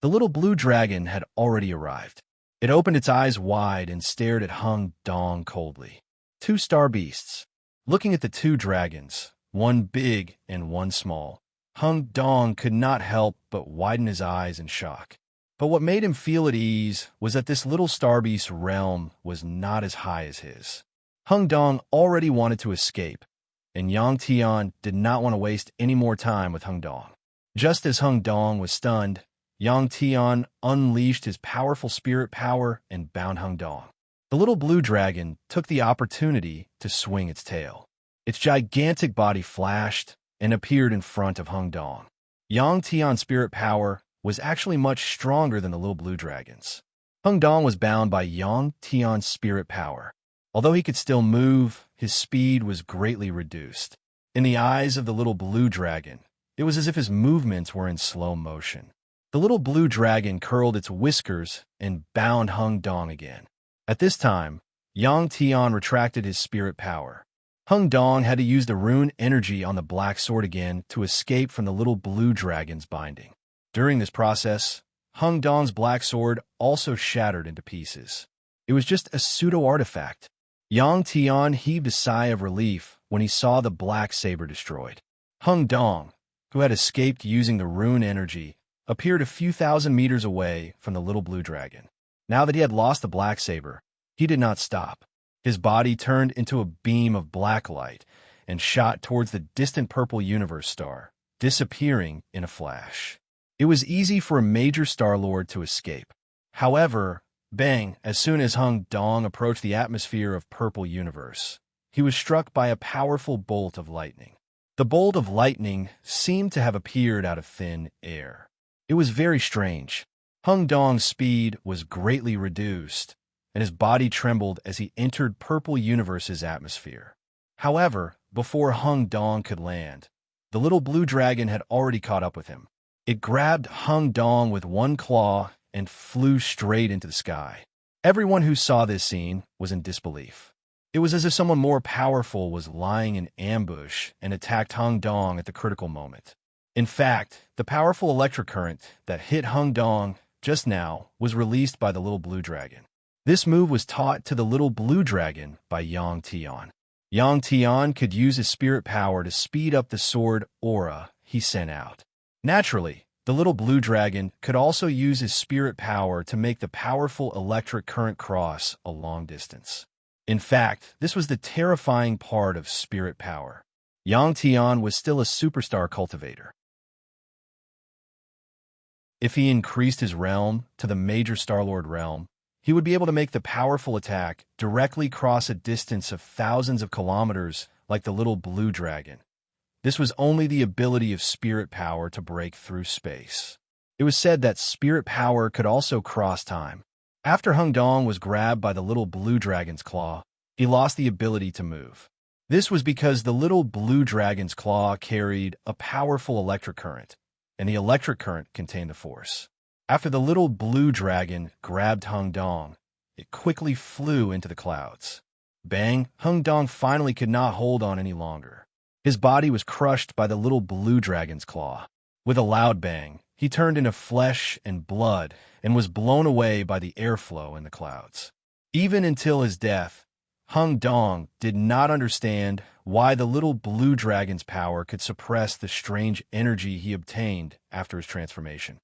The little blue dragon had already arrived. It opened its eyes wide and stared at Hung Dong coldly. 2 star beasts. Looking at the 2 dragons, one big and one small, Hung Dong could not help but widen his eyes in shock. But what made him feel at ease was that this little star beast's realm was not as high as his. Hung Dong already wanted to escape, and Yang Tian did not want to waste any more time with Hung Dong. Just as Hung Dong was stunned, Yang Tian unleashed his powerful spirit power and bound Hung Dong. The little blue dragon took the opportunity to swing its tail. Its gigantic body flashed and appeared in front of Hung Dong. Yang Tian's spirit power was actually much stronger than the little blue dragon's. Hung Dong was bound by Yang Tian's spirit power. Although he could still move, his speed was greatly reduced. In the eyes of the little blue dragon, it was as if his movements were in slow motion. The little blue dragon curled its whiskers and bound Hung Dong again. At this time, Yang Tian retracted his spirit power. Hung Dong had to use the rune energy on the black sword again to escape from the little blue dragon's binding. During this process, Hung Dong's black sword also shattered into pieces. It was just a pseudo-artifact. Yang Tian heaved a sigh of relief when he saw the black saber destroyed. Hung Dong, who had escaped using the rune energy, appeared a few thousand meters away from the little blue dragon. Now that he had lost the black saber, he did not stop. His body turned into a beam of black light and shot towards the distant purple universe star, disappearing in a flash. It was easy for a major Star-Lord to escape. However, bang, as soon as Hung Dong approached the atmosphere of purple universe, he was struck by a powerful bolt of lightning. The bolt of lightning seemed to have appeared out of thin air. It was very strange. Hung Dong's speed was greatly reduced, and his body trembled as he entered purple universe's atmosphere. However, before Hung Dong could land, the little blue dragon had already caught up with him. It grabbed Hung Dong with one claw and flew straight into the sky. Everyone who saw this scene was in disbelief. It was as if someone more powerful was lying in ambush and attacked Hung Dong at the critical moment. In fact, the powerful electric current that hit Hung Dong just now was released by the little blue dragon. This move was taught to the little blue dragon by Yang Tian. Yang Tian could use his spirit power to speed up the sword aura he sent out. Naturally, the little blue dragon could also use his spirit power to make the powerful electric current cross a long distance. In fact, this was the terrifying part of spirit power. Yang Tian was still a superstar cultivator. If he increased his realm to the major Star-Lord realm, he would be able to make the powerful attack directly cross a distance of thousands of kilometers like the little blue dragon. This was only the ability of spirit power to break through space. It was said that spirit power could also cross time. After Hung Dong was grabbed by the little blue dragon's claw, he lost the ability to move. This was because the little blue dragon's claw carried a powerful electric current, and the electric current contained the force. After the little blue dragon grabbed Hung Dong, it quickly flew into the clouds. Bang! Hung Dong finally could not hold on any longer. His body was crushed by the little blue dragon's claw. With a loud bang, he turned into flesh and blood and was blown away by the airflow in the clouds. Even until his death, Hung Dong did not understand why the little blue dragon's power could suppress the strange energy he obtained after his transformation.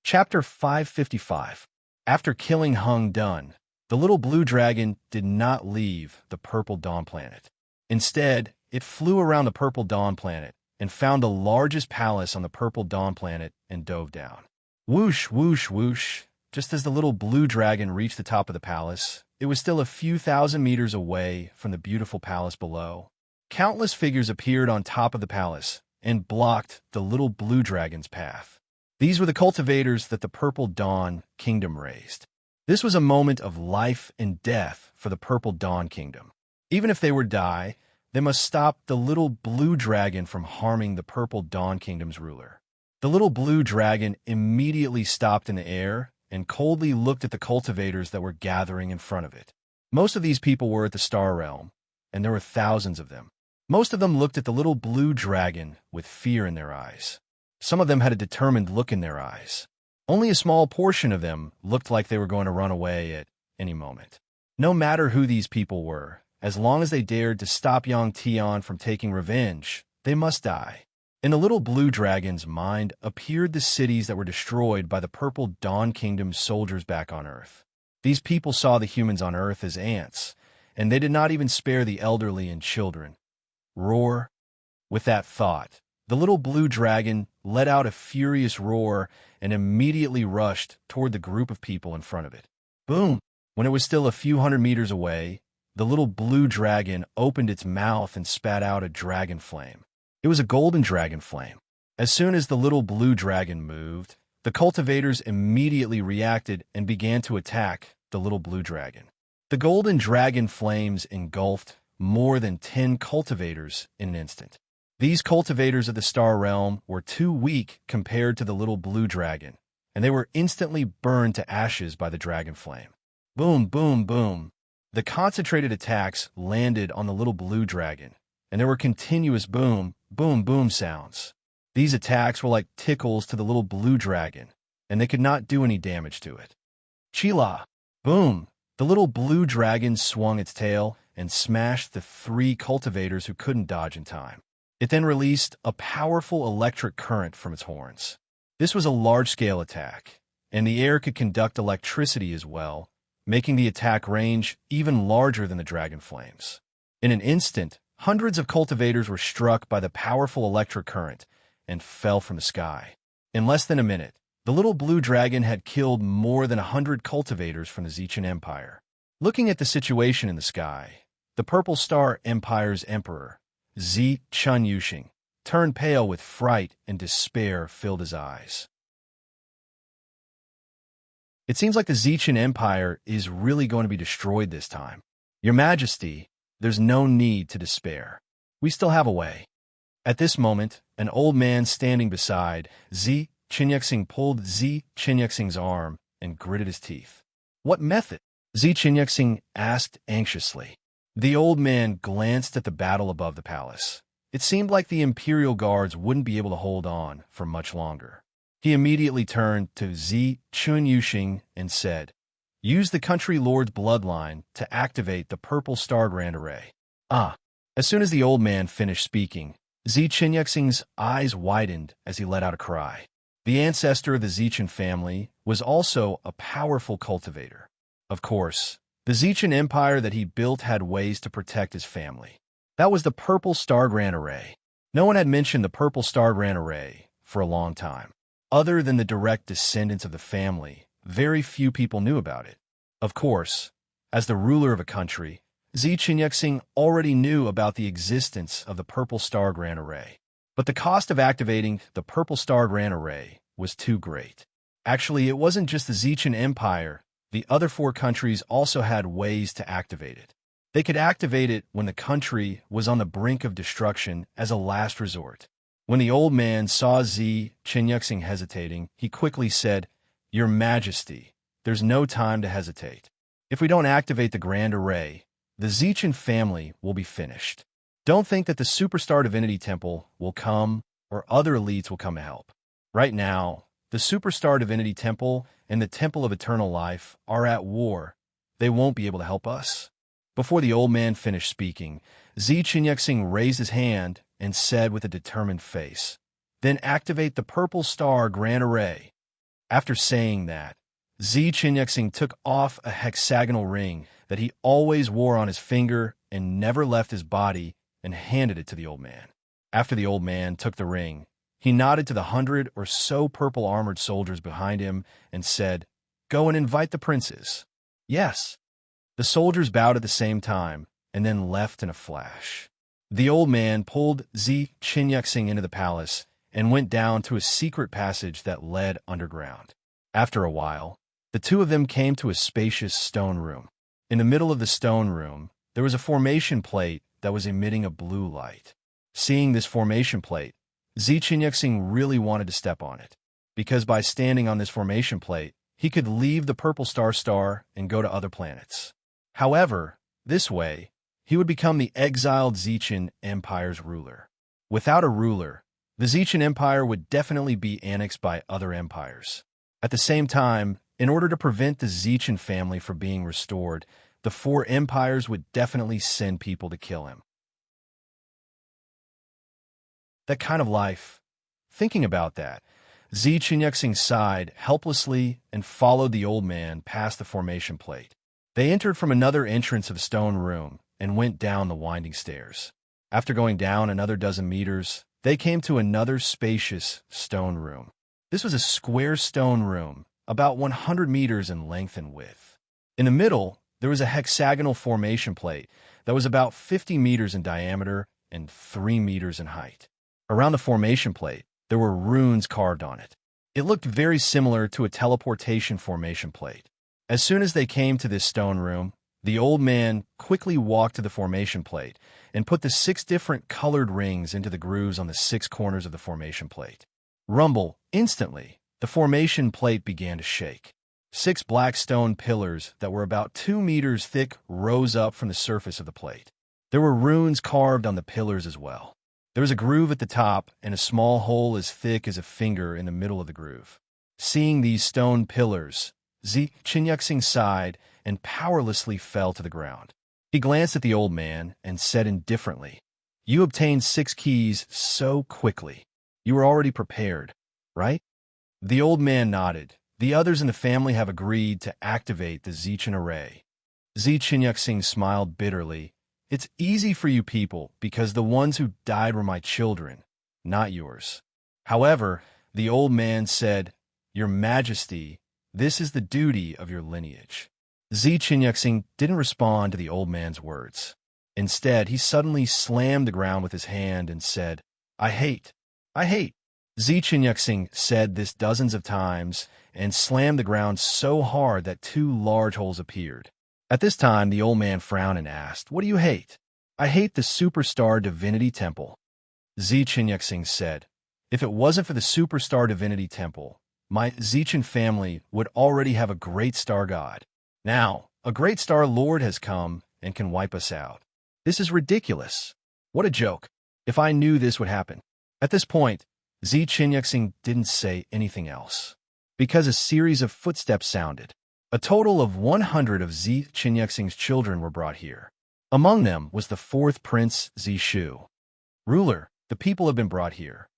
Chapter 555. After killing Hung Dong, the little blue dragon did not leave the Purple Dawn planet. Instead, it flew around the Purple Dawn planet and found the largest palace on the Purple Dawn planet and dove down. Whoosh, whoosh, whoosh. Just as the little blue dragon reached the top of the palace, it was still a few thousand meters away from the beautiful palace below. Countless figures appeared on top of the palace and blocked the little blue dragon's path. These were the cultivators that the Purple Dawn Kingdom raised. This was a moment of life and death for the Purple Dawn Kingdom. Even if they were to die, they must stop the little blue dragon from harming the Purple Dawn Kingdom's ruler. The little blue dragon immediately stopped in the air and coldly looked at the cultivators that were gathering in front of it. Most of these people were at the Star Realm, and there were thousands of them. Most of them looked at the little blue dragon with fear in their eyes. Some of them had a determined look in their eyes. Only a small portion of them looked like they were going to run away at any moment. No matter who these people were, as long as they dared to stop Yang Tian from taking revenge, they must die. In the little blue dragon's mind appeared the cities that were destroyed by the Purple Dawn Kingdom's soldiers back on Earth. These people saw the humans on Earth as ants, and they did not even spare the elderly and children. Roar! With that thought, the little blue dragon let out a furious roar and immediately rushed toward the group of people in front of it. Boom! When it was still a few hundred meters away, the little blue dragon opened its mouth and spat out a dragon flame. It was a golden dragon flame. As soon as the little blue dragon moved, The cultivators immediately reacted and began to attack the little blue dragon. The golden dragon flames engulfed more than 10 cultivators in an instant. These cultivators of the star realm were too weak compared to the little blue dragon, and they were instantly burned to ashes by the dragon flame. Boom, boom, boom. The concentrated attacks landed on the little blue dragon, and there were continuous boom, boom, boom sounds. These attacks were like tickles to the little blue dragon, and they could not do any damage to it. Chila! Boom! The little blue dragon swung its tail and smashed the 3 cultivators who couldn't dodge in time. It then released a powerful electric current from its horns. This was a large-scale attack, and the air could conduct electricity as well, making the attack range even larger than the dragon flames. In an instant, hundreds of cultivators were struck by the powerful electric current and fell from the sky. In less than a minute, the little blue dragon had killed more than 100 cultivators from the Zichan Empire. Looking at the situation in the sky, the Purple Star Empire's emperor, Zi Chunyushing, turned pale with fright and despair filled his eyes. It seems like the Zichan Empire is really going to be destroyed this time. Your Majesty, there's no need to despair. We still have a way. At this moment, an old man standing beside Zi Chunyushing pulled Zi Chunyushing's arm and gritted his teeth. What method? Zi Chunyushing asked anxiously. The old man glanced at the battle above the palace. It seemed like the Imperial Guards wouldn't be able to hold on for much longer. He immediately turned to Zi Chunyushing and said, "Use the country lord's bloodline to activate the Purple Star Grand Array." As soon as the old man finished speaking, Zi Chunyushing's eyes widened as he let out a cry. The ancestor of the Zichan family was also a powerful cultivator. Of course, the Zichan Empire that he built had ways to protect his family. That was the Purple Star Grand Array. No one had mentioned the Purple Star Grand Array for a long time. Other than the direct descendants of the family, very few people knew about it. Of course, as the ruler of a country, Zi Chunyushing already knew about the existence of the Purple Star Grand Array. But the cost of activating the Purple Star Grand Array was too great. Actually, it wasn't just the Zichan Empire. The other 4 countries also had ways to activate it. They could activate it when the country was on the brink of destruction as a last resort. When the old man saw Zi Chunyushing hesitating, he quickly said, "Your Majesty, there's no time to hesitate. If we don't activate the Grand Array, the Zichan family will be finished. Don't think that the Superstar Divinity Temple will come or other elites will come to help. Right now, the Superstar Divinity Temple and the Temple of Eternal Life are at war. They won't be able to help us." Before the old man finished speaking, Zi Chunyushing raised his hand and said with a determined face, "Then activate the Purple Star Grand Array." After saying that, Zi Chunyushing took off a hexagonal ring that he always wore on his finger and never left his body and handed it to the old man. After the old man took the ring, he nodded to the 100 or so purple armored soldiers behind him and said, "Go and invite the princes." Yes. The soldiers bowed at the same time and then left in a flash. The old man pulled Zi Chunyushing into the palace and went down to a secret passage that led underground. After a while, the 2 of them came to a spacious stone room. In the middle of the stone room, there was a formation plate that was emitting a blue light. Seeing this formation plate, Zi Chunyushing really wanted to step on it, because by standing on this formation plate, he could leave the Purple Star and go to other planets. However, this way, he would become the exiled Zichan Empire's ruler. Without a ruler, the Zichan Empire would definitely be annexed by other empires. At the same time, in order to prevent the Zichan family from being restored, the 4 empires would definitely send people to kill him. That kind of life. Thinking about that, Zi Chunyushing sighed helplessly and followed the old man past the formation plate. They entered from another entrance of a stone room and went down the winding stairs. After going down another dozen meters, they came to another spacious stone room. This was a square stone room, about 100 meters in length and width. In the middle, there was a hexagonal formation plate that was about 50 meters in diameter and 3 meters in height. Around the formation plate, there were runes carved on it. It looked very similar to a teleportation formation plate. As soon as they came to this stone room, the old man quickly walked to the formation plate and put the 6 different colored rings into the grooves on the 6 corners of the formation plate. Rumble, instantly, the formation plate began to shake. 6 black stone pillars that were about 2 meters thick rose up from the surface of the plate. There were runes carved on the pillars as well. There was a groove at the top and a small hole as thick as a finger in the middle of the groove. Seeing these stone pillars, Chinyuxing sighed and powerlessly fell to the ground. He glanced at the old man and said indifferently, "You obtained 6 keys so quickly. You were already prepared, right?" The old man nodded. The others in the family have agreed to activate the Zichin array. Chinyuxing smiled bitterly. "It's easy for you people because the ones who died were my children, not yours." However, the old man said, "Your Majesty, this is the duty of your lineage." Chinyuxing didn't respond to the old man's words. Instead, he suddenly slammed the ground with his hand and said, I hate. Chinyuxing said this dozens of times and slammed the ground so hard that 2 large holes appeared. At this time, the old man frowned and asked, "What do you hate?" "I hate the Superstar Divinity Temple." Chinyuxing said, "If it wasn't for the Superstar Divinity Temple, my Zichin family would already have a great star god. Now, a great star lord has come and can wipe us out. This is ridiculous. What a joke. If I knew this would happen." At this point, Chinyuxing didn't say anything else, because a series of footsteps sounded. A total of 100 of Chinyuxing's children were brought here. Among them was the 4th prince, Shu. "Ruler, the people have been brought here."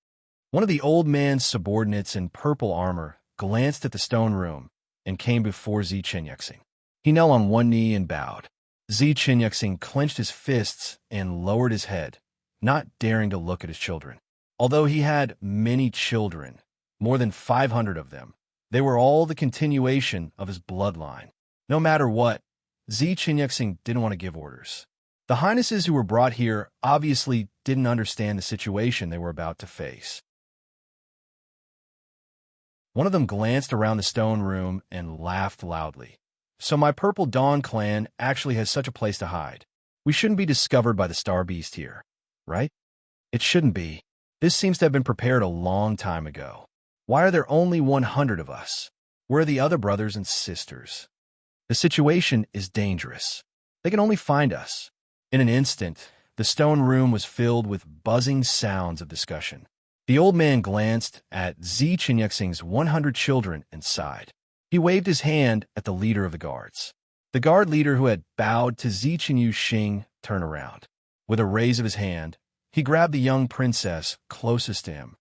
One of the old man's subordinates in purple armor glanced at the stone room and came before Chinyuxing. He knelt on one knee and bowed. Chinyuxing clenched his fists and lowered his head, not daring to look at his children. Although he had many children, more than 500 of them, they were all the continuation of his bloodline. No matter what, Chinyuxing didn't want to give orders. The highnesses who were brought here obviously didn't understand the situation they were about to face. One of them glanced around the stone room and laughed loudly. "So my Purple Dawn clan actually has such a place to hide. We shouldn't be discovered by the Star Beast here, right?" "It shouldn't be. This seems to have been prepared a long time ago. Why are there only 100 of us? Where are the other brothers and sisters? The situation is dangerous. They can only find us." In an instant, the stone room was filled with buzzing sounds of discussion. The old man glanced at Chinyuxing's 100 children and sighed. He waved his hand at the leader of the guards. The guard leader who had bowed to Chinyuxing turned around. With a raise of his hand, he grabbed the young princess closest to him.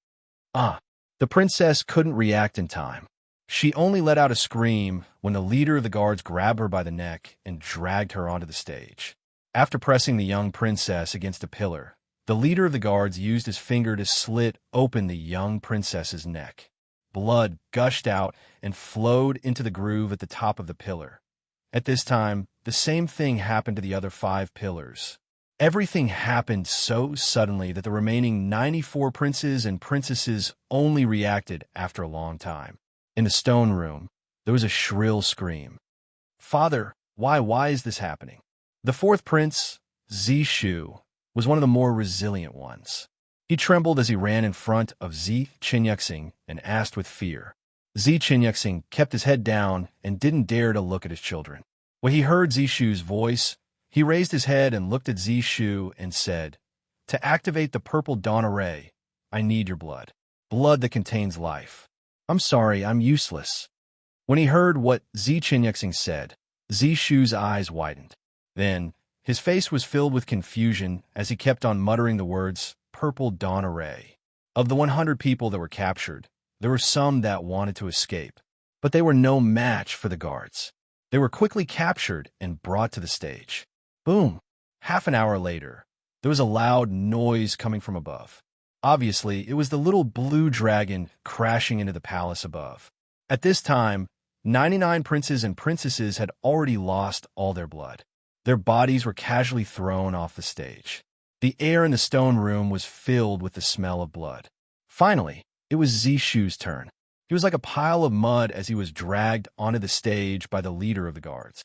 The princess couldn't react in time. She only let out a scream when the leader of the guards grabbed her by the neck and dragged her onto the stage. After pressing the young princess against a pillar, the leader of the guards used his finger to slit open the young princess's neck. Blood gushed out and flowed into the groove at the top of the pillar. At this time, the same thing happened to the other 5 pillars. Everything happened so suddenly that the remaining 94 princes and princesses only reacted after a long time. In the stone room, there was a shrill scream. "Father, why is this happening?" The 4th prince, Shu, was one of the more resilient ones. He trembled as he ran in front of Chinyuxing and asked with fear. Chinyuxing kept his head down and didn't dare to look at his children. When he heard Shu's voice, he raised his head and looked at Shu and said, "To activate the Purple Dawn Array, I need your blood. Blood that contains life. I'm sorry, I'm useless." When he heard what Chinyuxing said, Shu's eyes widened. Then, his face was filled with confusion as he kept on muttering the words, "Purple Dawn Array." Of the 100 people that were captured, there were some that wanted to escape, but they were no match for the guards. They were quickly captured and brought to the stage. Boom! Half an hour later, there was a loud noise coming from above. Obviously, it was the little blue dragon crashing into the palace above. At this time, 99 princes and princesses had already lost all their blood. Their bodies were casually thrown off the stage. The air in the stone room was filled with the smell of blood. Finally, it was Shu's turn. He was like a pile of mud as he was dragged onto the stage by the leader of the guards.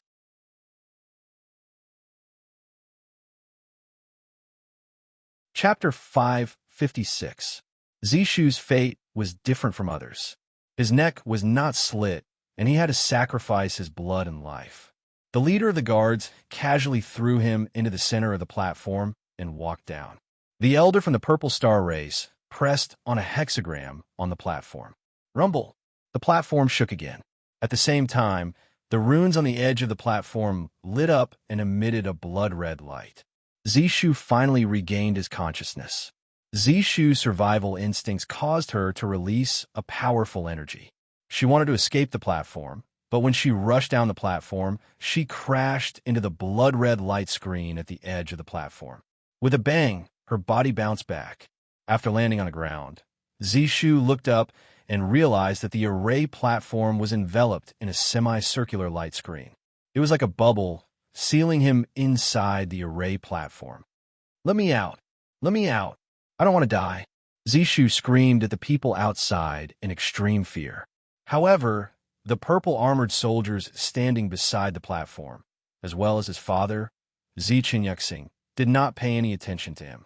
Chapter 556. Zishu's fate was different from others. His neck was not slit, and he had to sacrifice his blood and life. The leader of the guards casually threw him into the center of the platform and walked down. The elder from the Purple Star race pressed on a hexagram on the platform. Rumble! The platform shook again. At the same time, the runes on the edge of the platform lit up and emitted a blood-red light. Zishu finally regained his consciousness. Zishu's survival instincts caused her to release a powerful energy. She wanted to escape the platform, but when she rushed down the platform, she crashed into the blood-red light screen at the edge of the platform. With a bang, her body bounced back. After landing on the ground, Zishu looked up and realized that the array platform was enveloped in a semicircular light screen. It was like a bubble, sealing him inside the array platform. "Let me out! Let me out! I don't want to die!" Zishu screamed at the people outside in extreme fear. However, the purple-armored soldiers standing beside the platform, as well as his father, Zichinyuxing, did not pay any attention to him.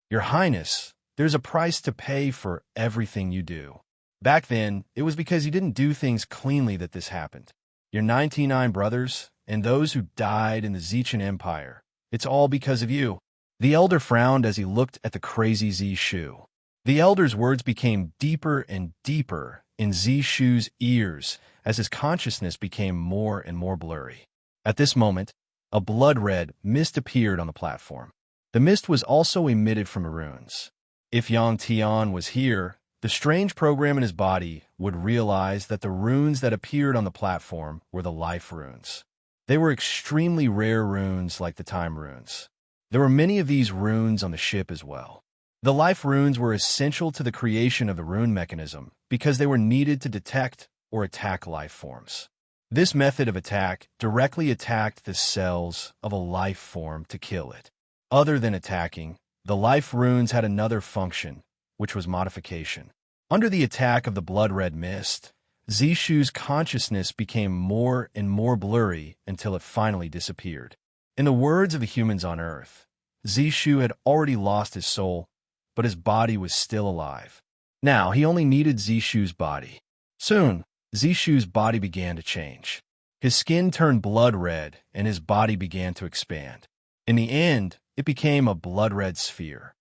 "Your Highness, there's a price to pay for everything you do. Back then, it was because you didn't do things cleanly that this happened. Your 99 brothers, and those who died in the Zichin Empire, it's all because of you." The elder frowned as he looked at the crazy Zishu. The elder's words became deeper and deeper in Zishu's ears as his consciousness became more and more blurry. At this moment, a blood-red mist appeared on the platform. The mist was also emitted from the runes. If Yang Tian was here, the strange program in his body would realize that the runes that appeared on the platform were the life runes. They were extremely rare runes like the time runes. There were many of these runes on the ship as well. The life runes were essential to the creation of the rune mechanism because they were needed to detect or attack life forms. This method of attack directly attacked the cells of a life form to kill it. Other than attacking, the life runes had another function, which was modification. Under the attack of the blood-red mist, Zishu's consciousness became more and more blurry until it finally disappeared. In the words of the humans on Earth, Zishu had already lost his soul, but his body was still alive. Now he only needed Zishu's body. Soon, Zishu's body began to change. His skin turned blood red, and his body began to expand. In the end, it became a blood-red sphere.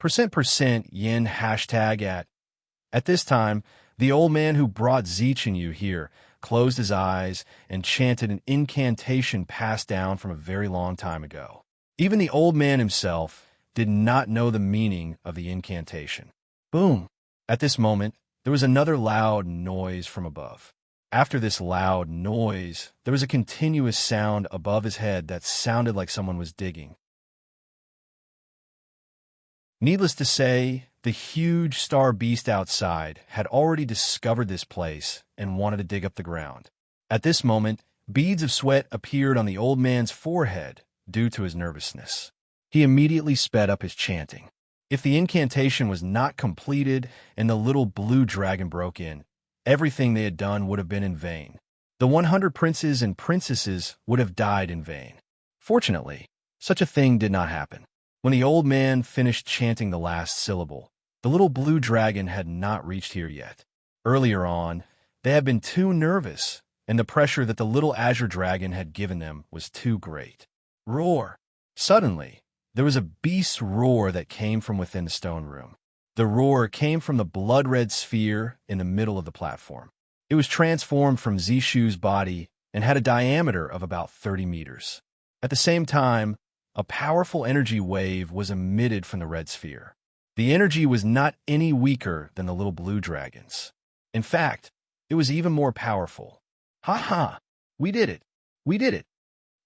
%% yin hashtag at. At this time, the old man who brought Zichinyu here closed his eyes and chanted an incantation passed down from a very long time ago. Even the old man himself did not know the meaning of the incantation. Boom! At this moment, there was another loud noise from above. After this loud noise, there was a continuous sound above his head that sounded like someone was digging. Needless to say, the huge star beast outside had already discovered this place and wanted to dig up the ground. At this moment, beads of sweat appeared on the old man's forehead due to his nervousness. He immediately sped up his chanting. If the incantation was not completed and the little blue dragon broke in, everything they had done would have been in vain. The 100 princes and princesses would have died in vain. Fortunately, such a thing did not happen. When the old man finished chanting the last syllable, the little blue dragon had not reached here yet. Earlier on, they had been too nervous, and the pressure that the little azure dragon had given them was too great. Roar! Suddenly, there was a beast's roar that came from within the stone room. The roar came from the blood-red sphere in the middle of the platform. It was transformed from Zishu's body and had a diameter of about 30 meters. At the same time, a powerful energy wave was emitted from the red sphere. The energy was not any weaker than the little blue dragon's. In fact, it was even more powerful. Ha ha! We did it! We did it!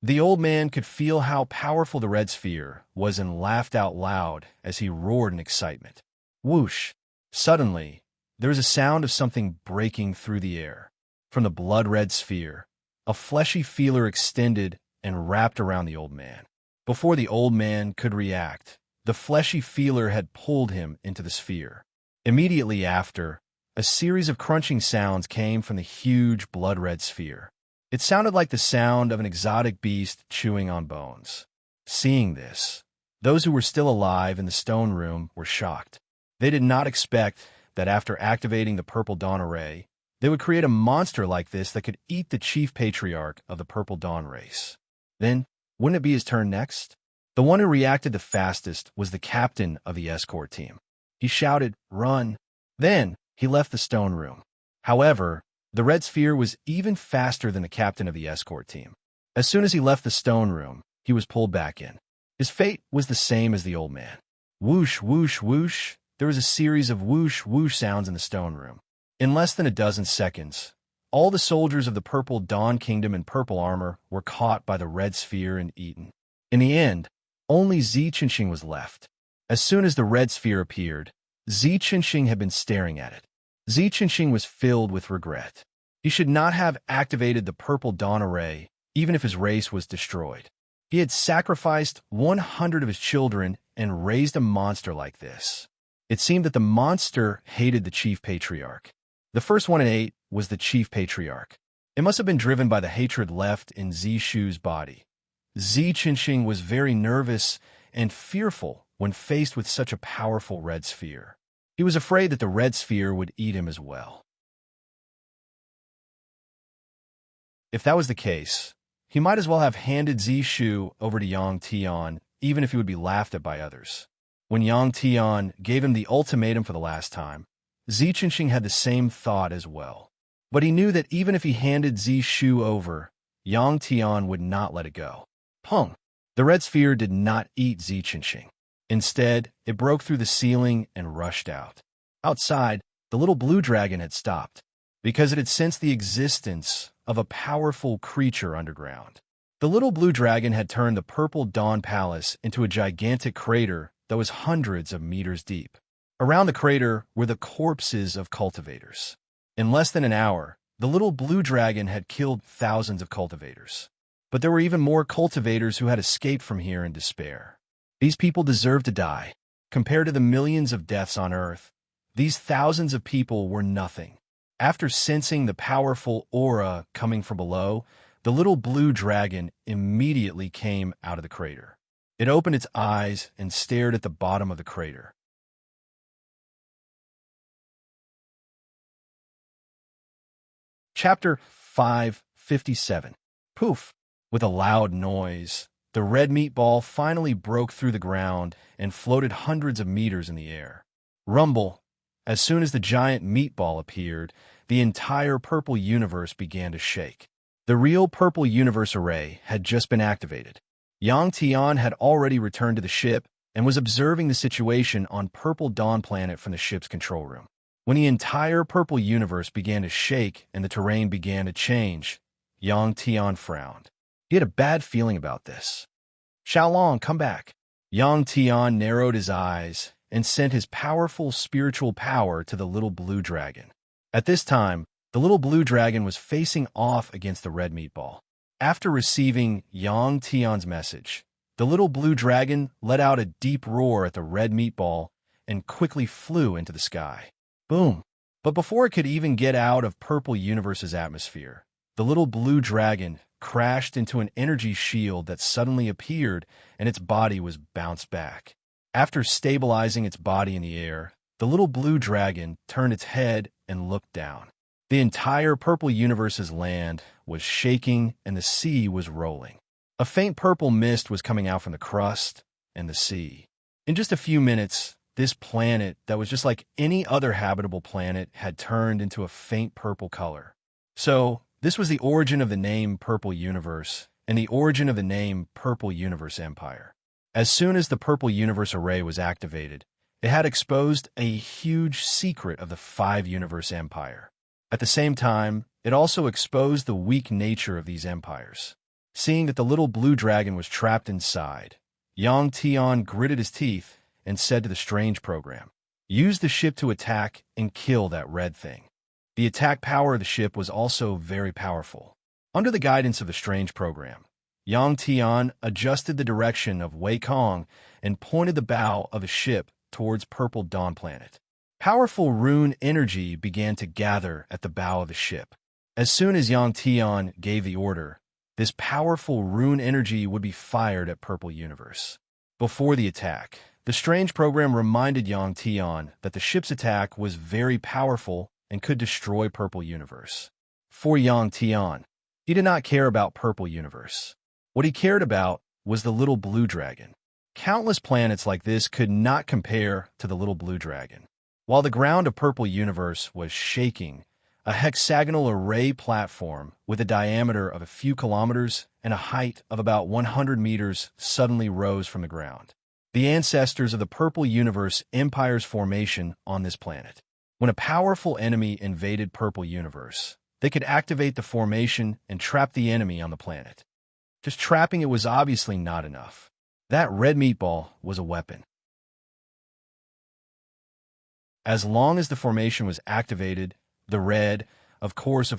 The old man could feel how powerful the red sphere was and laughed out loud as he roared in excitement. Whoosh! Suddenly, there was a sound of something breaking through the air. From the blood-red sphere, a fleshy feeler extended and wrapped around the old man. Before the old man could react, the fleshy feeler had pulled him into the sphere. Immediately after, a series of crunching sounds came from the huge blood-red sphere. It sounded like the sound of an exotic beast chewing on bones. Seeing this, those who were still alive in the stone room were shocked. They did not expect that after activating the Purple Dawn Array, they would create a monster like this that could eat the chief patriarch of the Purple Dawn race. Then, wouldn't it be his turn next? The one who reacted the fastest was the captain of the escort team. He shouted, "Run!" Then, he left the stone room. However, the red sphere was even faster than the captain of the escort team. As soon as he left the stone room, he was pulled back in. His fate was the same as the old man. Whoosh, whoosh, whoosh. There was a series of whoosh, whoosh sounds in the stone room. In less than a dozen seconds, all the soldiers of the Purple Dawn Kingdom in purple armor were caught by the red sphere and eaten. In the end, only Zi Qinxing was left. As soon as the red sphere appeared, Zi Qinxing had been staring at it. Zi Qinxing was filled with regret. He should not have activated the Purple Dawn Array, even if his race was destroyed. He had sacrificed 100 of his children and raised a monster like this. It seemed that the monster hated the chief patriarch. The first one it ate was the chief patriarch. It must have been driven by the hatred left in Zi Shu's body. Zi Qinxing was very nervous and fearful when faced with such a powerful red sphere. He was afraid that the red sphere would eat him as well. If that was the case, he might as well have handed Zi Shu over to Yang Tian, even if he would be laughed at by others. When Yang Tian gave him the ultimatum for the last time, Zi Qinxing had the same thought as well. But he knew that even if he handed Zi Shu over, Yang Tian would not let it go. Pung! The red sphere did not eat Zi Qinxing. Instead, it broke through the ceiling and rushed out. Outside, the little blue dragon had stopped, because it had sensed the existence of a powerful creature underground. The little blue dragon had turned the Purple Dawn Palace into a gigantic crater that was hundreds of meters deep. Around the crater were the corpses of cultivators. In less than an hour, the little blue dragon had killed thousands of cultivators. But there were even more cultivators who had escaped from here in despair. These people deserved to die. Compared to the millions of deaths on Earth, these thousands of people were nothing. After sensing the powerful aura coming from below, the little blue dragon immediately came out of the crater. It opened its eyes and stared at the bottom of the crater. Chapter 557. Poof! With a loud noise, the red meatball finally broke through the ground and floated hundreds of meters in the air. Rumble! As soon as the giant meatball appeared, the entire purple universe began to shake. The real Purple Universe Array had just been activated. Yang Tian had already returned to the ship and was observing the situation on Purple Dawn Planet from the ship's control room. When the entire purple universe began to shake and the terrain began to change, Yang Tian frowned. He had a bad feeling about this. Xiaolong, come back. Yang Tian narrowed his eyes and sent his powerful spiritual power to the little blue dragon. At this time, the little blue dragon was facing off against the red meatball. After receiving Yang Tian's message, the little blue dragon let out a deep roar at the red meatball and quickly flew into the sky. Boom! But before it could even get out of Purple Universe's atmosphere, the little blue dragon crashed into an energy shield that suddenly appeared and its body was bounced back. After stabilizing its body in the air, the little blue dragon turned its head and looked down. The entire Purple Universe's land was shaking and the sea was rolling. A faint purple mist was coming out from the crust and the sea. In just a few minutes, this planet that was just like any other habitable planet had turned into a faint purple color. So, this was the origin of the name Purple Universe and the origin of the name Purple Universe Empire. As soon as the Purple Universe Array was activated, it had exposed a huge secret of the 5-universe empire. At the same time, it also exposed the weak nature of these empires. Seeing that the little blue dragon was trapped inside, Yang Tian gritted his teeth and said to the strange program, "Use the ship to attack and kill that red thing." The attack power of the ship was also very powerful. Under the guidance of the strange program, Yang Tian adjusted the direction of Wei Kong and pointed the bow of his ship towards Purple Dawn Planet. Powerful rune energy began to gather at the bow of the ship. As soon as Yang Tian gave the order, this powerful rune energy would be fired at Purple Universe. Before the attack, the strange program reminded Yang Tian that the ship's attack was very powerful and could destroy Purple Universe. For Yang Tian, he did not care about Purple Universe. What he cared about was the little blue dragon. Countless planets like this could not compare to the little blue dragon. While the ground of Purple Universe was shaking, a hexagonal array platform with a diameter of a few kilometers and a height of about 100 meters suddenly rose from the ground. The ancestors of the Purple Universe Empire's formation on this planet. When a powerful enemy invaded Purple Universe, they could activate the formation and trap the enemy on the planet. Just trapping it was obviously not enough. That red meatball was a weapon. As long as the formation was activated, the red, of course,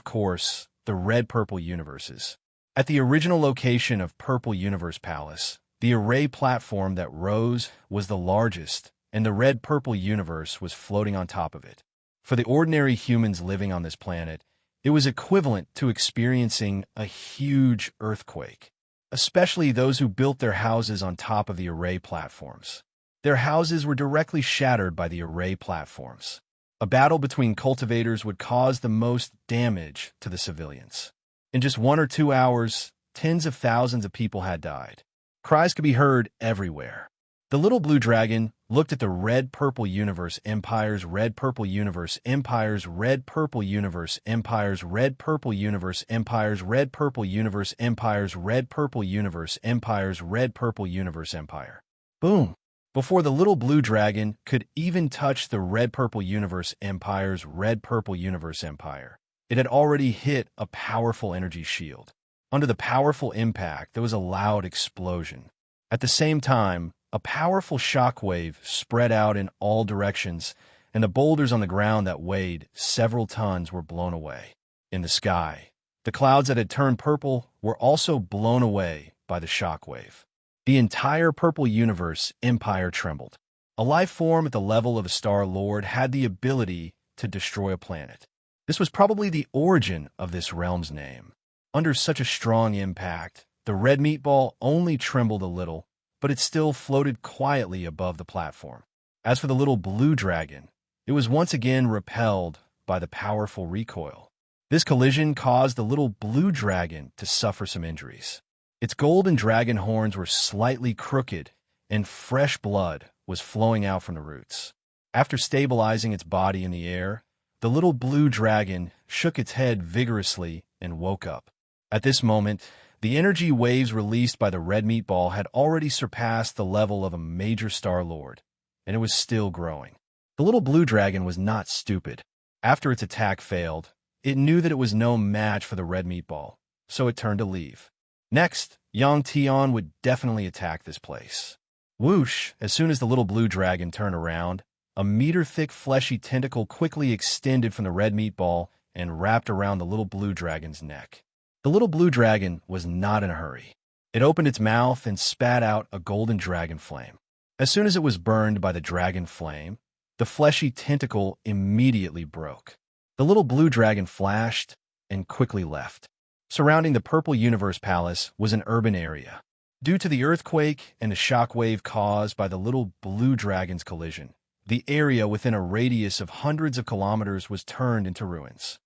the red-purple universes. At the original location of Purple Universe Palace, the array platform that rose was the largest, and the red-purple universe was floating on top of it. For the ordinary humans living on this planet, it was equivalent to experiencing a huge earthquake, especially those who built their houses on top of the array platforms. Their houses were directly shattered by the array platforms. A battle between cultivators would cause the most damage to the civilians. In just 1 or 2 hours, tens of thousands of people had died. Cries could be heard everywhere. The little blue dragon looked at the red-purple universe Empire's red-purple universe Empire's red-purple universe Empire's red-purple universe Empire's red-purple universe Empire's red-purple universe Empire's red-purple universe Empire. Boom! Before the little blue dragon could even touch the red-purple universe Empire's red-purple universe Empire, it had already hit a powerful energy shield. Under the powerful impact, there was a loud explosion. At the same time, a powerful shockwave spread out in all directions, and the boulders on the ground that weighed several tons were blown away. In the sky, the clouds that had turned purple were also blown away by the shockwave. The entire Purple Universe Empire trembled. A life form at the level of a Star Lord had the ability to destroy a planet. This was probably the origin of this realm's name. Under such a strong impact, the red meatball only trembled a little, but it still floated quietly above the platform. As for the little blue dragon, it was once again repelled by the powerful recoil. This collision caused the little blue dragon to suffer some injuries. Its golden dragon horns were slightly crooked, and fresh blood was flowing out from the roots. After stabilizing its body in the air, the little blue dragon shook its head vigorously and woke up. At this moment, the energy waves released by the red meatball had already surpassed the level of a major Star Lord, and it was still growing. The little blue dragon was not stupid. After its attack failed, it knew that it was no match for the red meatball, so it turned to leave. Next, Yang Tian would definitely attack this place. Whoosh! As soon as the little blue dragon turned around, a meter-thick fleshy tentacle quickly extended from the red meatball and wrapped around the little blue dragon's neck. The little blue dragon was not in a hurry. It opened its mouth and spat out a golden dragon flame. As soon as it was burned by the dragon flame, the fleshy tentacle immediately broke. The little blue dragon flashed and quickly left. Surrounding the Purple Universe Palace was an urban area. Due to the earthquake and the shockwave caused by the little blue dragon's collision, the area within a radius of hundreds of kilometers was turned into ruins.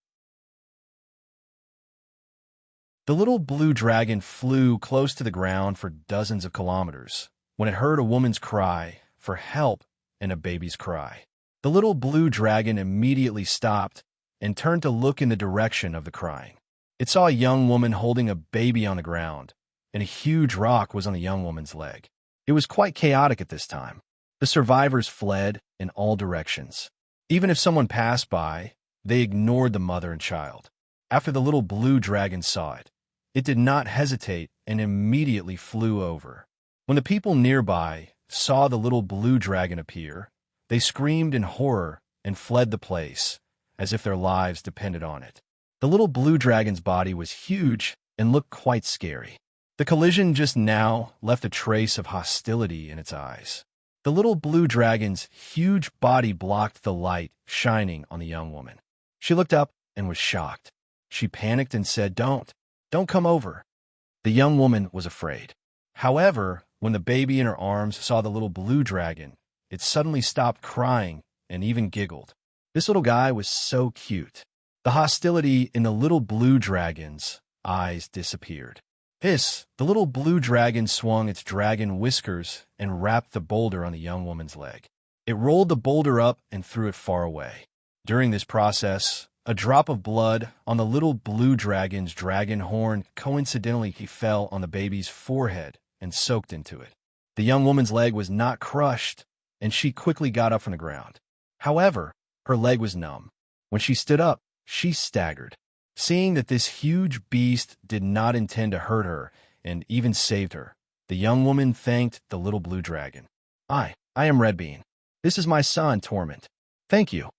The little blue dragon flew close to the ground for dozens of kilometers when it heard a woman's cry for help and a baby's cry. The little blue dragon immediately stopped and turned to look in the direction of the crying. It saw a young woman holding a baby on the ground, and a huge rock was on the young woman's leg. It was quite chaotic at this time. The survivors fled in all directions. Even if someone passed by, they ignored the mother and child. After the little blue dragon saw it, it did not hesitate and immediately flew over. When the people nearby saw the little blue dragon appear, they screamed in horror and fled the place, as if their lives depended on it. The little blue dragon's body was huge and looked quite scary. The collision just now left a trace of hostility in its eyes. The little blue dragon's huge body blocked the light shining on the young woman. She looked up and was shocked. She panicked and said, Don't come over." The young woman was afraid. However, when the baby in her arms saw the little blue dragon, it suddenly stopped crying and even giggled. This little guy was so cute. The hostility in the little blue dragon's eyes disappeared. The little blue dragon swung its dragon whiskers and wrapped the boulder on the young woman's leg. It rolled the boulder up and threw it far away. During this process, a drop of blood on the little blue dragon's dragon horn coincidentally fell on the baby's forehead and soaked into it. The young woman's leg was not crushed, and she quickly got up from the ground. However, her leg was numb. When she stood up, she staggered. Seeing that this huge beast did not intend to hurt her and even saved her, the young woman thanked the little blue dragon. I am Redbean. This is my son, Torment. Thank you."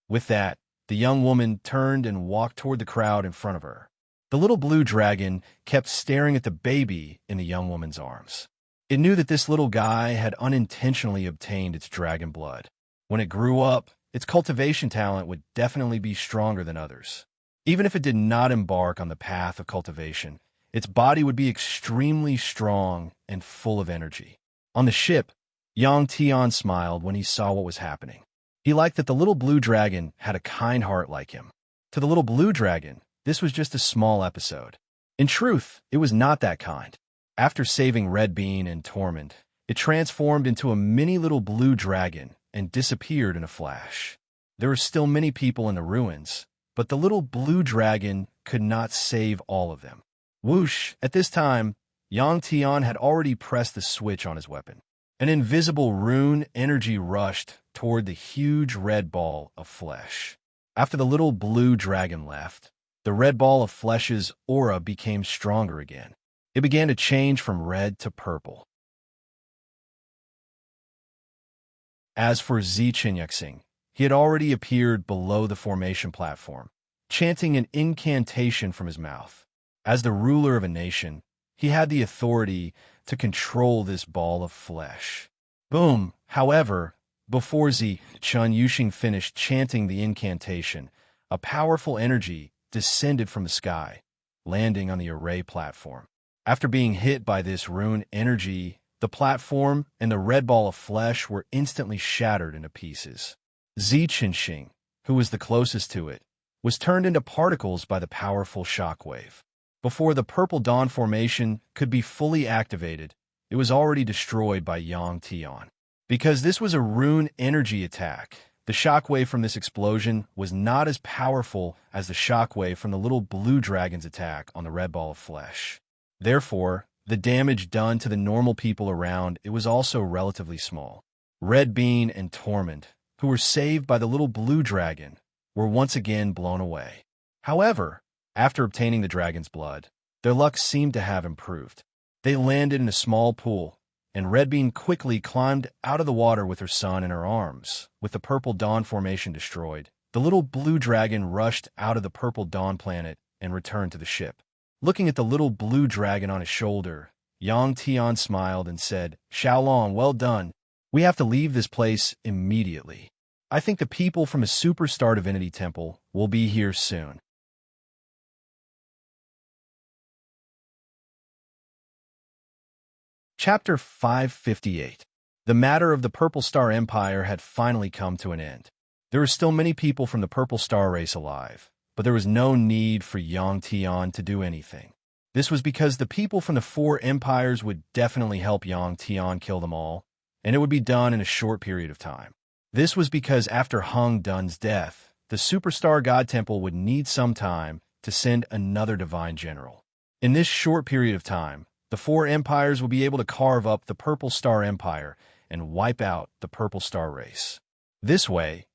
With that, the young woman turned and walked toward the crowd in front of her. The little blue dragon kept staring at the baby in the young woman's arms. It knew that this little guy had unintentionally obtained its dragon blood. When it grew up, its cultivation talent would definitely be stronger than others. Even if it did not embark on the path of cultivation, its body would be extremely strong and full of energy. On the ship, Yang Tian smiled when he saw what was happening. He liked that the little blue dragon had a kind heart like him. To the little blue dragon, this was just a small episode. In truth, it was not that kind. After saving Redbean and Torment, it transformed into a mini little blue dragon and disappeared in a flash. There were still many people in the ruins, but the little blue dragon could not save all of them. Whoosh! At this time, Yang Tian had already pressed the switch on his weapon. An invisible rune energy rushed toward the huge red ball of flesh. After the little blue dragon left, the red ball of flesh's aura became stronger again. It began to change from red to purple. As for Zichen, he had already appeared below the formation platform, chanting an incantation from his mouth. As the ruler of a nation, he had the authority to control this ball of flesh. Boom! However, before Zichen finished chanting the incantation, a powerful energy descended from the sky, landing on the array platform. After being hit by this rune energy, the platform and the red ball of flesh were instantly shattered into pieces. Zichen, who was the closest to it, was turned into particles by the powerful shockwave. Before the Purple Dawn formation could be fully activated, it was already destroyed by Yang Tian. Because this was a rune energy attack, the shockwave from this explosion was not as powerful as the shockwave from the little blue dragon's attack on the red ball of flesh. Therefore, the damage done to the normal people around it was also relatively small. Redbean and Torment, who were saved by the little blue dragon, were once again blown away. However, after obtaining the dragon's blood, their luck seemed to have improved. They landed in a small pool, and Redbean quickly climbed out of the water with her son in her arms. With the Purple Dawn formation destroyed, the little blue dragon rushed out of the Purple Dawn planet and returned to the ship. Looking at the little blue dragon on his shoulder, Yang Tian smiled and said, "Xiaolong, well done. We have to leave this place immediately. I think the people from a superstar divinity temple will be here soon." Chapter 558. The matter of the Purple Star Empire had finally come to an end. There were still many people from the Purple Star race alive, but there was no need for Yang Tian to do anything. This was because the people from the four empires would definitely help Yang Tian kill them all, and it would be done in a short period of time. This was because after Hung Dun's death, the Superstar God Temple would need some time to send another divine general. In this short period of time, the four empires will be able to carve up the Purple Star Empire and wipe out the Purple Star race. This way,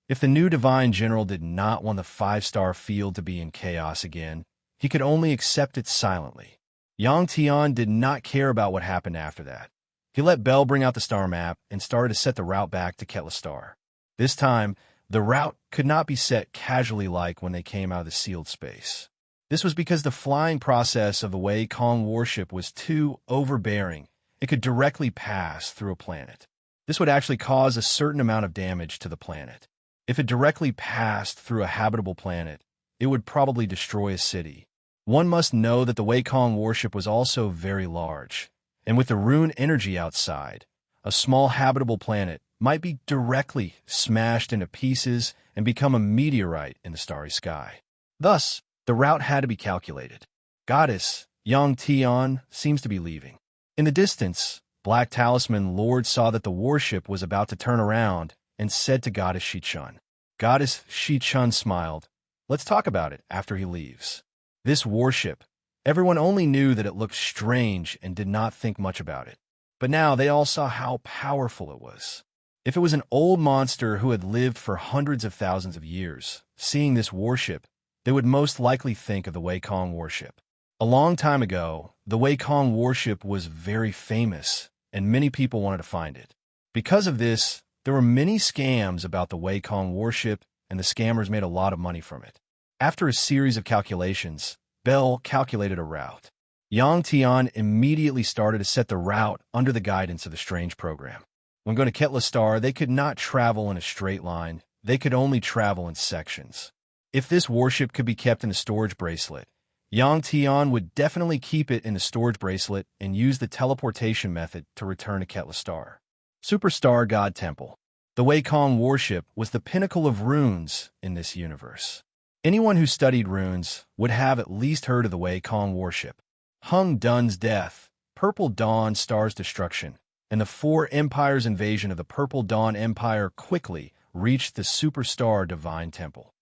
if the new divine general did not want the 5-star field to be in chaos again, he could only accept it silently. Yang Tian did not care about what happened after that. He let Bell bring out the star map and started to set the route back to Ketla Star. This time, the route could not be set casually like when they came out of the sealed space. This was because the flying process of the Wei Kong warship was too overbearing. It could directly pass through a planet. This would actually cause a certain amount of damage to the planet. If it directly passed through a habitable planet, it would probably destroy a city. One must know that the Wei-Kong warship was also very large, and with the rune energy outside, a small habitable planet might be directly smashed into pieces and become a meteorite in the starry sky. Thus, the route had to be calculated. Goddess Yang Tian seems to be leaving. In the distance, Black Talisman Lord saw that the warship was about to turn around and said to Goddess Shichun. Goddess Shichun smiled. Let's talk about it after he leaves. This warship, everyone only knew that it looked strange and did not think much about it. But now they all saw how powerful it was. If it was an old monster who had lived for hundreds of thousands of years, seeing this warship, they would most likely think of the Wei-Kong warship. A long time ago, the Wei-Kong warship was very famous, and many people wanted to find it. Because of this, there were many scams about the Wei-Kong warship, and the scammers made a lot of money from it. After a series of calculations, Bell calculated a route. Yang Tian immediately started to set the route under the guidance of the strange program. When going to Ketla Star, they could not travel in a straight line. They could only travel in sections. If this warship could be kept in the storage bracelet, Yang Tian would definitely keep it in the storage bracelet and use the teleportation method to return to Ketla Star. Superstar God Temple. The Wei-Kong warship was the pinnacle of runes in this universe. Anyone who studied runes would have at least heard of the Wei-Kong warship. Hung Dun's death, Purple Dawn Star's destruction, and the Four Empires' invasion of the Purple Dawn Empire quickly reached the Superstar Divine Temple.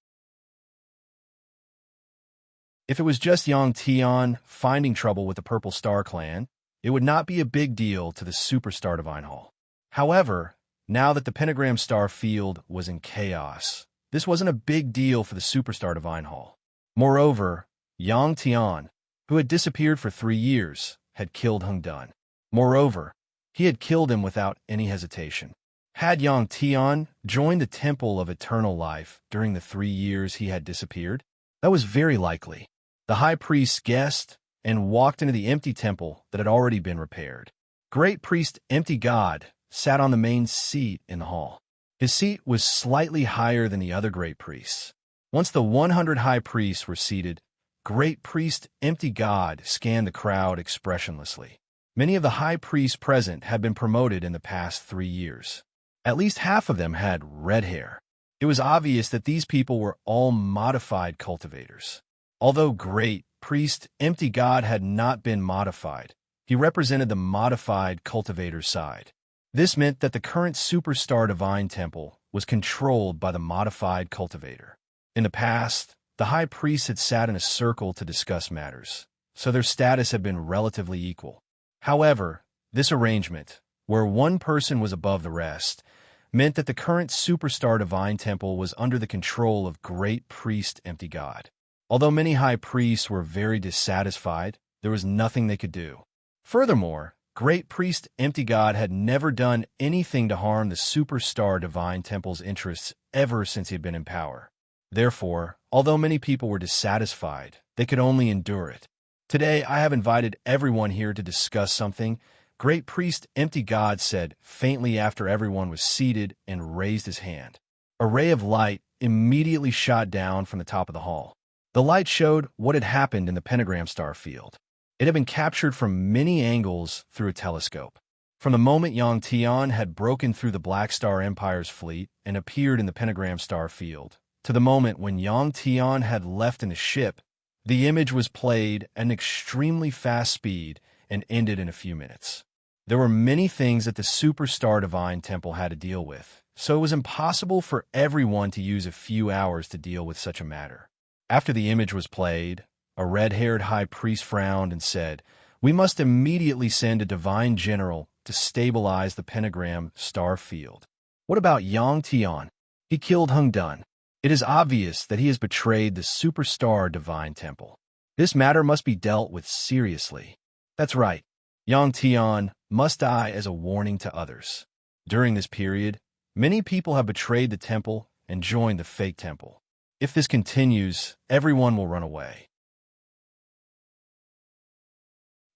If it was just Yang Tian finding trouble with the Purple Star clan, it would not be a big deal to the Superstar Divine Hall. However, now that the Pentagram Star field was in chaos, this wasn't a big deal for the Superstar Divine Hall. Moreover, Yang Tian, who had disappeared for 3 years, had killed Hung Dun. Moreover, he had killed him without any hesitation. Had Yang Tian joined the Temple of Eternal Life during the 3 years he had disappeared? That was very likely. The High Priest guessed and walked into the empty temple that had already been repaired. Great Priest Empty God sat on the main seat in the hall. His seat was slightly higher than the other great priests. Once the 100 high priests were seated, Great Priest Empty God scanned the crowd expressionlessly. Many of the high priests present had been promoted in the past 3 years. At least half of them had red hair. It was obvious that these people were all modified cultivators. Although Great Priest Empty God had not been modified, he represented the modified cultivator's side. This meant that the current Superstar Divine Temple was controlled by the modified cultivator. In the past, the high priests had sat in a circle to discuss matters, so their status had been relatively equal. However, this arrangement, where one person was above the rest, meant that the current Superstar Divine Temple was under the control of Great Priest Empty God. Although many high priests were very dissatisfied, there was nothing they could do. Furthermore, Great Priest Empty God had never done anything to harm the Superstar Divine Temple's interests ever since he had been in power. Therefore, although many people were dissatisfied, they could only endure it. Today, I have invited everyone here to discuss something, Great Priest Empty God said faintly after everyone was seated and raised his hand. A ray of light immediately shot down from the top of the hall. The light showed what had happened in the Pentagram Star field. It had been captured from many angles through a telescope. From the moment Yang Tian had broken through the Black Star Empire's fleet and appeared in the Pentagram Star field, to the moment when Yang Tian had left in the ship, the image was played at an extremely fast speed and ended in a few minutes. There were many things that the Superstar Divine Temple had to deal with, so it was impossible for everyone to use a few hours to deal with such a matter. After the image was played, a red-haired high priest frowned and said, "We must immediately send a divine general to stabilize the Pentagram Star field. What about Yang Tian? He killed Hung Dun. It is obvious that he has betrayed the Superstar Divine Temple. This matter must be dealt with seriously. That's right. Yang Tian must die as a warning to others. During this period, many people have betrayed the temple and joined the fake temple. If this continues, everyone will run away.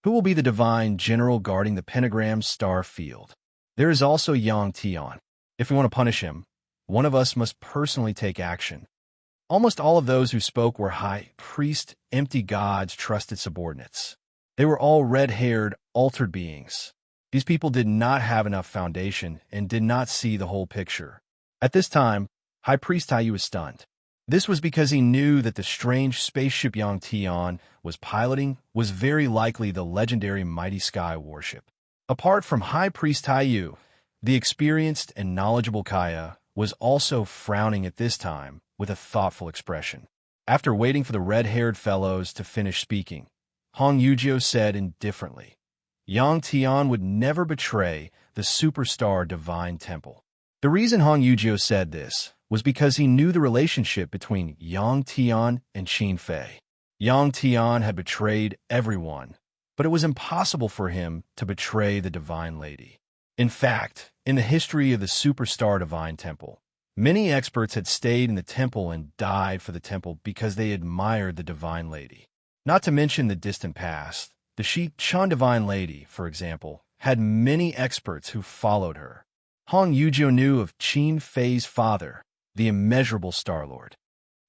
Who will be the divine general guarding the Pentagram Star field? There is also Yang Tian. If we want to punish him, one of us must personally take action. Almost all of those who spoke were high priest, empty gods, trusted subordinates. They were all red-haired, altered beings. These people did not have enough foundation and did not see the whole picture. At this time, High Priest Taiyu was stunned. This was because he knew that the strange spaceship Yang Tian was piloting was very likely the legendary Mighty Sky warship. Apart from High Priest Taiyu, the experienced and knowledgeable Kaya was also frowning at this time with a thoughtful expression. After waiting for the red-haired fellows to finish speaking, Hong Yujio said indifferently, Yang Tian would never betray the superstar divine temple. The reason Hong Yujio said this was because he knew the relationship between Yang Tian and Qin Fei. Yang Tian had betrayed everyone, but it was impossible for him to betray the Divine Lady. In fact, in the history of the Superstar Divine Temple, many experts had stayed in the temple and died for the temple because they admired the Divine Lady. Not to mention the distant past, the Shi Chun Divine Lady, for example, had many experts who followed her. Hong Yujio knew of Qin Fei's father, the immeasurable Star-Lord.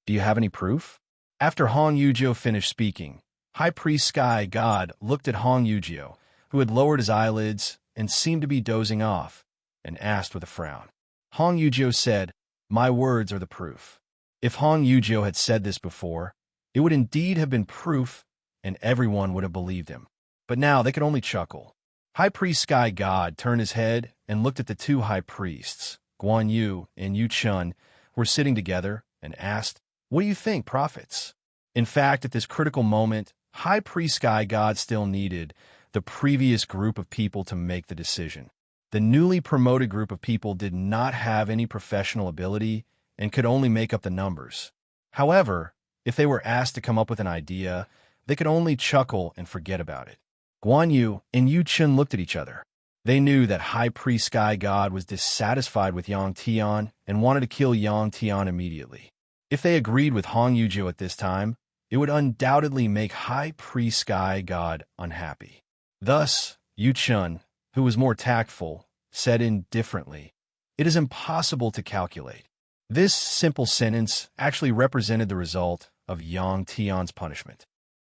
Do you have any proof? After Hong Yujio finished speaking, High Priest Sky God looked at Hong Yujio, who had lowered his eyelids and seemed to be dozing off, and asked with a frown. Hong Yujio said, My words are the proof. If Hong Yujio had said this before, it would indeed have been proof, and everyone would have believed him. But now they could only chuckle. High Priest Sky God turned his head and looked at the two high priests, Guan Yu and Yu Chun, who were sitting together, and asked, What do you think, prophets? In fact, at this critical moment, High Priest Sky God still needed the previous group of people to make the decision. The newly promoted group of people did not have any professional ability and could only make up the numbers. However, if they were asked to come up with an idea, they could only chuckle and forget about it. Guan Yu and Yu Chun looked at each other. They knew that High Priest Sky God was dissatisfied with Yang Tian and wanted to kill Yang Tian immediately. If they agreed with Hong Yujio at this time, it would undoubtedly make High Priest Sky God unhappy. Thus, Yu Chun, who was more tactful, said indifferently, It is impossible to calculate. This simple sentence actually represented the result of Yang Tian's punishment.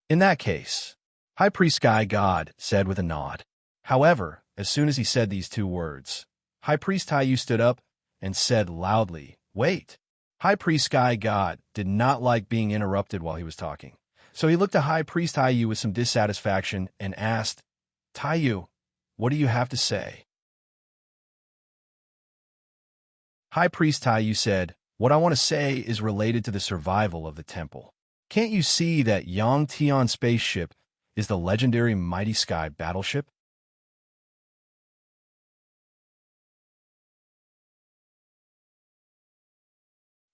In that case, High Priest Sky God said with a nod. However, as soon as he said these two words, High Priest Taiyu stood up and said loudly, Wait! High Priest Sky God did not like being interrupted while he was talking. So he looked at High Priest Taiyu with some dissatisfaction and asked, Taiyu, what do you have to say? High Priest Taiyu said, What I want to say is related to the survival of the temple. Can't you see that Yang Tian spaceship is the legendary Mighty Sky battleship?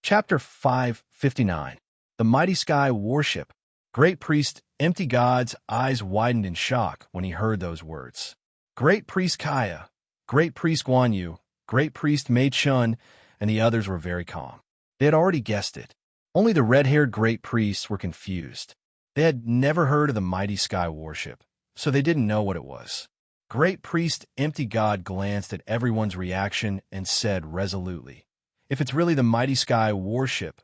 Chapter 559. The Mighty Sky Warship. Great Priest Empty God's eyes widened in shock when he heard those words. Great Priest Kaya, Great Priest Guan Yu, Great Priest Mei Chun, and the others were very calm. They had already guessed it. Only the red-haired Great Priests were confused. They had never heard of the Mighty Sky Warship, so they didn't know what it was. Great Priest Empty God glanced at everyone's reaction and said resolutely, If it's really the Mighty Sky Warship,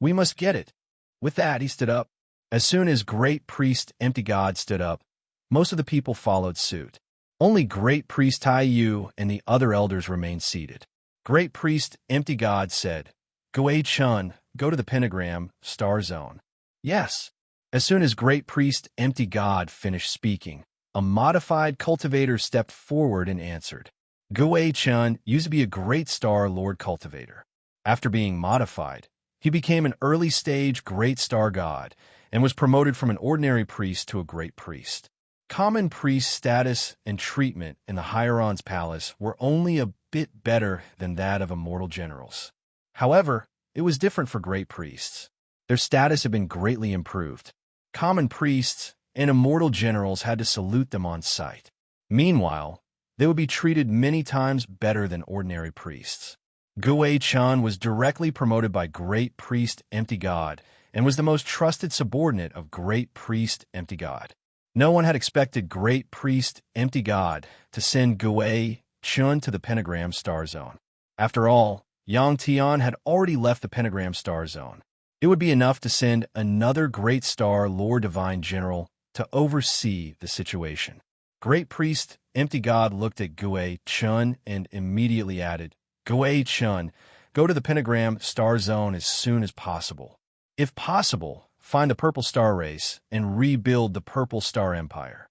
we must get it. With that, he stood up. As soon as Great Priest Empty God stood up, most of the people followed suit. Only Great Priest Taiyu and the other elders remained seated. Great Priest Empty God said, Guei Chun, go to the pentagram, star zone. Yes. As soon as Great Priest Empty God finished speaking, a modified cultivator stepped forward and answered. Guei Chun used to be a great star Lord cultivator. After being modified, he became an early-stage great star god and was promoted from an ordinary priest to a great priest. Common priest status and treatment in the Hieron's palace were only a bit better than that of immortal generals. However, it was different for great priests. Their status had been greatly improved. Common priests and immortal generals had to salute them on sight. Meanwhile, they would be treated many times better than ordinary priests. Guei Chun was directly promoted by Great Priest Empty God and was the most trusted subordinate of Great Priest Empty God. No one had expected Great Priest Empty God to send Guei Chun to the pentagram star zone. After all, Yang Tian had already left the pentagram star zone. It would be enough to send another Great Star Lord Divine General to oversee the situation. Great Priest Empty God looked at Gue Chun and immediately added, Gue Chun, go to the pentagram star zone as soon as possible. If possible, find the Purple Star Race and rebuild the Purple Star Empire.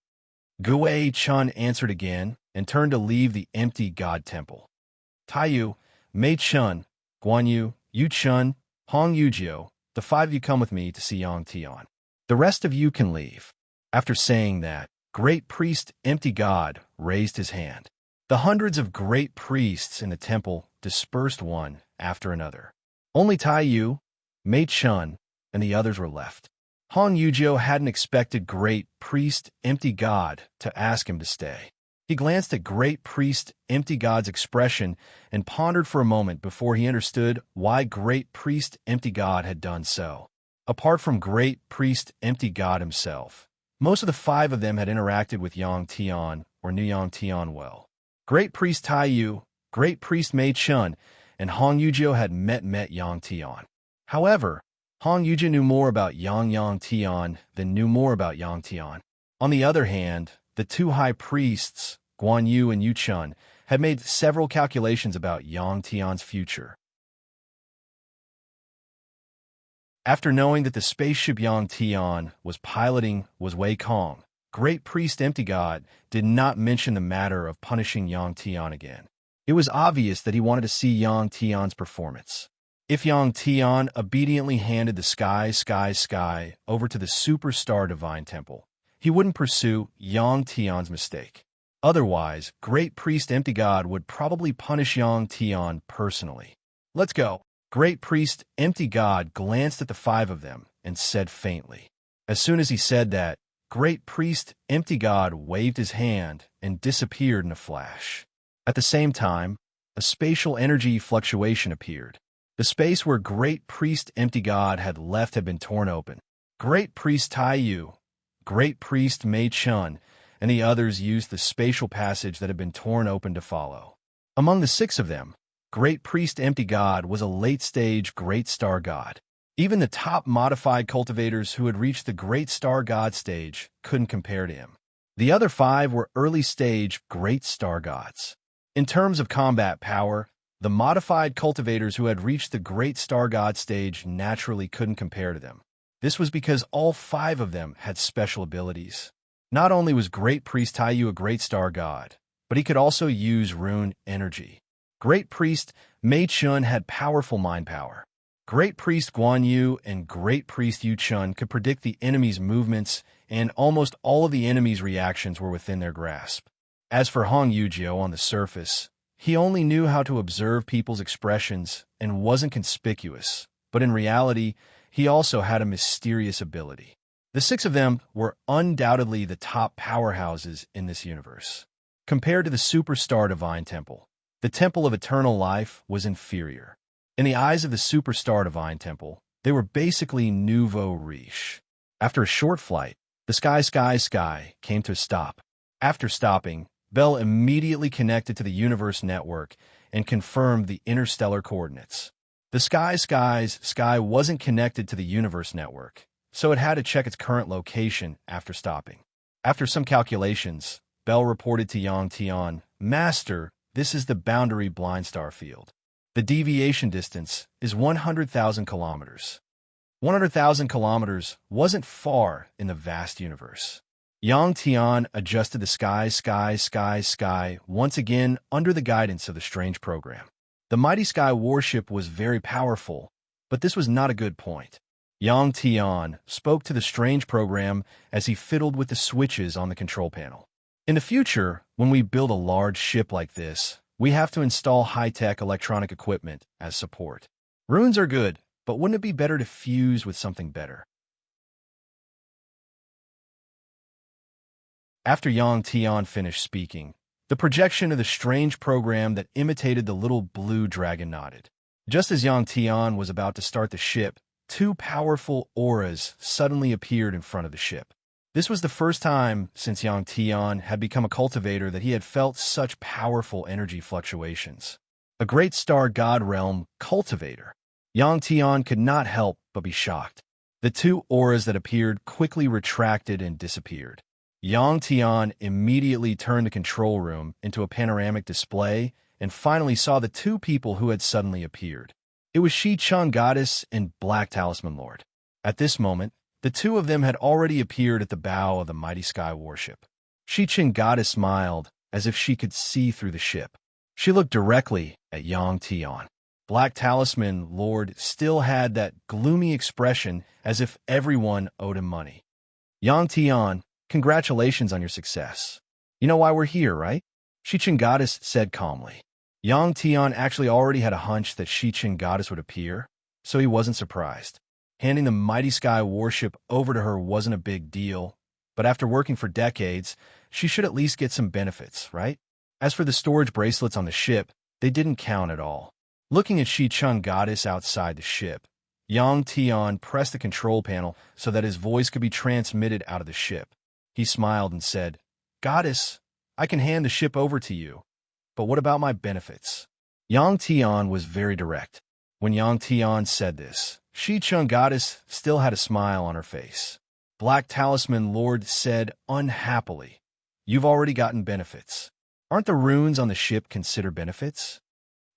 Gue Chun answered again and turned to leave the empty God Temple. Taiyu, Mei Chun, Guan Yu, Yu Chun, Hong Yujio, the 5 of you come with me to see Yang Tian. The rest of you can leave. After saying that, Great Priest Empty God raised his hand. The hundreds of great priests in the temple dispersed one after another. Only Taiyu, Mei Chun, and the others were left. Hong Yujio hadn't expected Great Priest Empty God to ask him to stay. He glanced at Great Priest Empty God's expression and pondered for a moment before he understood why Great Priest Empty God had done so. Apart from Great Priest Empty God himself, most of the 5 of them had interacted with Yang Tian or knew Yang Tian well. Great Priest Taiyu, Great Priest Mei Chun, and Hong Yujio had met Yang Tian. However, Hong Yujio knew more about Yang Tian than knew more about Yang Tian. On the other hand, the 2 high priests, Guan Yu and Yu Chun, had made several calculations about Yang Tian's future. After knowing that the spaceship Yang Tian was piloting was Wei Kong, Great Priest Empty God did not mention the matter of punishing Yang Tian again. It was obvious that he wanted to see Yang Tian's performance. If Yang Tian obediently handed the sky over to the Superstar Divine Temple, he wouldn't pursue Yang Tian's mistake. Otherwise, Great Priest Empty God would probably punish Yang Tian personally. Let's go. Great Priest Empty God glanced at the 5 of them and said faintly. As soon as he said that, Great Priest Empty God waved his hand and disappeared in a flash. At the same time, a spatial energy fluctuation appeared. The space where Great Priest Empty God had left had been torn open. Great Priest Taiyu, Great Priest Mei Chun, and the others used the spatial passage that had been torn open to follow. Among the 6 of them, Great Priest Empty God was a late-stage Great Star God. Even the top modified cultivators who had reached the Great Star God stage couldn't compare to him. The other 5 were early-stage Great Star Gods. In terms of combat power, the modified cultivators who had reached the Great Star God stage naturally couldn't compare to them. This was because all 5 of them had special abilities. Not only was Great Priest Taiyu a Great Star God, but he could also use rune energy. Great Priest Mei Chun had powerful mind power. Great Priest Guan Yu and Great Priest Yu Chun could predict the enemy's movements, and almost all of the enemy's reactions were within their grasp. As for Hong Yujio on the surface, he only knew how to observe people's expressions and wasn't conspicuous, but in reality, he also had a mysterious ability. The 6 of them were undoubtedly the top powerhouses in this universe. Compared to the Superstar Divine Temple, the Temple of Eternal Life was inferior. In the eyes of the Superstar Divine Temple, they were basically nouveau riche. After a short flight, the sky came to a stop. After stopping, Bell immediately connected to the Universe Network and confirmed the interstellar coordinates. The sky wasn't connected to the Universe Network, so it had to check its current location after stopping. After some calculations, Bell reported to Yang Tian, Master, this is the boundary blind star field. The deviation distance is 100,000 kilometers. 100,000 kilometers wasn't far in the vast universe. Yang Tian adjusted the sky once again under the guidance of the strange program. The mighty sky warship was very powerful, but this was not a good point. Yang Tian spoke to the strange program as he fiddled with the switches on the control panel. In the future, when we build a large ship like this, we have to install high-tech electronic equipment as support. Runes are good, but wouldn't it be better to fuse with something better? After Yang Tian finished speaking, the projection of the strange program that imitated the little blue dragon nodded. Just as Yang Tian was about to start the ship, 2 powerful auras suddenly appeared in front of the ship. This was the first time since Yang Tian had become a cultivator that he had felt such powerful energy fluctuations. A great star god realm cultivator. Yang Tian could not help but be shocked. The two auras that appeared quickly retracted and disappeared. Yang Tian immediately turned the control room into a panoramic display and finally saw the two people who had suddenly appeared. It was Shi Cheng Goddess and Black Talisman Lord. At this moment, the two of them had already appeared at the bow of the mighty sky warship. Shi Cheng Goddess smiled as if she could see through the ship. She looked directly at Yang Tian. Black Talisman Lord still had that gloomy expression as if everyone owed him money. Yang Tian, congratulations on your success. You know why we're here, right? Shi Cheng Goddess said calmly. Yang Tian actually already had a hunch that Shi Cheng Goddess would appear, so he wasn't surprised. Handing the mighty sky warship over to her wasn't a big deal, but after working for decades, she should at least get some benefits, right? As for the storage bracelets on the ship, they didn't count at all. Looking at Shi Cheng Goddess outside the ship, Yang Tian pressed the control panel so that his voice could be transmitted out of the ship. He smiled and said, Goddess, I can hand the ship over to you, but what about my benefits? Yang Tian was very direct. When Yang Tian said this, Shi Cheng Goddess still had a smile on her face. Black Talisman Lord said unhappily, You've already gotten benefits. Aren't the runes on the ship considered benefits?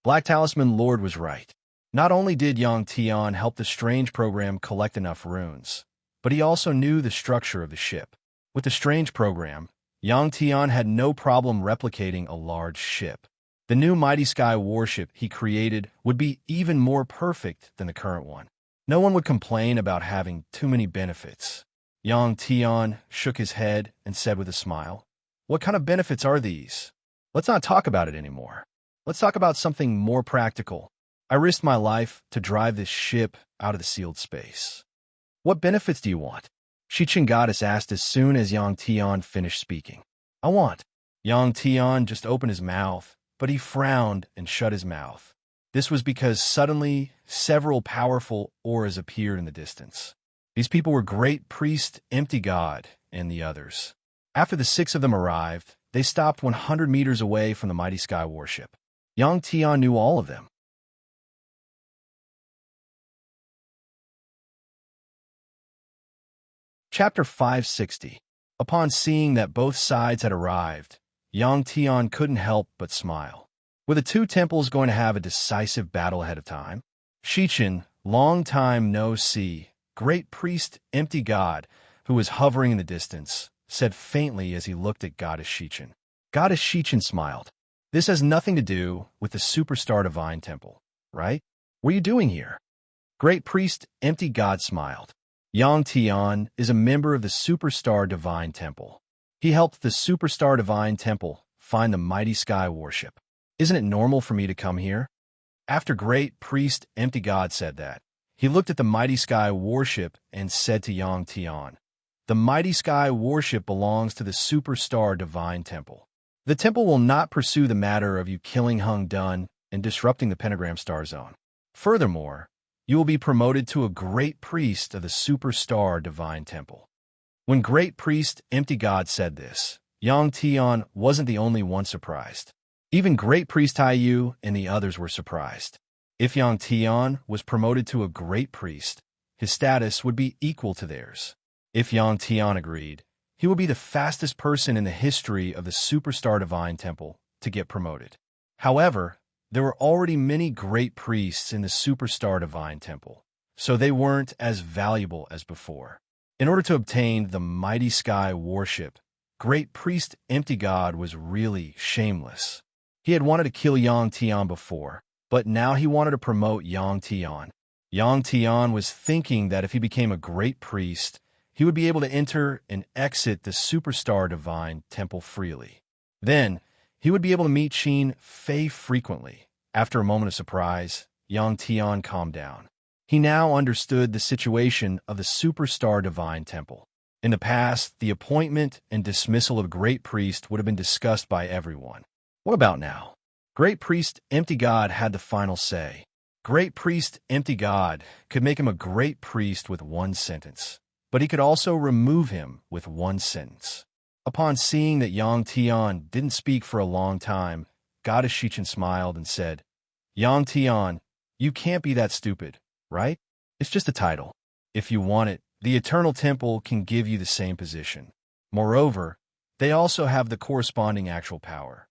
Black Talisman Lord was right. Not only did Yang Tian help the Strange program collect enough runes, but he also knew the structure of the ship. With the Strange program, Yang Tian had no problem replicating a large ship. The new Mighty Sky warship he created would be even more perfect than the current one. No one would complain about having too many benefits. Yang Tian shook his head and said with a smile, What kind of benefits are these? Let's not talk about it anymore. Let's talk about something more practical. I risked my life to drive this ship out of the sealed space. What benefits do you want? Shi Cheng Goddess asked as soon as Yang Tian finished speaking. I want. Yang Tian just opened his mouth, but he frowned and shut his mouth. This was because suddenly several powerful auras appeared in the distance. These people were Great Priest, Empty God, and the others. After the 6 of them arrived, they stopped 100 meters away from the mighty sky warship. Yang Tian knew all of them. Chapter 560. Upon seeing that both sides had arrived, Yang Tian couldn't help but smile. Were the two temples going to have a decisive battle ahead of time? Shichen, long time no see, Great Priest, Empty God, who was hovering in the distance, said faintly as he looked at Goddess Shichen. Goddess Shichen smiled. This has nothing to do with the Superstar Divine Temple, right? What are you doing here? Great Priest, Empty God smiled. Yang Tian is a member of the Superstar Divine Temple. He helped the Superstar Divine Temple find the mighty sky warship. Isn't it normal for me to come here? After Great Priest, Empty God said that, he looked at the mighty sky warship and said to Yang Tian, The mighty sky warship belongs to the Superstar Divine Temple. The temple will not pursue the matter of you killing Hung Dun and disrupting the Pentagram Star Zone. Furthermore, you will be promoted to a Great Priest of the Superstar Divine Temple. When Great Priest Empty God said this, Yang Tian wasn't the only one surprised. Even Great Priest Haiyu and the others were surprised. If Yang Tian was promoted to a Great Priest, his status would be equal to theirs. If Yang Tian agreed, he would be the fastest person in the history of the Superstar Divine Temple to get promoted. However, there were already many great priests in the Superstar Divine Temple, so they weren't as valuable as before. In order to obtain the mighty sky warship, Great Priest Empty God was really shameless. He had wanted to kill Yang Tian before, but now he wanted to promote Yang Tian. Yang Tian was thinking that if he became a great priest, he would be able to enter and exit the Superstar Divine Temple freely. Then, he would be able to meet Qin Fei frequently. After a moment of surprise, Yang Tian calmed down. He now understood the situation of the Superstar Divine Temple. In the past, the appointment and dismissal of Great Priest would have been discussed by everyone. What about now? Great Priest Empty God had the final say. Great Priest Empty God could make him a great priest with one sentence. but he could also remove him with one sentence. Upon seeing that Yang Tian didn't speak for a long time, Goddess Shichen smiled and said, Yang Tian, you can't be that stupid, right? It's just a title. If you want it, the Eternal Temple can give you the same position. Moreover, they also have the corresponding actual power.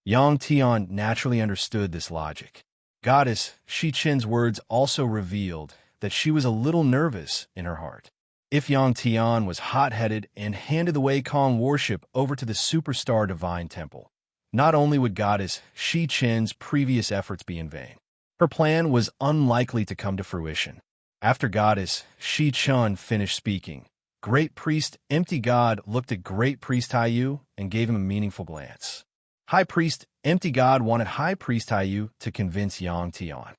Yang Tian naturally understood this logic. Goddess Shichen's words also revealed that she was a little nervous in her heart. If Yang Tian was hot-headed and handed the Wei Kong worship over to the superstar Divine Temple, not only would Goddess Shichen's previous efforts be in vain, her plan was unlikely to come to fruition. After Goddess Shichen finished speaking, Great Priest Empty God looked at Great Priest Haiyu and gave him a meaningful glance. High Priest Empty God wanted High Priest Haiyu to convince Yang Tian.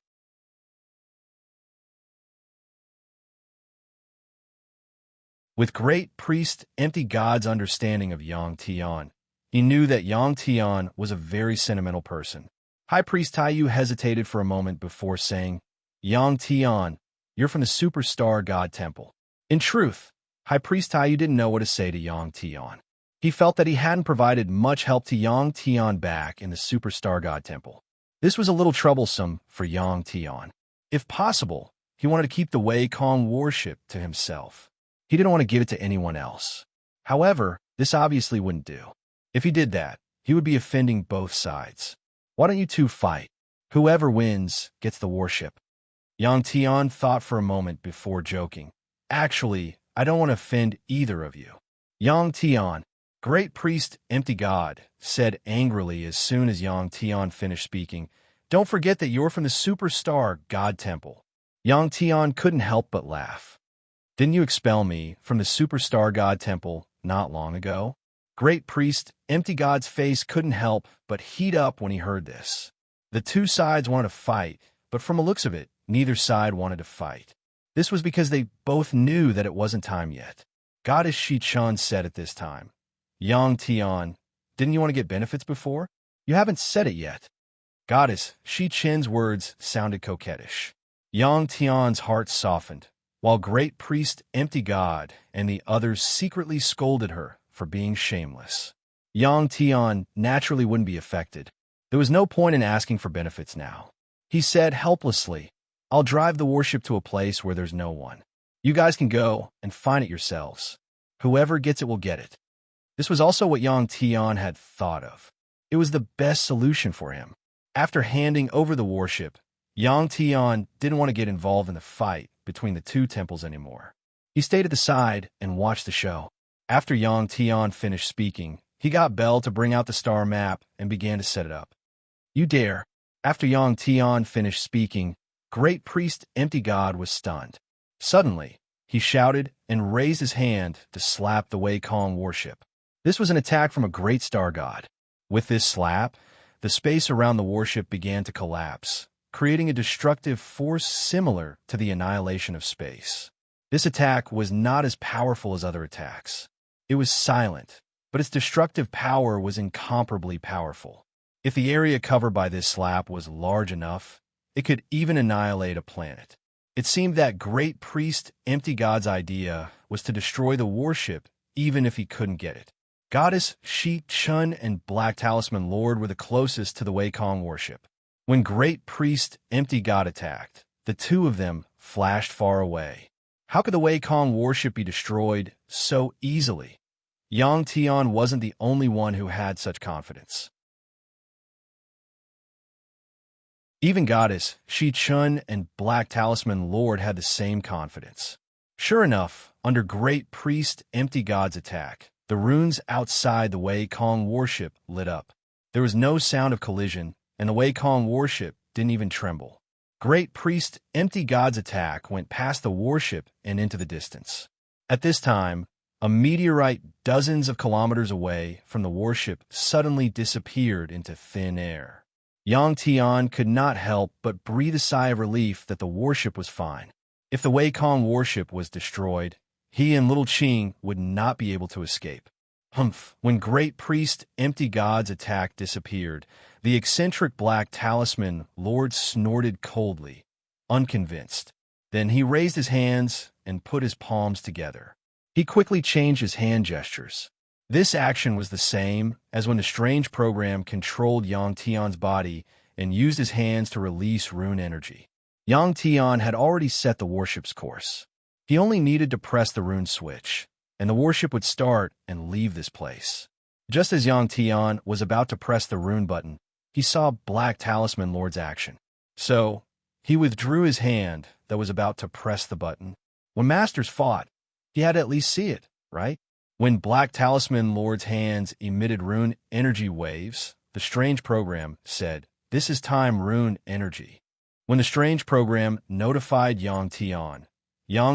With Great Priest Empty God's understanding of Yang Tian, he knew that Yang Tian was a very sentimental person. High Priest Haiyu hesitated for a moment before saying, Yang Tian, you're from the Superstar God Temple. In truth, High Priest Haiyu didn't know what to say to Yang Tian. He felt that he hadn't provided much help to Yang Tian back in the Superstar God Temple. This was a little troublesome for Yang Tian. If possible, he wanted to keep the Wei Kong worship to himself. He didn't want to give it to anyone else. However, this obviously wouldn't do. If he did that, he would be offending both sides. Why don't you two fight? Whoever wins gets the worship. Yang Tian thought for a moment before joking. Actually, I don't want to offend either of you. Yang Tian, Great Priest Empty God, said angrily as soon as Yang Tian finished speaking, don't forget that you're from the Superstar God Temple. Yang Tian couldn't help but laugh. Didn't you expel me from the Superstar God Temple not long ago? Great Priest Empty God's face couldn't help but heat up when he heard this. The two sides wanted to fight, but from the looks of it, neither side wanted to fight. This was because they both knew that it wasn't time yet. Goddess Shichen said at this time, Yang Tian, didn't you want to get benefits before? You haven't said it yet. Goddess Shichen's words sounded coquettish. Yang Tian's heart softened, while Great Priest Empty God and the others secretly scolded her for being shameless. Yang Tian naturally wouldn't be affected. There was no point in asking for benefits now. He said helplessly, I'll drive the worship to a place where there's no one. You guys can go and find it yourselves. Whoever gets it will get it. This was also what Yang Tian had thought of. It was the best solution for him. After handing over the worship, Yang Tian didn't want to get involved in the fight between the two temples anymore. He stayed at the side and watched the show. After Yang Tian finished speaking, he got Belle to bring out the star map and began to set it up. You dare. After Yang Tian finished speaking, Great Priest Empty God was stunned. Suddenly, he shouted and raised his hand to slap the Wei Kong worship. This was an attack from a great star god. With this slap, the space around the worship began to collapse, creating a destructive force similar to the annihilation of space. This attack was not as powerful as other attacks. It was silent, but its destructive power was incomparably powerful. If the area covered by this slap was large enough, it could even annihilate a planet. It seemed that Great Priest Empty God's idea was to destroy the worship even if he couldn't get it. Goddess Shi Chun and Black Talisman Lord were the closest to the Wei Kong worship. When Great Priest Empty God attacked, the two of them flashed far away. How could the Wei Kong worship be destroyed so easily? Yang Tian wasn't the only one who had such confidence. Even Goddess Shi Chun and Black Talisman Lord had the same confidence. Sure enough, under Great Priest Empty God's attack, the runes outside the Wei Kong worship lit up. There was no sound of collision, and the Wei Kong worship didn't even tremble. Great Priest Empty God's attack went past the worship and into the distance. At this time, a meteorite dozens of kilometers away from the worship suddenly disappeared into thin air. Yang Tian could not help but breathe a sigh of relief that the worship was fine. If the Wei Kong worship was destroyed, he and Little Qing would not be able to escape. Humph! When Great Priest Empty God's attack disappeared, the eccentric Black Talisman Lord snorted coldly, unconvinced. Then he raised his hands and put his palms together. He quickly changed his hand gestures. This action was the same as when the strange program controlled Yang Tian's body and used his hands to release rune energy. Yang Tian had already set the warship's course. He only needed to press the rune switch, and the warship would start and leave this place. Just as Yang Tian was about to press the rune button, he saw Black Talisman Lord's action. So, he withdrew his hand that was about to press the button. When masters fought, he had to at least see it, right? When Black Talisman Lord's hands emitted rune energy waves, the strange program said, "This is time rune energy." When the strange program notified Yang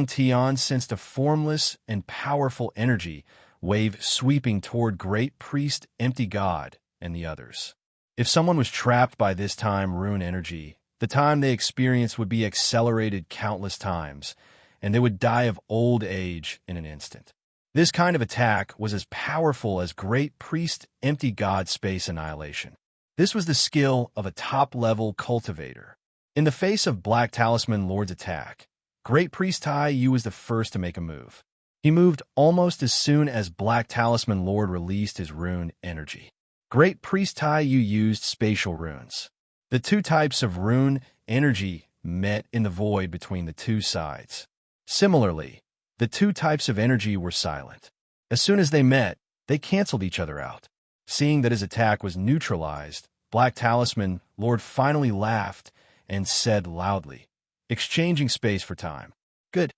Tian sensed a formless and powerful energy wave sweeping toward Great Priest Empty God and the others. If someone was trapped by this time rune energy, the time they experienced would be accelerated countless times, and they would die of old age in an instant. This kind of attack was as powerful as Great Priest Empty God Space Annihilation. This was the skill of a top-level cultivator. In the face of Black Talisman Lord's attack, Great Priest Tai Yu was the first to make a move. He moved almost as soon as Black Talisman Lord released his rune energy. Great Priest Tai Yu used spatial runes. The two types of rune energy met in the void between the two sides. Similarly, the two types of energy were silent. As soon as they met, they canceled each other out. Seeing that his attack was neutralized, Black Talisman Lord finally laughed and said loudly, "Exchanging space for time. Good."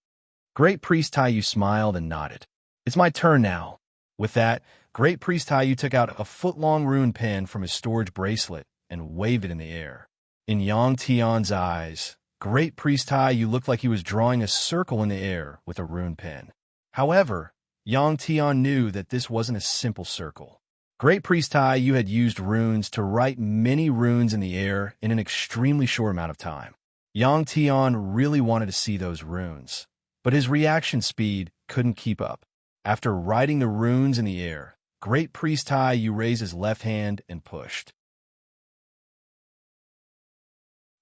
Great Priest Tai Yu smiled and nodded. "It's my turn now." With that, Great Priest Tai Yu took out a foot-long rune pen from his storage bracelet and waved it in the air. In Yang Tian's eyes, Great Priest Tai Yu looked like he was drawing a circle in the air with a rune pen. However, Yang Tian knew that this wasn't a simple circle. Great Priest Tai Yu had used runes to write many runes in the air in an extremely short amount of time. Yang Tian really wanted to see those runes, but his reaction speed couldn't keep up. After writing the runes in the air, Great Priest Tai Yu raised his left hand and pushed.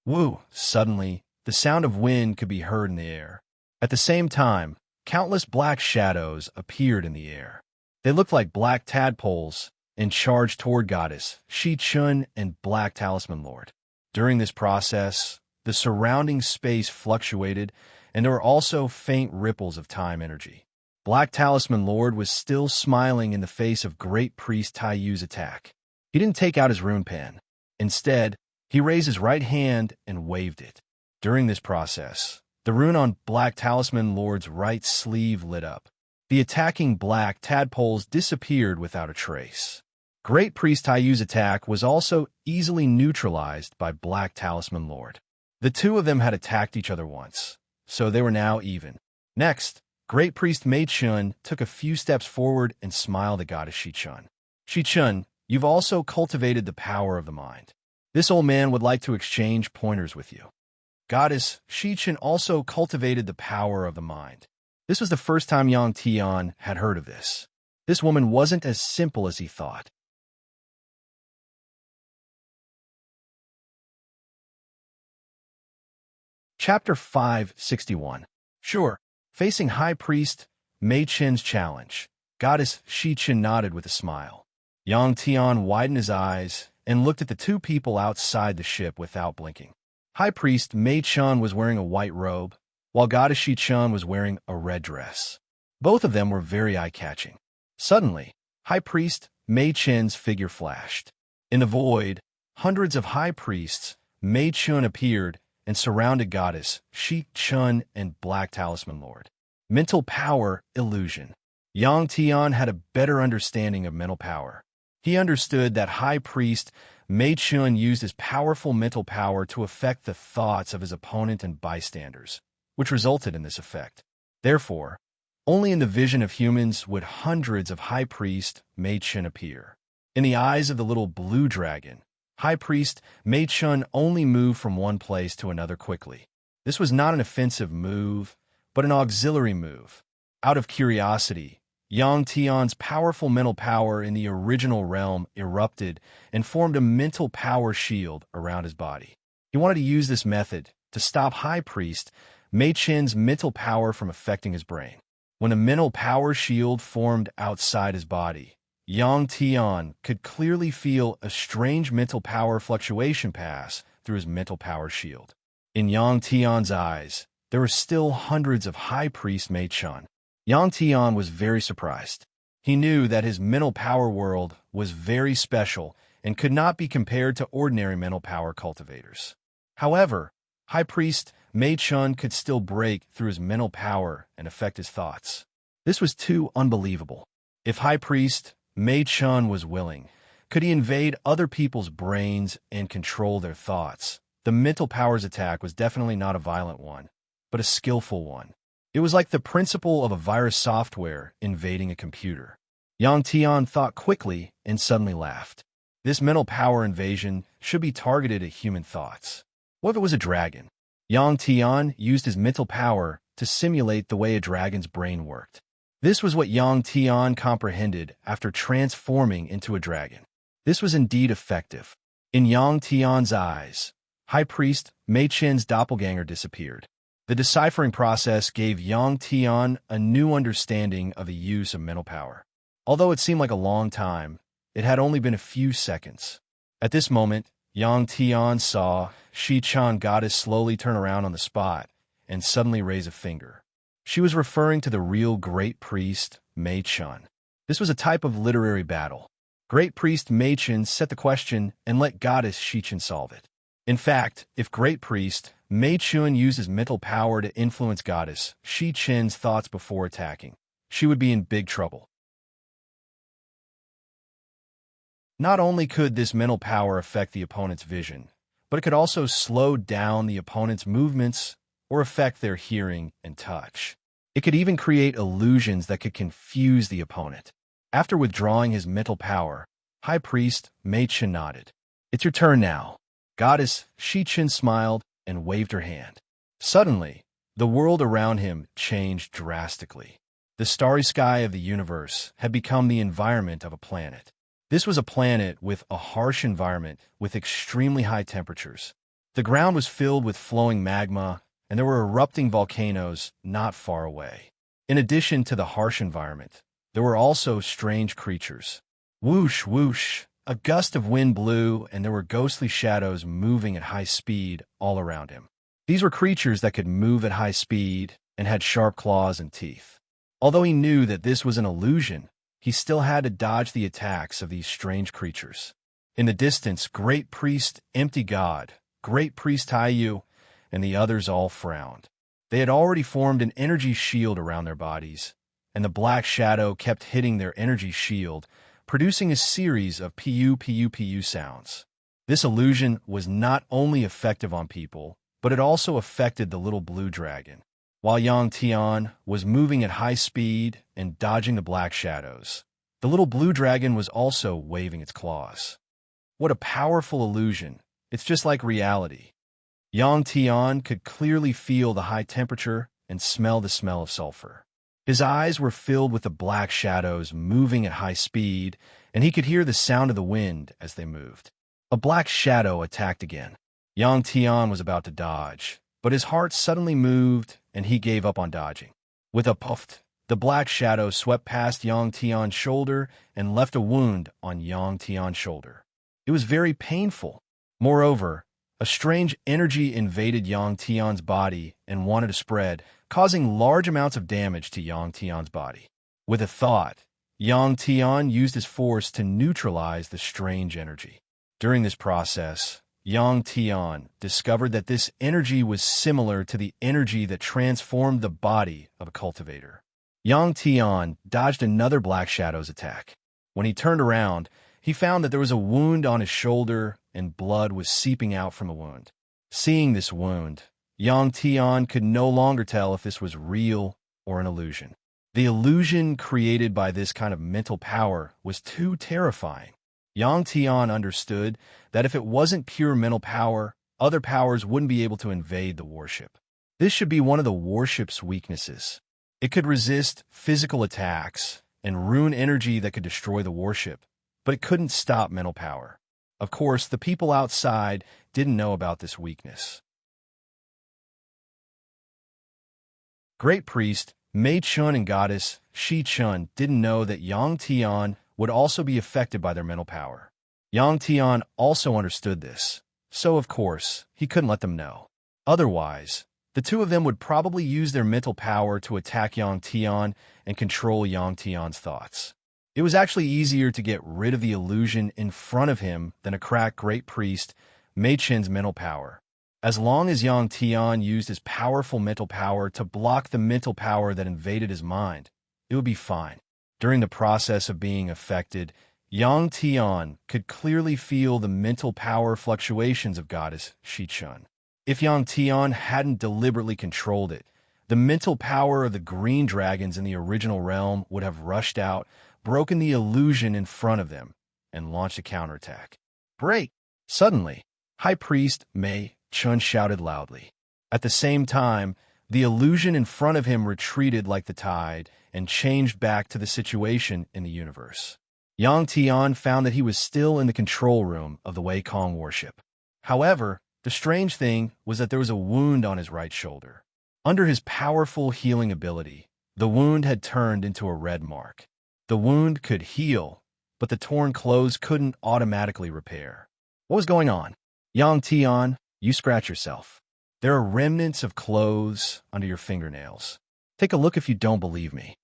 Woo! Suddenly, the sound of wind could be heard in the air. At the same time, countless black shadows appeared in the air. They looked like black tadpoles and charged toward Goddess Shi Chun and Black Talisman Lord. During this process, the surrounding space fluctuated, and there were also faint ripples of time energy. Black Talisman Lord was still smiling in the face of Great Priest Tai Yu's attack. He didn't take out his rune pen. Instead, he raised his right hand and waved it. During this process, the rune on Black Talisman Lord's right sleeve lit up. The attacking black tadpoles disappeared without a trace. Great Priest Tai Yu's attack was also easily neutralized by Black Talisman Lord. The two of them had attacked each other once, so they were now even. Next, Great Priest Mei Chun took a few steps forward and smiled at Goddess Shi Chun. "Shi Chun, you've also cultivated the power of the mind. This old man would like to exchange pointers with you." Goddess Shi Chun also cultivated the power of the mind. This was the first time Yang Tian had heard of this. This woman wasn't as simple as he thought. Chapter 561. Sure. Facing High Priest Mei Chen's challenge, Goddess Shi Chen nodded with a smile. Yang Tian widened his eyes and looked at the two people outside the ship without blinking. High Priest Mei Chen was wearing a white robe, while Goddess Shi Chen was wearing a red dress. Both of them were very eye-catching. Suddenly, High Priest Mei Chen's figure flashed. In the void, hundreds of High Priests Mei Chen appeared and surrounded Goddess Shi Chun and Black Talisman Lord. Mental power illusion. Yang Tian had a better understanding of mental power. He understood that High Priest Mei Chun used his powerful mental power to affect the thoughts of his opponent and bystanders, which resulted in this effect. Therefore, only in the vision of humans would hundreds of High Priest Mei Chun appear. In the eyes of the little blue dragon, High Priest Mei Chun only moved from one place to another quickly. This was not an offensive move, but an auxiliary move. Out of curiosity, Yang Tian's powerful mental power in the original realm erupted and formed a mental power shield around his body. He wanted to use this method to stop High Priest Mei Chen's mental power from affecting his brain. When a mental power shield formed outside his body, Yang Tian could clearly feel a strange mental power fluctuation pass through his mental power shield. In Yang Tian's eyes, there were still hundreds of High Priest Mei Chun. Yang Tian was very surprised. He knew that his mental power world was very special and could not be compared to ordinary mental power cultivators. However, High Priest Mei Chun could still break through his mental power and affect his thoughts. This was too unbelievable. If High Priest Mei Chun was willing, could he invade other people's brains and control their thoughts? The mental powers attack was definitely not a violent one, but a skillful one. It was like the principle of a virus software invading a computer. Yang Tian thought quickly and suddenly laughed. This mental power invasion should be targeted at human thoughts. What if it was a dragon? Yang Tian used his mental power to simulate the way a dragon's brain worked. This was what Yang Tian comprehended after transforming into a dragon. This was indeed effective. In Yang Tian's eyes, High Priest Mei Chen's doppelganger disappeared. The deciphering process gave Yang Tian a new understanding of the use of mental power. Although it seemed like a long time, it had only been a few seconds. At this moment, Yang Tian saw Shi Chan goddess slowly turn around on the spot and suddenly raise a finger. She was referring to the real Great Priest Mei Chun. This was a type of literary battle. Great Priest Mei Chun set the question and let Goddess Shi Chan solve it. In fact, if Great Priest Mei Chun uses mental power to influence Goddess Shi Chen's thoughts before attacking, she would be in big trouble. Not only could this mental power affect the opponent's vision, but it could also slow down the opponent's movements or affect their hearing and touch. It could even create illusions that could confuse the opponent. After withdrawing his mental power, High Priest Mei Chun nodded. "It's your turn now." Goddess Shi Chan smiled and waved her hand. Suddenly, the world around him changed drastically. The starry sky of the universe had become the environment of a planet. This was a planet with a harsh environment with extremely high temperatures. The ground was filled with flowing magma, and there were erupting volcanoes not far away. In addition to the harsh environment, there were also strange creatures. Whoosh, whoosh, a gust of wind blew, and there were ghostly shadows moving at high speed all around him. These were creatures that could move at high speed and had sharp claws and teeth. Although he knew that this was an illusion, he still had to dodge the attacks of these strange creatures. In the distance, Great Priest Empty God, Great Priest Taiyu, and the others all frowned. They had already formed an energy shield around their bodies, and the black shadow kept hitting their energy shield, producing a series of pu sounds. This illusion was not only effective on people, but it also affected the little blue dragon. While Yang Tian was moving at high speed and dodging the black shadows, the little blue dragon was also waving its claws. What a powerful illusion. It's just like reality. Yang Tian could clearly feel the high temperature and smell the smell of sulfur. His eyes were filled with the black shadows moving at high speed, and he could hear the sound of the wind as they moved. A black shadow attacked again. Yang Tian was about to dodge, but his heart suddenly moved, and he gave up on dodging. With a puff, the black shadow swept past Yang Tian's shoulder and left a wound on Yang Tian's shoulder. It was very painful. Moreover, a strange energy invaded Yang Tian's body and wanted to spread, causing large amounts of damage to Yang Tian's body. With a thought, Yang Tian used his force to neutralize the strange energy. During this process, Yang Tian discovered that this energy was similar to the energy that transformed the body of a cultivator. Yang Tian dodged another Black Shadow's attack. When he turned around, he found that there was a wound on his shoulder and blood was seeping out from the wound. Seeing this wound, Yang Tian could no longer tell if this was real or an illusion. The illusion created by this kind of mental power was too terrifying. Yang Tian understood that if it wasn't pure mental power, other powers wouldn't be able to invade the warship. This should be one of the warship's weaknesses. It could resist physical attacks and ruin energy that could destroy the warship, but it couldn't stop mental power. Of course, the people outside didn't know about this weakness. Great Priest Mei Chun and goddess Shi Chun didn't know that Yang Tian would also be affected by their mental power. Yang Tian also understood this, so of course, he couldn't let them know. Otherwise, the two of them would probably use their mental power to attack Yang Tian and control Yang Tian's thoughts. It was actually easier to get rid of the illusion in front of him than to crack Great Priest Mei Chen's mental power. As long as Yang Tian used his powerful mental power to block the mental power that invaded his mind, it would be fine. During the process of being affected, Yang Tian could clearly feel the mental power fluctuations of goddess Shi Chun. If Yang Tian hadn't deliberately controlled it, the mental power of the green dragons in the original realm would have rushed out, broken the illusion in front of them, and launched a counterattack. Break! Suddenly, High Priest Mei Chun shouted loudly. At the same time, the illusion in front of him retreated like the tide and changed back to the situation in the universe. Yang Tian found that he was still in the control room of the Wei Kong warship. However, the strange thing was that there was a wound on his right shoulder. Under his powerful healing ability, the wound had turned into a red mark. The wound could heal, but the torn clothes couldn't automatically repair. What was going on? Yang Tian, you scratch yourself. There are remnants of clothes under your fingernails. Take a look if you don't believe me.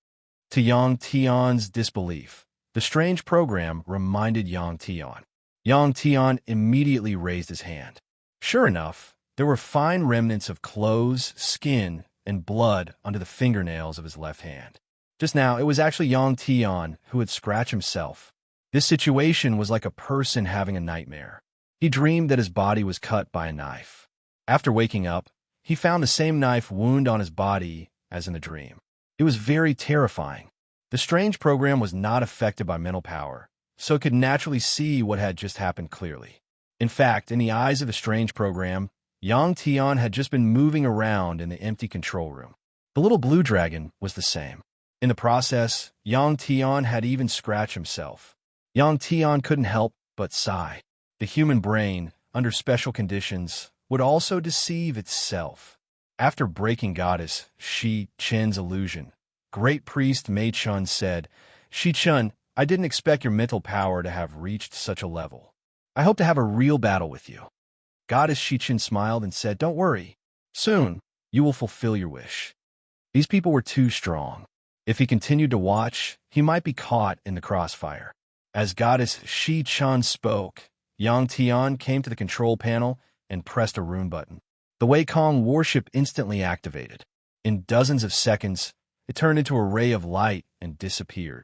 To Yang Tian's disbelief, the strange program reminded Yang Tian. Yang Tian immediately raised his hand. Sure enough, there were fine remnants of clothes, skin, and blood under the fingernails of his left hand. Just now, it was actually Yang Tian who had scratched himself. This situation was like a person having a nightmare. He dreamed that his body was cut by a knife. After waking up, he found the same knife wound on his body as in the dream. It was very terrifying. The strange program was not affected by mental power, so it could naturally see what had just happened clearly. In fact, in the eyes of the strange program, Yang Tian had just been moving around in the empty control room. The little blue dragon was the same. In the process, Yang Tian had even scratched himself. Yang Tian couldn't help but sigh. The human brain, under special conditions, would also deceive itself. After breaking goddess Shi Chen's illusion, Great Priest Mei Chun said, Shi Chun, I didn't expect your mental power to have reached such a level. I hope to have a real battle with you. Goddess Shi Chen smiled and said, Don't worry. Soon, you will fulfill your wish. These people were too strong. If he continued to watch, he might be caught in the crossfire. As Goddess Shi Chun spoke, Yang Tian came to the control panel and pressed a rune button. The Wei Kong warship instantly activated. In dozens of seconds, it turned into a ray of light and disappeared.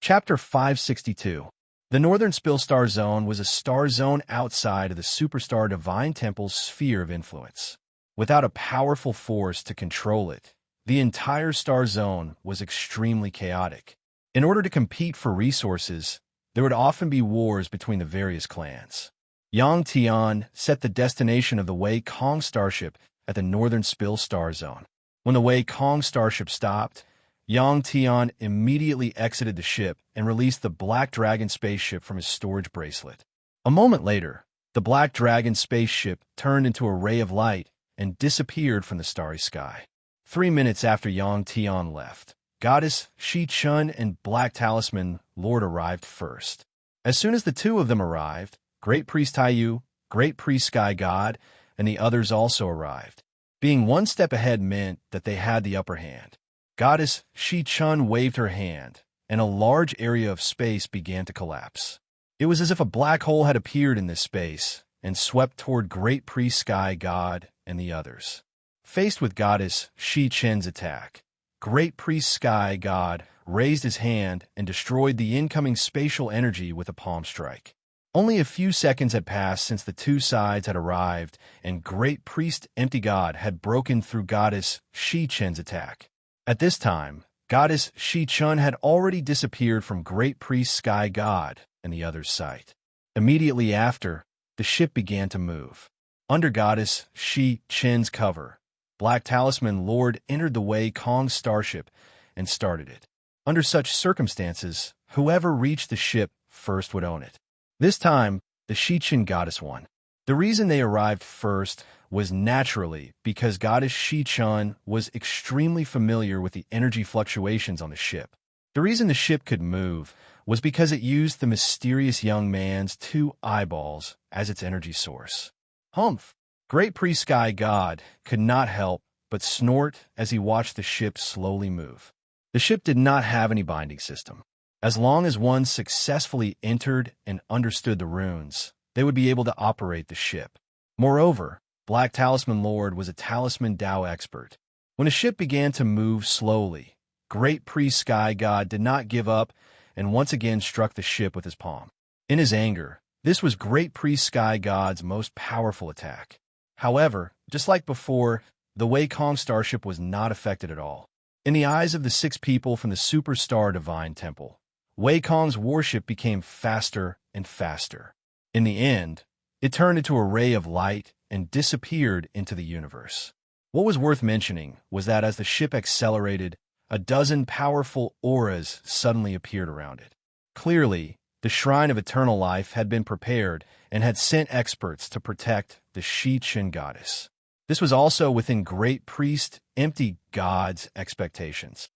Chapter 562. The Northern Spill Star Zone was a star zone outside of the superstar Divine Temple's sphere of influence. Without a powerful force to control it, the entire star zone was extremely chaotic. In order to compete for resources, there would often be wars between the various clans. Yang Tian set the destination of the Wei Kong starship at the Northern Spill Star Zone. When the Wei Kong starship stopped, Yang Tian immediately exited the ship and released the Black Dragon spaceship from his storage bracelet. A moment later, the Black Dragon spaceship turned into a ray of light and disappeared from the starry sky. 3 minutes after Yang Tian left, Goddess Shi Chun and Black Talisman Lord arrived first. As soon as the two of them arrived, Great Priest Taiyu, Great Priest Sky God, and the others also arrived. Being one step ahead meant that they had the upper hand. Goddess Shi Chun waved her hand, and a large area of space began to collapse. It was as if a black hole had appeared in this space and swept toward Great Priest Sky God and the others. Faced with Goddess Shi Chen's attack, Great Priest Sky God raised his hand and destroyed the incoming spatial energy with a palm strike. Only a few seconds had passed since the two sides had arrived, and Great Priest Empty God had broken through Goddess Shi Chen's attack. At this time, Goddess Shi Chun had already disappeared from Great Priest Sky God and the other's sight. Immediately after, the ship began to move. Under Goddess Shi Chen's cover, Black Talisman Lord entered the Wei Kong starship and started it. Under such circumstances, whoever reached the ship first would own it. This time, the Shi Chen goddess won. The reason they arrived first was naturally because goddess Shi-chun was extremely familiar with the energy fluctuations on the ship. The reason the ship could move was because it used the mysterious young man's two eyeballs as its energy source. Humph! Great Priest Sky God could not help but snort as he watched the ship slowly move. The ship did not have any binding system. As long as one successfully entered and understood the runes, they would be able to operate the ship. Moreover, Black Talisman Lord was a Talisman Dao expert. When the ship began to move slowly, Great Priest Sky God did not give up and once again struck the ship with his palm. In his anger, this was Great Priest Sky God's most powerful attack. However, just like before, the Wei Kong starship was not affected at all. In the eyes of the 6 people from the Superstar Divine Temple, Wei Kong's warship became faster and faster. In the end, it turned into a ray of light and disappeared into the universe. What was worth mentioning was that as the ship accelerated, a dozen powerful auras suddenly appeared around it. Clearly, the Shrine of Eternal Life had been prepared and had sent experts to protect the Shi-chun goddess. This was also within Great Priest Empty God's expectations.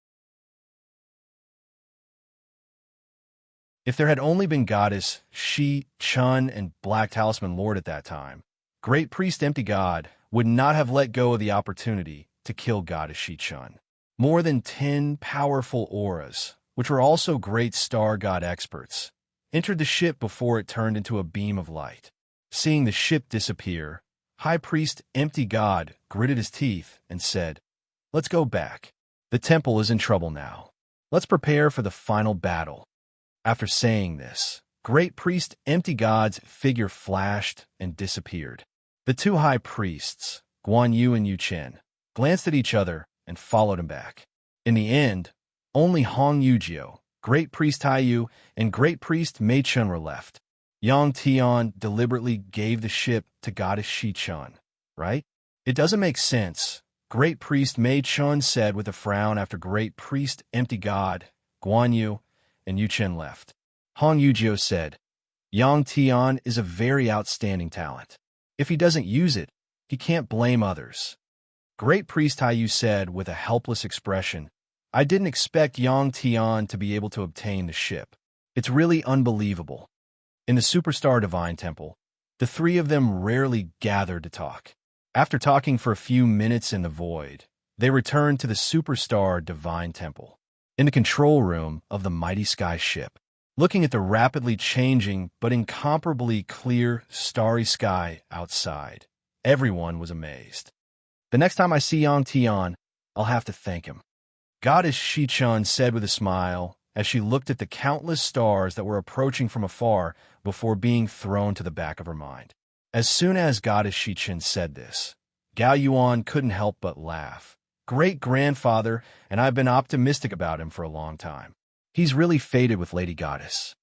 If there had only been Goddess Shi-chun and Black Talisman Lord at that time, Great Priest Empty God would not have let go of the opportunity to kill Goddess Shi-chun. More than 10 powerful auras, which were also great star god experts, entered the ship before it turned into a beam of light. Seeing the ship disappear, High Priest Empty God gritted his teeth and said, "Let's go back. The temple is in trouble now. Let's prepare for the final battle." After saying this, Great Priest Empty God's figure flashed and disappeared. The 2 high priests, Guan Yu and Yu Chen, glanced at each other and followed him back. In the end, only Hong Yujio, Great Priest Taiyu, and Great Priest Mei Chun were left. Yang Tian deliberately gave the ship to Goddess Shi-chun, right? It doesn't make sense, Great Priest Mei Chun said with a frown after Great Priest Empty God, Guan Yu, and Yu Chen left. Hong Yujio said, "Yang Tian is a very outstanding talent. If he doesn't use it, he can't blame others." Great Priest Taiyu said with a helpless expression, "I didn't expect Yang Tian to be able to obtain the ship. It's really unbelievable." In the Superstar Divine Temple, the 3 of them rarely gathered to talk. After talking for a few minutes in the void, they returned to the Superstar Divine Temple. In the control room of the mighty sky ship, looking at the rapidly changing but incomparably clear, starry sky outside, everyone was amazed. "The next time I see Yang Tian, I'll have to thank him," Goddess Shi-chun said with a smile as she looked at the countless stars that were approaching from afar before being thrown to the back of her mind. As soon as Goddess Shi-chun said this, Gao Yuan couldn't help but laugh. "Great-grandfather, and I've been optimistic about him for a long time. He's really fated with Lady Goddess."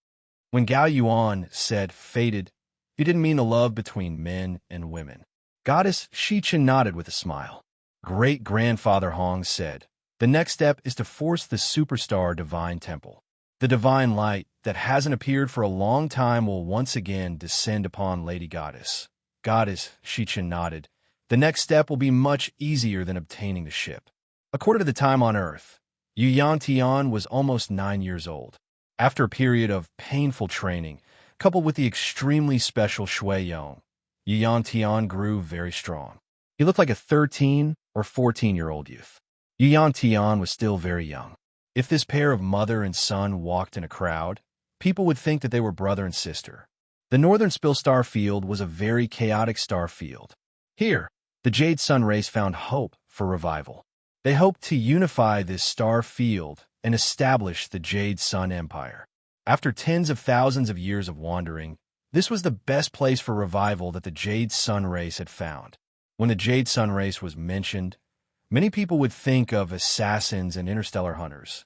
When Gao Yuan said fated, he didn't mean the love between men and women. Goddess Shi-chun nodded with a smile. Great-grandfather Hong said, "The next step is to force the Superstar Divine Temple. The divine light that hasn't appeared for a long time will once again descend upon Lady Goddess." Goddess Shi-chun nodded. "The next step will be much easier than obtaining the ship." According to the time on Earth, Yu Yantian was almost 9 years old. After a period of painful training, coupled with the extremely special Shui Yong, Yu Yantian grew very strong. He looked like a 13 or 14-year-old youth. Yu Yantian was still very young. If this pair of mother and son walked in a crowd, people would think that they were brother and sister. The Northern Spill Star Field was a very chaotic star field. Here, the Jade Sun race found hope for revival. They hoped to unify this star field and establish the Jade Sun Empire. After tens of thousands of years of wandering, this was the best place for revival that the Jade Sun race had found. When the Jade Sun race was mentioned, many people would think of assassins and interstellar hunters.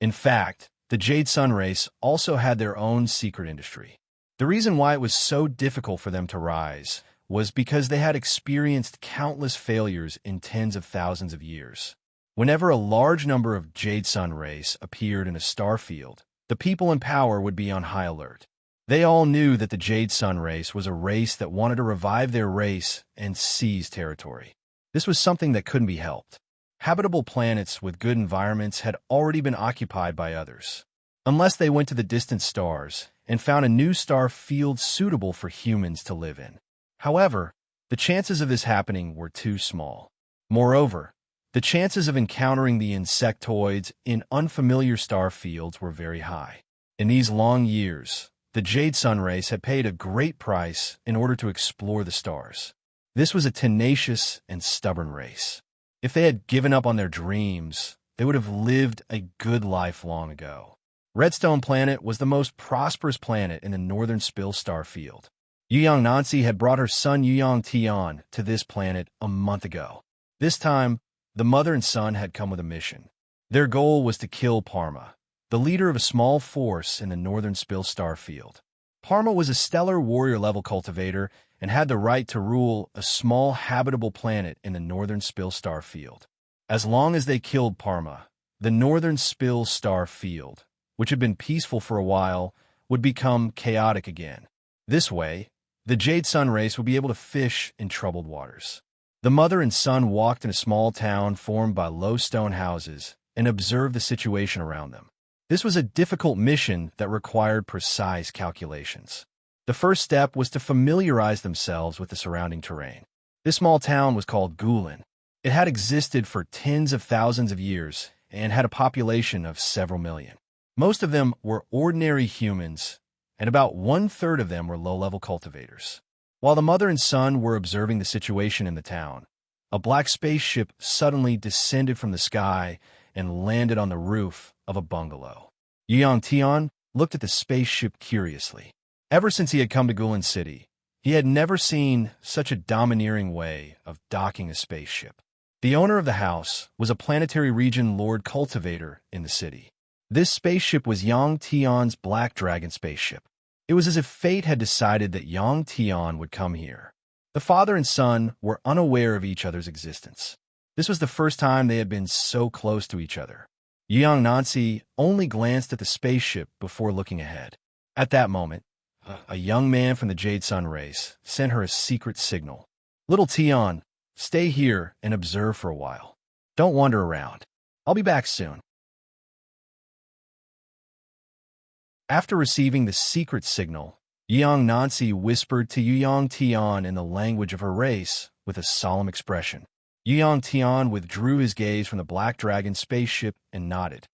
In fact, the Jade Sun race also had their own secret industry. The reason why it was so difficult for them to rise was because they had experienced countless failures in tens of thousands of years. Whenever a large number of Jade Sun race appeared in a star field, the people in power would be on high alert. They all knew that the Jade Sun race was a race that wanted to revive their race and seize territory. This was something that couldn't be helped. Habitable planets with good environments had already been occupied by others, unless they went to the distant stars and found a new star field suitable for humans to live in. However, the chances of this happening were too small. Moreover, the chances of encountering the insectoids in unfamiliar star fields were very high. In these long years, the Jade Sun race had paid a great price in order to explore the stars. This was a tenacious and stubborn race. If they had given up on their dreams, they would have lived a good life long ago. Redstone Planet was the most prosperous planet in the northern Spill star field. Yuyang Nancy had brought her son Yuyang Tian to this planet a month ago. This time, the mother and son had come with a mission. Their goal was to kill Parma, the leader of a small force in the northern Spill star field. Parma was a stellar warrior-level cultivator and had the right to rule a small habitable planet in the northern Spill star field. As long as they killed Parma, the northern Spill star field, which had been peaceful for a while, would become chaotic again. This way, the Jade Sun race would be able to fish in troubled waters. The mother and son walked in a small town formed by low stone houses and observed the situation around them. This was a difficult mission that required precise calculations. The first step was to familiarize themselves with the surrounding terrain. This small town was called Gulen. It had existed for tens of thousands of years and had a population of several million. Most of them were ordinary humans, and about one-third of them were low-level cultivators. While the mother and son were observing the situation in the town, a black spaceship suddenly descended from the sky and landed on the roof of a bungalow. Yuyang Tian looked at the spaceship curiously. Ever since he had come to Gulen City, he had never seen such a domineering way of docking a spaceship. The owner of the house was a planetary region lord cultivator in the city. This spaceship was Yang Tian's Black Dragon spaceship. It was as if fate had decided that Yang Tian would come here. The father and son were unaware of each other's existence. This was the first time they had been so close to each other. Yuyang Nancy only glanced at the spaceship before looking ahead. At that moment, a young man from the Jade Sun race sent her a secret signal. "Little Tian, stay here and observe for a while. Don't wander around. I'll be back soon." After receiving the secret signal, Yuyang Nancy whispered to Yuyang Tian in the language of her race with a solemn expression. Yuyang Tian withdrew his gaze from the Black Dragon spaceship and nodded.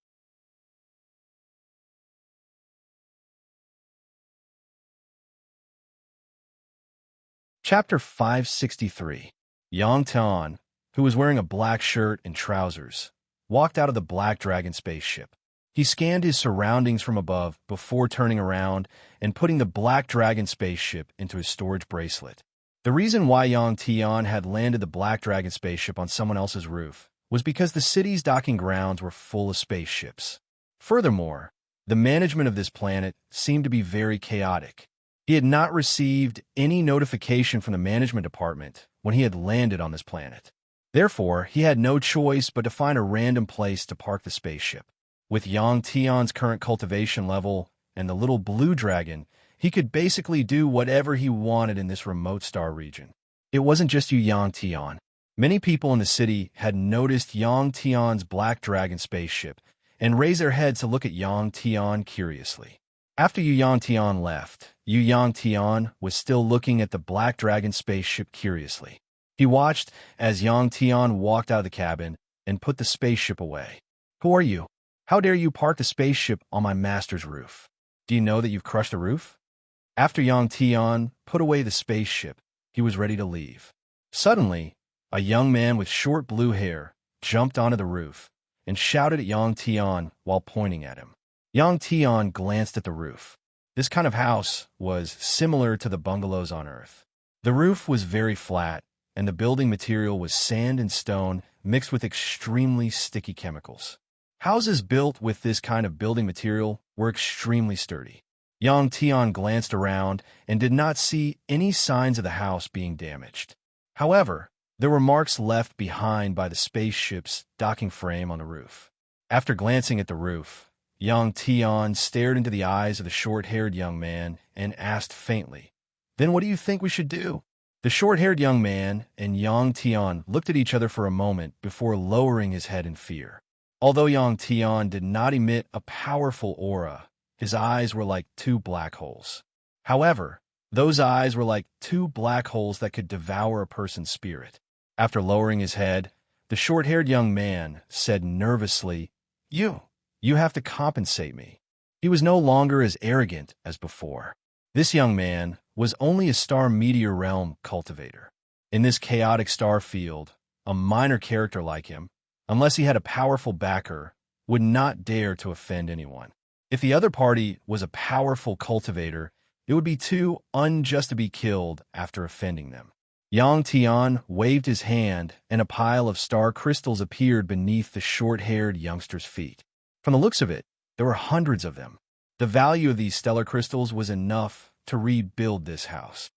Chapter 563. Yang Tian, who was wearing a black shirt and trousers, walked out of the Black Dragon spaceship. He scanned his surroundings from above before turning around and putting the Black Dragon spaceship into his storage bracelet. The reason why Yang Tian had landed the Black Dragon spaceship on someone else's roof was because the city's docking grounds were full of spaceships. Furthermore, the management of this planet seemed to be very chaotic. He had not received any notification from the management department when he had landed on this planet. Therefore, he had no choice but to find a random place to park the spaceship. With Yang Tian's current cultivation level and the little blue dragon, he could basically do whatever he wanted in this remote star region. It wasn't just Yang Tian. Many people in the city had noticed Yang Tian's Black Dragon spaceship and raised their heads to look at Yang Tian curiously. After Yang Tian left, Yang Tian was still looking at the Black Dragon spaceship curiously. He watched as Yang Tian walked out of the cabin and put the spaceship away. "Who are you? How dare you park the spaceship on my master's roof? Do you know that you've crushed the roof?" After Yang Tian put away the spaceship, he was ready to leave. Suddenly, a young man with short blue hair jumped onto the roof and shouted at Yang Tian while pointing at him. Yang Tian glanced at the roof. This kind of house was similar to the bungalows on Earth. The roof was very flat, and the building material was sand and stone mixed with extremely sticky chemicals. Houses built with this kind of building material were extremely sturdy. Yang Tian glanced around and did not see any signs of the house being damaged. However, there were marks left behind by the spaceship's docking frame on the roof. After glancing at the roof, Yang Tian stared into the eyes of the short-haired young man and asked faintly, "Then what do you think we should do?" The short-haired young man and Yang Tian looked at each other for a moment before lowering his head in fear. Although Yang Tian did not emit a powerful aura, his eyes were like two black holes. However, those eyes were like two black holes that could devour a person's spirit. After lowering his head, the short-haired young man said nervously, You have to compensate me." He was no longer as arrogant as before. This young man was only a star meteor realm cultivator. In this chaotic star field, a minor character like him, unless he had a powerful backer, would not dare to offend anyone. If the other party was a powerful cultivator, it would be too unjust to be killed after offending them. Yang Tian waved his hand, and a pile of star crystals appeared beneath the short-haired youngster's feet. From the looks of it, there were hundreds of them. The value of these stellar crystals was enough to rebuild this house.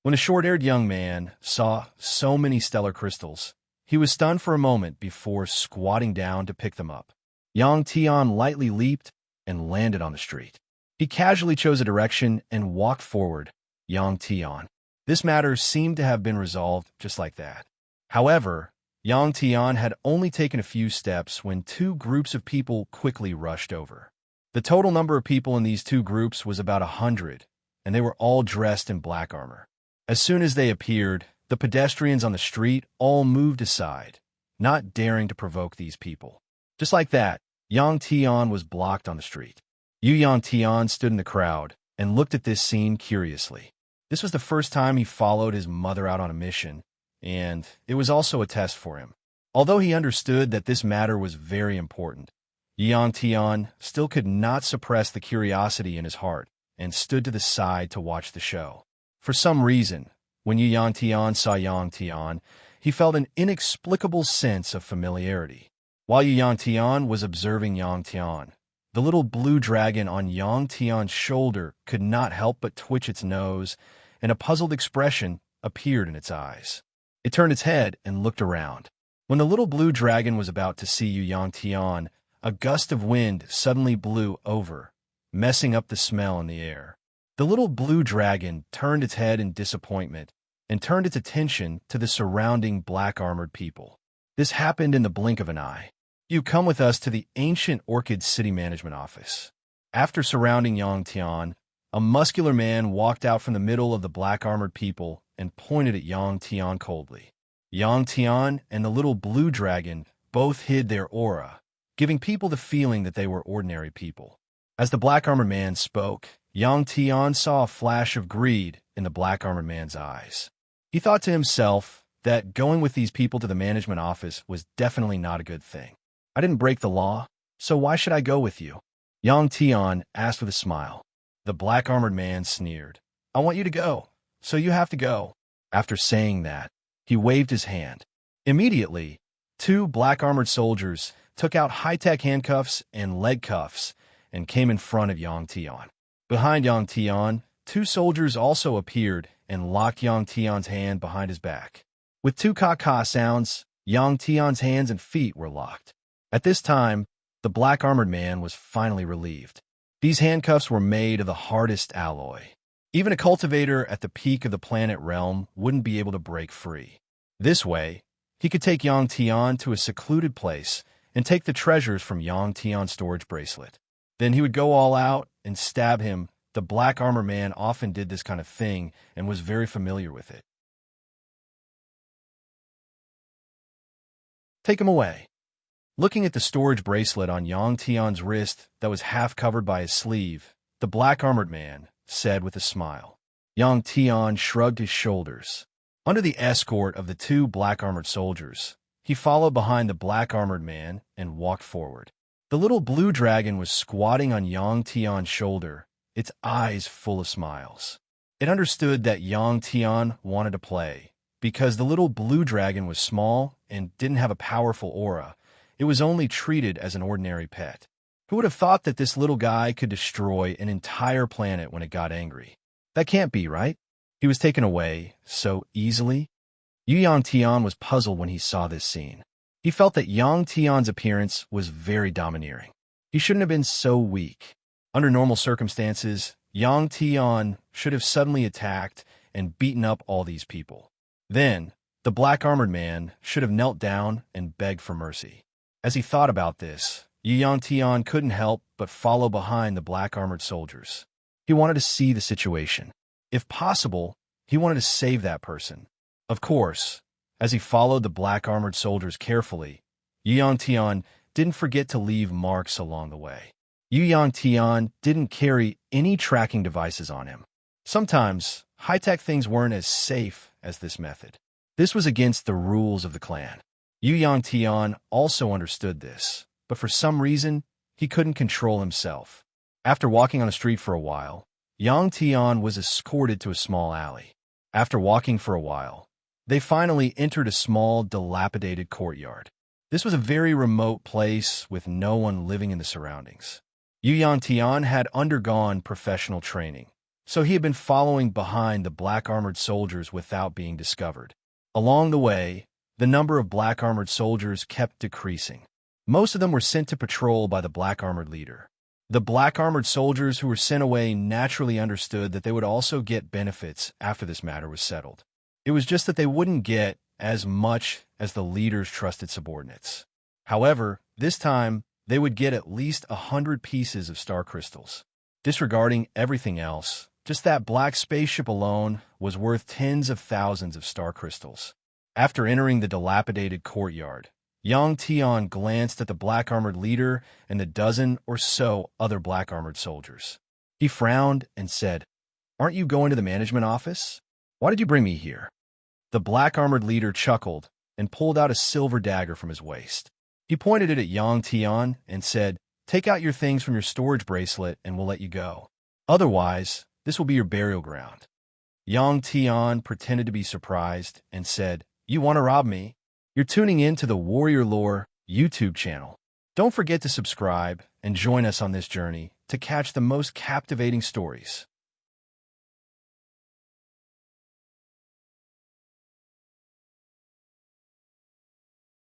When the short-haired young man saw so many stellar crystals, he was stunned for a moment before squatting down to pick them up. Yang Tian lightly leaped and landed on the street. He casually chose a direction and walked forward. Yang Tian. This matter seemed to have been resolved just like that. However, Yang Tian had only taken a few steps when two groups of people quickly rushed over. The total number of people in these two groups was about 100, and they were all dressed in black armor. As soon as they appeared, the pedestrians on the street all moved aside, not daring to provoke these people. Just like that, Yang Tian was blocked on the street. Yang Tian stood in the crowd and looked at this scene curiously. This was the first time he followed his mother out on a mission, and it was also a test for him. Although he understood that this matter was very important, Yang Tian still could not suppress the curiosity in his heart and stood to the side to watch the show. For some reason, when Yang Tian saw Yang Tian, he felt an inexplicable sense of familiarity. While Yang Tian was observing Yang Tian, the little blue dragon on Yang Tian's shoulder could not help but twitch its nose, and a puzzled expression appeared in its eyes. It turned its head and looked around. When the little blue dragon was about to see Yang Tian, a gust of wind suddenly blew over, messing up the smell in the air. The little blue dragon turned its head in disappointment and turned its attention to the surrounding black-armored people. This happened in the blink of an eye. "You come with us to the ancient Orchid City Management Office." After surrounding Yang Tian, a muscular man walked out from the middle of the black-armored people and pointed at Yang Tian coldly. Yang Tian and the little blue dragon both hid their aura, giving people the feeling that they were ordinary people. As the black-armored man spoke, Yang Tian saw a flash of greed in the black-armored man's eyes. He thought to himself that going with these people to the management office was definitely not a good thing. "I didn't break the law, so why should I go with you?" Yang Tian asked with a smile. The black-armored man sneered. "I want you to go, so you have to go." After saying that, he waved his hand. Immediately, two black-armored soldiers took out high-tech handcuffs and leg cuffs and came in front of Yang Tian. Behind Yang Tian, two soldiers also appeared and locked Yang Tian's hand behind his back. With two ka-ka sounds, Yang Tian's hands and feet were locked. At this time, the black-armored man was finally relieved. These handcuffs were made of the hardest alloy. Even a cultivator at the peak of the planet realm wouldn't be able to break free. This way, he could take Yang Tian to a secluded place and take the treasures from Yang Tian's storage bracelet. Then he would go all out and stab him. The black armor man often did this kind of thing and was very familiar with it. "Take him away." Looking at the storage bracelet on Yang Tian's wrist that was half covered by his sleeve, the black-armored man said with a smile. Yang Tian shrugged his shoulders. Under the escort of the two black-armored soldiers, he followed behind the black-armored man and walked forward. The little blue dragon was squatting on Yang Tian's shoulder, its eyes full of smiles. It understood that Yang Tian wanted to play. Because the little blue dragon was small and didn't have a powerful aura, it was only treated as an ordinary pet. Who would have thought that this little guy could destroy an entire planet when it got angry? That can't be, right? He was taken away so easily. Yang Tian was puzzled when he saw this scene. He felt that Yang Tian's appearance was very domineering. He shouldn't have been so weak. Under normal circumstances, Yang Tian should have suddenly attacked and beaten up all these people. Then, the black-armored man should have knelt down and begged for mercy. As he thought about this, Yang Tian couldn't help but follow behind the black-armored soldiers. He wanted to see the situation. If possible, he wanted to save that person. Of course, as he followed the black-armored soldiers carefully, Yang Tian didn't forget to leave marks along the way. Yang Tian didn't carry any tracking devices on him. Sometimes, high-tech things weren't as safe as this method. This was against the rules of the clan. Yang Tian also understood this, but for some reason, he couldn't control himself. After walking on a street for a while, Yang Tian was escorted to a small alley. After walking for a while, they finally entered a small, dilapidated courtyard. This was a very remote place with no one living in the surroundings. Yang Tian had undergone professional training, so he had been following behind the black-armored soldiers without being discovered. Along the way, the number of black-armored soldiers kept decreasing. Most of them were sent to patrol by the black-armored leader. The black-armored soldiers who were sent away naturally understood that they would also get benefits after this matter was settled. It was just that they wouldn't get as much as the leader's trusted subordinates. However, this time, they would get at least 100 pieces of star crystals. Disregarding everything else, just that black spaceship alone was worth tens of thousands of star crystals. After entering the dilapidated courtyard, Yang Tian glanced at the black-armored leader and the dozen or so other black-armored soldiers. He frowned and said, "Aren't you going to the management office? Why did you bring me here?" The black-armored leader chuckled and pulled out a silver dagger from his waist. He pointed it at Yang Tian and said, "Take out your things from your storage bracelet and we'll let you go. Otherwise, this will be your burial ground." Yang Tian pretended to be surprised and said, "You want to rob me? You're tuning in to the Warrior Lore YouTube channel. Don't forget to subscribe and join us on this journey to catch the most captivating stories.